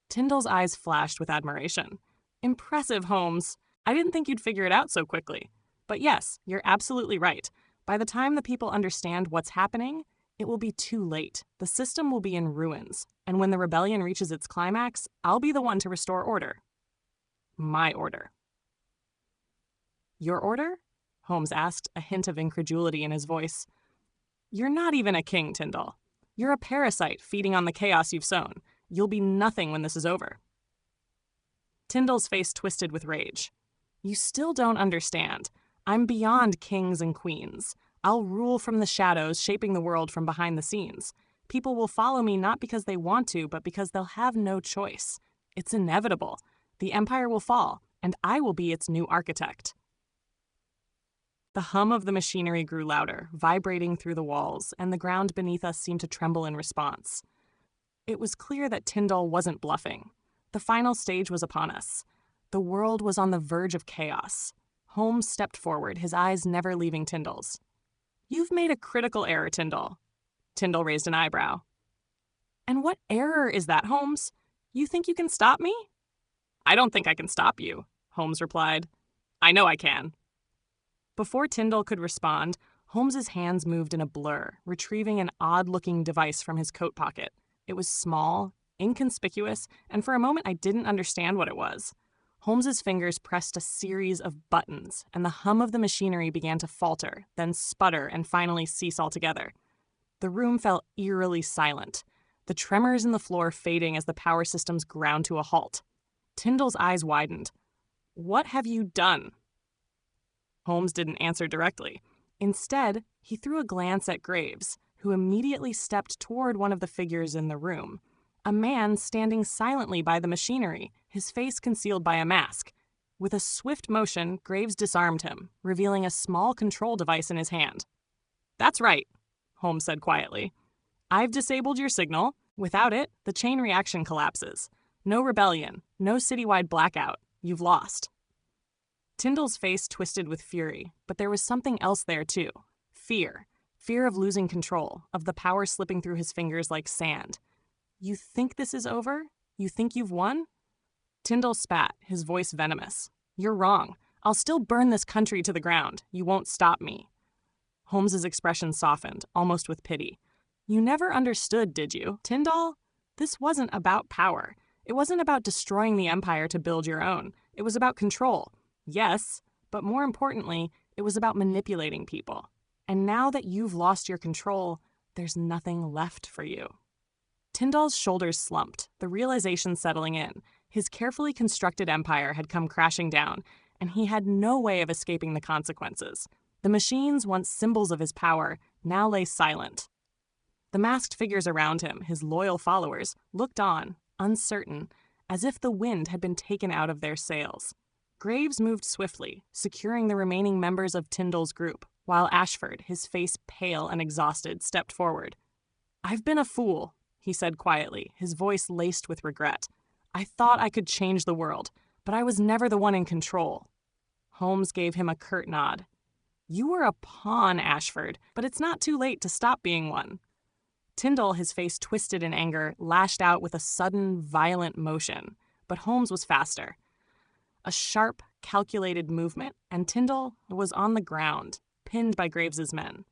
Tyndall's eyes flashed with admiration. "Impressive, Holmes. I didn't think you'd figure it out so quickly. But yes, you're absolutely right. By the time the people understand what's happening, it will be too late. The system will be in ruins. And when the rebellion reaches its climax, I'll be the one to restore order. My order." "Your order?" Holmes asked, a hint of incredulity in his voice. "You're not even a king, Tyndall. You're a parasite feeding on the chaos you've sown. You'll be nothing when this is over." Tyndall's face twisted with rage. "You still don't understand. I'm beyond kings and queens. I'll rule from the shadows, shaping the world from behind the scenes. People will follow me not because they want to, but because they'll have no choice. It's inevitable. The empire will fall, and I will be its new architect." The hum of the machinery grew louder, vibrating through the walls, and the ground beneath us seemed to tremble in response. It was clear that Tyndall wasn't bluffing. The final stage was upon us. The world was on the verge of chaos. Holmes stepped forward, his eyes never leaving Tyndall's. "You've made a critical error, Tyndall." Tyndall raised an eyebrow. "And what error is that, Holmes? You think you can stop me?" "I don't think I can stop you," Holmes replied. "I know I can." Before Tyndall could respond, Holmes's hands moved in a blur, retrieving an odd-looking device from his coat pocket. It was small, inconspicuous, and for a moment I didn't understand what it was. Holmes's fingers pressed a series of buttons, and the hum of the machinery began to falter, then sputter, and finally cease altogether. The room fell eerily silent, the tremors in the floor fading as the power systems ground to a halt. Tyndall's eyes widened. "What have you done?" Holmes didn't answer directly. Instead, he threw a glance at Graves, who immediately stepped toward one of the figures in the room. A man standing silently by the machinery, his face concealed by a mask. With a swift motion, Graves disarmed him, revealing a small control device in his hand. "That's right," Holmes said quietly. "I've disabled your signal. Without it, the chain reaction collapses. No rebellion, no citywide blackout. You've lost." Tyndall's face twisted with fury, but there was something else there too. Fear. Fear of losing control, of the power slipping through his fingers like sand. "You think this is over? You think you've won?" Tyndall spat, his voice venomous. "You're wrong. I'll still burn this country to the ground. You won't stop me." Holmes's expression softened, almost with pity. "You never understood, did you, Tyndall? This wasn't about power. It wasn't about destroying the empire to build your own. It was about control. Yes, but more importantly, it was about manipulating people. And now that you've lost your control, there's nothing left for you." Tyndall's shoulders slumped, the realization settling in. His carefully constructed empire had come crashing down, and he had no way of escaping the consequences. The machines, once symbols of his power, now lay silent. The masked figures around him, his loyal followers, looked on, uncertain, as if the wind had been taken out of their sails. Graves moved swiftly, securing the remaining members of Tyndall's group, while Ashford, his face pale and exhausted, stepped forward. "I've been a fool," he said quietly, his voice laced with regret. "I thought I could change the world, but I was never the one in control." Holmes gave him a curt nod. "You were a pawn, Ashford, but it's not too late to stop being one." Tyndall, his face twisted in anger, lashed out with a sudden, violent motion, but Holmes was faster. A sharp, calculated movement, and Tyndall was on the ground, pinned by Graves's men.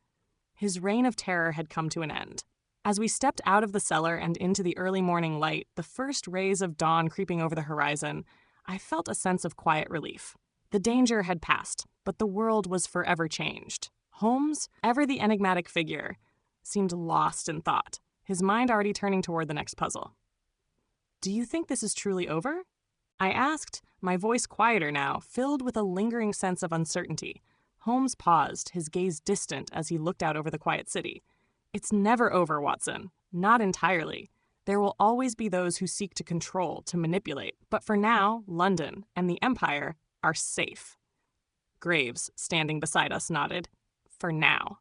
His reign of terror had come to an end. As we stepped out of the cellar and into the early morning light, the first rays of dawn creeping over the horizon, I felt a sense of quiet relief. The danger had passed, but the world was forever changed. Holmes, ever the enigmatic figure, seemed lost in thought, his mind already turning toward the next puzzle. "Do you think this is truly over?" I asked, my voice quieter now, filled with a lingering sense of uncertainty. Holmes paused, his gaze distant as he looked out over the quiet city. "It's never over, Watson. Not entirely. There will always be those who seek to control, to manipulate. But for now, London and the Empire are safe." Graves, standing beside us, nodded. "For now."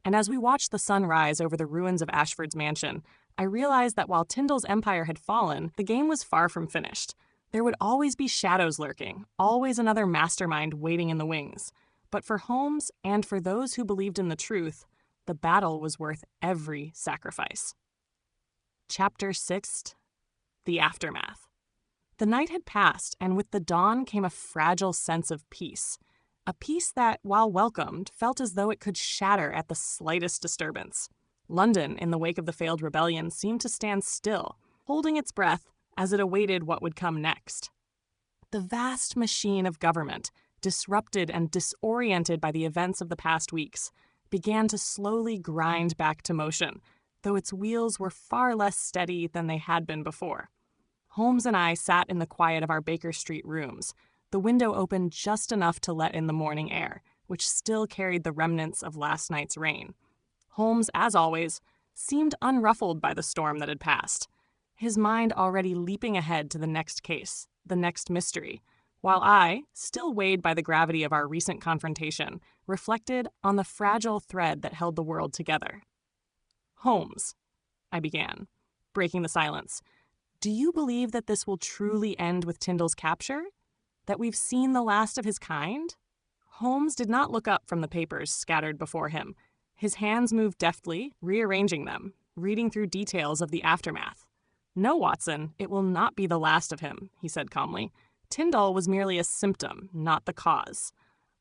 And as we watched the sun rise over the ruins of Ashford's mansion, I realized that while Tyndall's empire had fallen, the game was far from finished. There would always be shadows lurking, always another mastermind waiting in the wings. But for Holmes, and for those who believed in the truth, the battle was worth every sacrifice. Chapter 6. The Aftermath. The night had passed, and with the dawn came a fragile sense of peace. A peace that, while welcomed, felt as though it could shatter at the slightest disturbance. London, in the wake of the failed rebellion, seemed to stand still, holding its breath as it awaited what would come next. The vast machine of government, disrupted and disoriented by the events of the past weeks, began to slowly grind back to motion, though its wheels were far less steady than they had been before. Holmes and I sat in the quiet of our Baker Street rooms, the window open just enough to let in the morning air, which still carried the remnants of last night's rain. Holmes, as always, seemed unruffled by the storm that had passed, his mind already leaping ahead to the next case, the next mystery, while I, still weighed by the gravity of our recent confrontation, reflected on the fragile thread that held the world together. "Holmes," I began, breaking the silence, "do you believe that this will truly end with Tyndall's capture? That we've seen the last of his kind?" Holmes did not look up from the papers scattered before him. His hands moved deftly, rearranging them, reading through details of the aftermath. "No, Watson, it will not be the last of him," he said calmly. "Tyndall was merely a symptom, not the cause.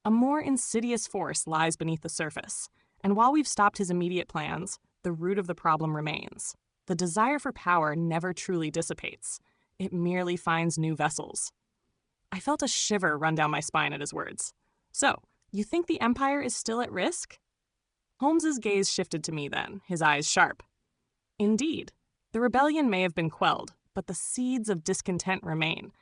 A more insidious force lies beneath the surface, and while we've stopped his immediate plans, the root of the problem remains. The desire for power never truly dissipates. It merely finds new vessels." I felt a shiver run down my spine at his words. So, you think the Empire is still at risk? Holmes's gaze shifted to me then, his eyes sharp. Indeed. The rebellion may have been quelled, but the seeds of discontent remain.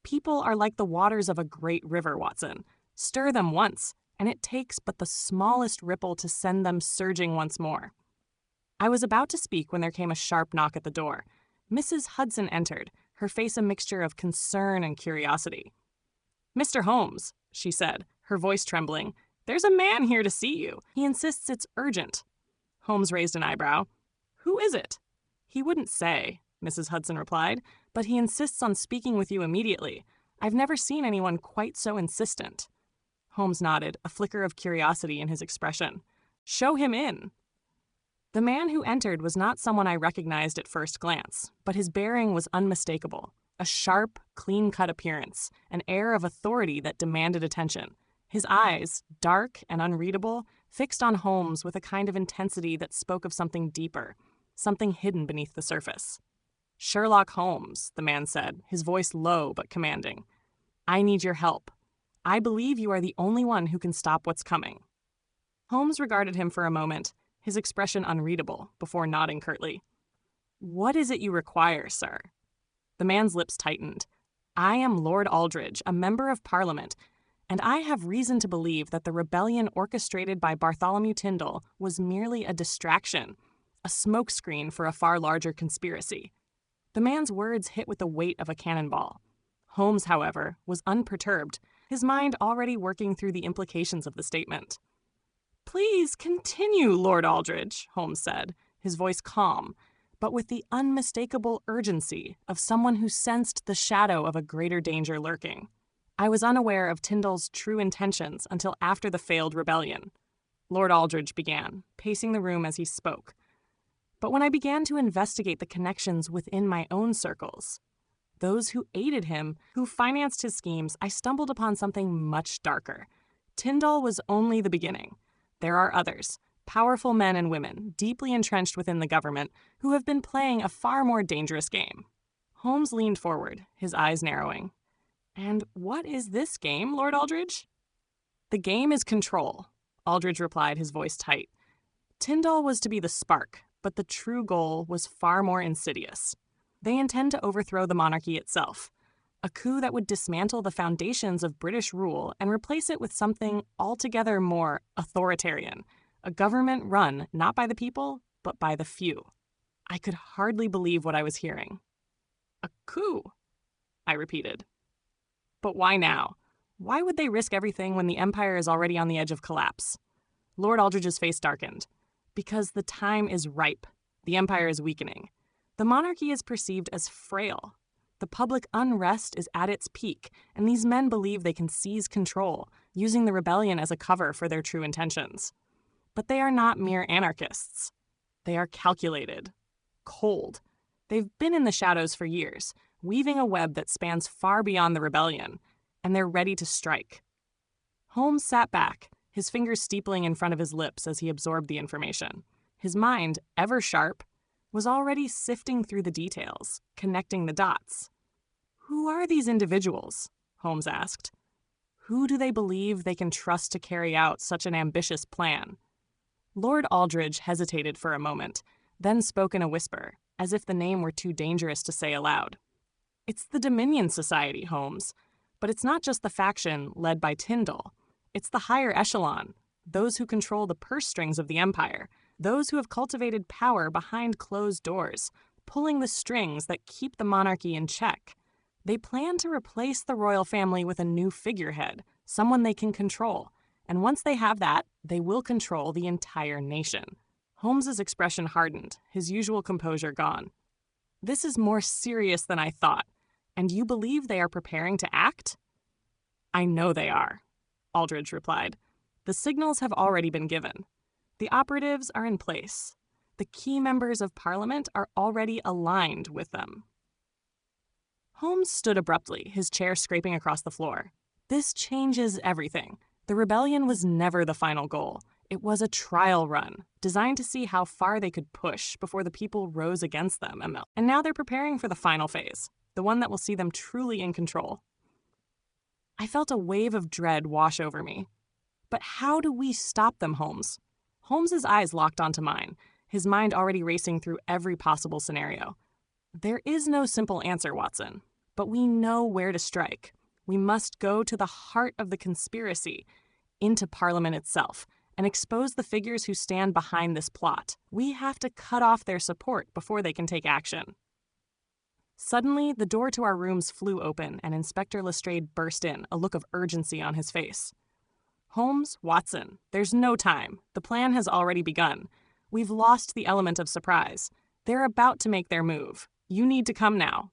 People are like the waters of a great river, Watson. Stir them once, and it takes but the smallest ripple to send them surging once more. I was about to speak when there came a sharp knock at the door. Mrs. Hudson entered, her face a mixture of concern and curiosity. "Mr. Holmes," she said, her voice trembling, "there's a man here to see you. He insists it's urgent." Holmes raised an eyebrow. "Who is it?" "He wouldn't say," Mrs. Hudson replied, "but he insists on speaking with you immediately. I've never seen anyone quite so insistent." Holmes nodded, a flicker of curiosity in his expression. "Show him in." The man who entered was not someone I recognized at first glance, but his bearing was unmistakable. A sharp, clean-cut appearance, an air of authority that demanded attention. His eyes, dark and unreadable, fixed on Holmes with a kind of intensity that spoke of something deeper, something hidden beneath the surface. "Sherlock Holmes," the man said, his voice low but commanding. "I need your help. I believe you are the only one who can stop what's coming." Holmes regarded him for a moment, his expression unreadable, before nodding curtly. "What is it you require, sir?" The man's lips tightened. "I am Lord Aldridge, a member of Parliament, and I have reason to believe that the rebellion orchestrated by Bartholomew Tyndall was merely a distraction, a smokescreen for a far larger conspiracy." The man's words hit with the weight of a cannonball. Holmes, however, was unperturbed, his mind already working through the implications of the statement. "Please continue, Lord Aldridge," Holmes said, his voice calm, but with the unmistakable urgency of someone who sensed the shadow of a greater danger lurking. I was unaware of Tyndall's true intentions until after the failed rebellion. Lord Aldridge began, pacing the room as he spoke. But when I began to investigate the connections within my own circles, those who aided him, who financed his schemes, I stumbled upon something much darker. Tyndall was only the beginning. There are others, powerful men and women, deeply entrenched within the government, who have been playing a far more dangerous game. Holmes leaned forward, his eyes narrowing. "And what is this game, Lord Aldridge?" "The game is control," Aldridge replied, his voice tight. "Tyndall was to be the spark, but the true goal was far more insidious. They intend to overthrow the monarchy itself, a coup that would dismantle the foundations of British rule and replace it with something altogether more authoritarian, a government run not by the people, but by the few." I could hardly believe what I was hearing. "A coup," I repeated. "But why now? Why would they risk everything when the Empire is already on the edge of collapse?" Lord Aldridge's face darkened. "Because the time is ripe. The Empire is weakening. The monarchy is perceived as frail. The public unrest is at its peak, and these men believe they can seize control, using the rebellion as a cover for their true intentions. But they are not mere anarchists. They are calculated, cold. They've been in the shadows for years, weaving a web that spans far beyond the rebellion, and they're ready to strike." Holmes sat back, his fingers steepling in front of his lips as he absorbed the information. His mind, ever sharp, was already sifting through the details, connecting the dots. "Who are these individuals?" Holmes asked. "Who do they believe they can trust to carry out such an ambitious plan?" Lord Aldridge hesitated for a moment, then spoke in a whisper, as if the name were too dangerous to say aloud. "It's the Dominion Society, Holmes. But it's not just the faction led by Tyndall. It's the higher echelon, those who control the purse strings of the Empire, those who have cultivated power behind closed doors, pulling the strings that keep the monarchy in check. They plan to replace the royal family with a new figurehead, someone they can control. And once they have that, they will control the entire nation." Holmes's expression hardened, his usual composure gone. "This is more serious than I thought. And you believe they are preparing to act?" "I know they are," Aldridge replied. "The signals have already been given. The operatives are in place. The key members of Parliament are already aligned with them." Holmes stood abruptly, his chair scraping across the floor. "This changes everything. The rebellion was never the final goal. It was a trial run, designed to see how far they could push before the people rose against them, and now they're preparing for the final phase, the one that will see them truly in control." I felt a wave of dread wash over me. But how do we stop them, Holmes? Holmes's eyes locked onto mine, his mind already racing through every possible scenario. There is no simple answer, Watson, but we know where to strike. We must go to the heart of the conspiracy, into Parliament itself, and expose the figures who stand behind this plot. We have to cut off their support before they can take action. Suddenly, the door to our rooms flew open, and Inspector Lestrade burst in, a look of urgency on his face. Holmes, Watson, there's no time. The plan has already begun. We've lost the element of surprise. They're about to make their move. You need to come now.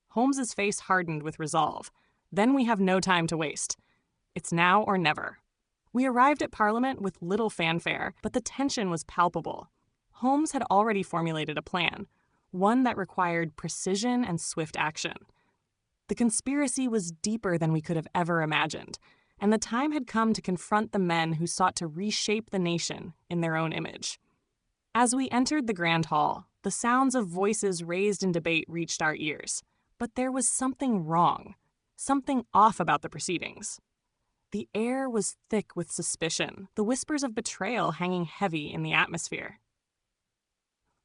Holmes's face hardened with resolve. Then we have no time to waste. It's now or never. We arrived at Parliament with little fanfare, but the tension was palpable. Holmes had already formulated a plan, one that required precision and swift action. The conspiracy was deeper than we could have ever imagined, and the time had come to confront the men who sought to reshape the nation in their own image. As we entered the Grand Hall, the sounds of voices raised in debate reached our ears, but there was something wrong, something off about the proceedings. The air was thick with suspicion, the whispers of betrayal hanging heavy in the atmosphere.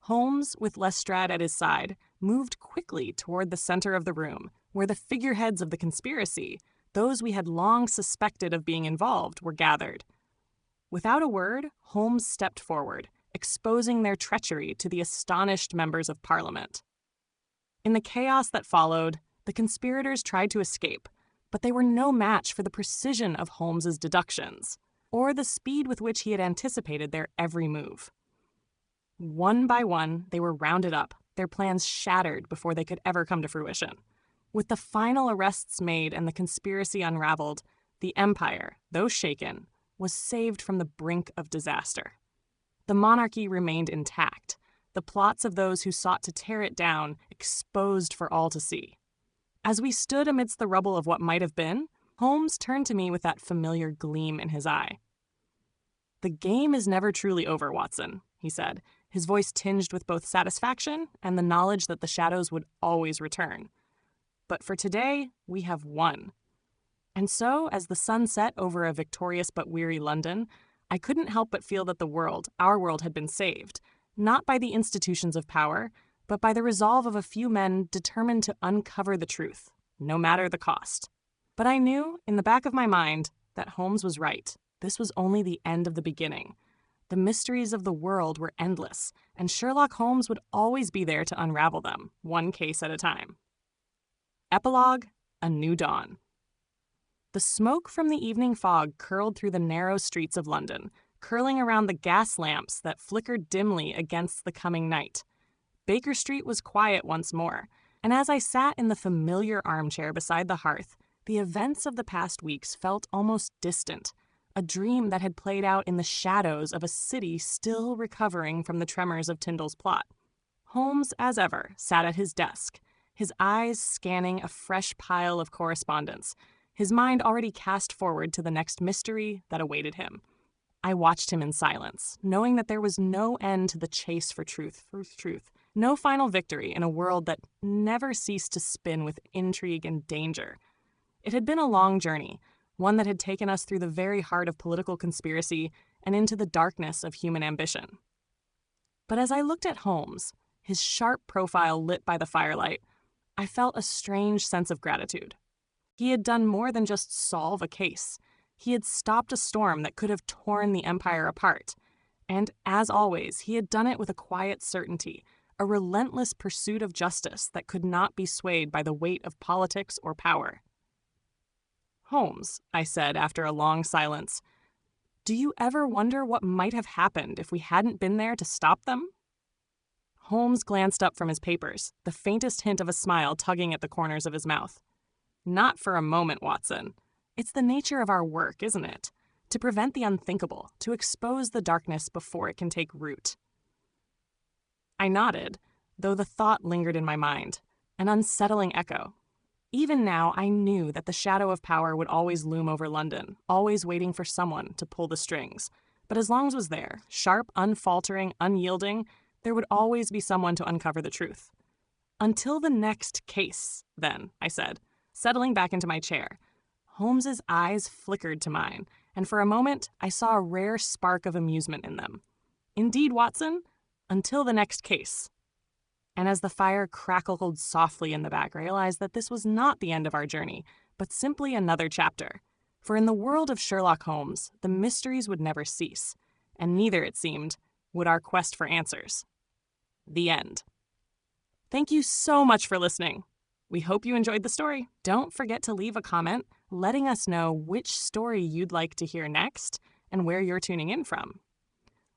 Holmes, with Lestrade at his side, moved quickly toward the center of the room, where the figureheads of the conspiracy, those we had long suspected of being involved, were gathered. Without a word, Holmes stepped forward, exposing their treachery to the astonished members of Parliament. In the chaos that followed, the conspirators tried to escape, but they were no match for the precision of Holmes's deductions, or the speed with which he had anticipated their every move. One by one, they were rounded up, their plans shattered before they could ever come to fruition. With the final arrests made and the conspiracy unraveled, the empire, though shaken, was saved from the brink of disaster. The monarchy remained intact, the plots of those who sought to tear it down exposed for all to see. As we stood amidst the rubble of what might have been, Holmes turned to me with that familiar gleam in his eye. "The game is never truly over, Watson," he said, his voice tinged with both satisfaction and the knowledge that the shadows would always return. "But for today, we have won." And so, as the sun set over a victorious but weary London, I couldn't help but feel that the world, our world, had been saved, not by the institutions of power, but by the resolve of a few men determined to uncover the truth, no matter the cost. But I knew, in the back of my mind, that Holmes was right. This was only the end of the beginning. The mysteries of the world were endless, and Sherlock Holmes would always be there to unravel them, one case at a time. Epilogue: A New Dawn. The smoke from the evening fog curled through the narrow streets of London, curling around the gas lamps that flickered dimly against the coming night. Baker Street was quiet once more, and as I sat in the familiar armchair beside the hearth, the events of the past weeks felt almost distant, a dream that had played out in the shadows of a city still recovering from the tremors of Tyndall's plot. Holmes, as ever, sat at his desk, his eyes scanning a fresh pile of correspondence, his mind already cast forward to the next mystery that awaited him. I watched him in silence, knowing that there was no end to the chase for truth, no final victory in a world that never ceased to spin with intrigue and danger. It had been a long journey, one that had taken us through the very heart of political conspiracy and into the darkness of human ambition. But as I looked at Holmes, his sharp profile lit by the firelight, I felt a strange sense of gratitude. He had done more than just solve a case. He had stopped a storm that could have torn the empire apart. And, as always, he had done it with a quiet certainty, a relentless pursuit of justice that could not be swayed by the weight of politics or power. "Holmes," I said after a long silence, "do you ever wonder what might have happened if we hadn't been there to stop them?" Holmes glanced up from his papers, the faintest hint of a smile tugging at the corners of his mouth. "Not for a moment, Watson. It's the nature of our work, isn't it? To prevent the unthinkable, to expose the darkness before it can take root." I nodded, though the thought lingered in my mind, an unsettling echo. Even now, I knew that the shadow of power would always loom over London, always waiting for someone to pull the strings. But as Longs was there, sharp, unfaltering, unyielding, there would always be someone to uncover the truth. "Until the next case, then," I said, settling back into my chair. Holmes's eyes flickered to mine, and for a moment I saw a rare spark of amusement in them. Indeed, Watson, until the next case. And as the fire crackled softly in the back, I realized that this was not the end of our journey, but simply another chapter. For in the world of Sherlock Holmes, the mysteries would never cease, and neither, it seemed, would our quest for answers. The end. Thank you so much for listening. We hope you enjoyed the story. Don't forget to leave a comment letting us know which story you'd like to hear next and where you're tuning in from.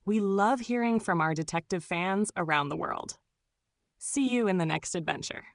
We love hearing from our detective fans around the world. See you in the next adventure.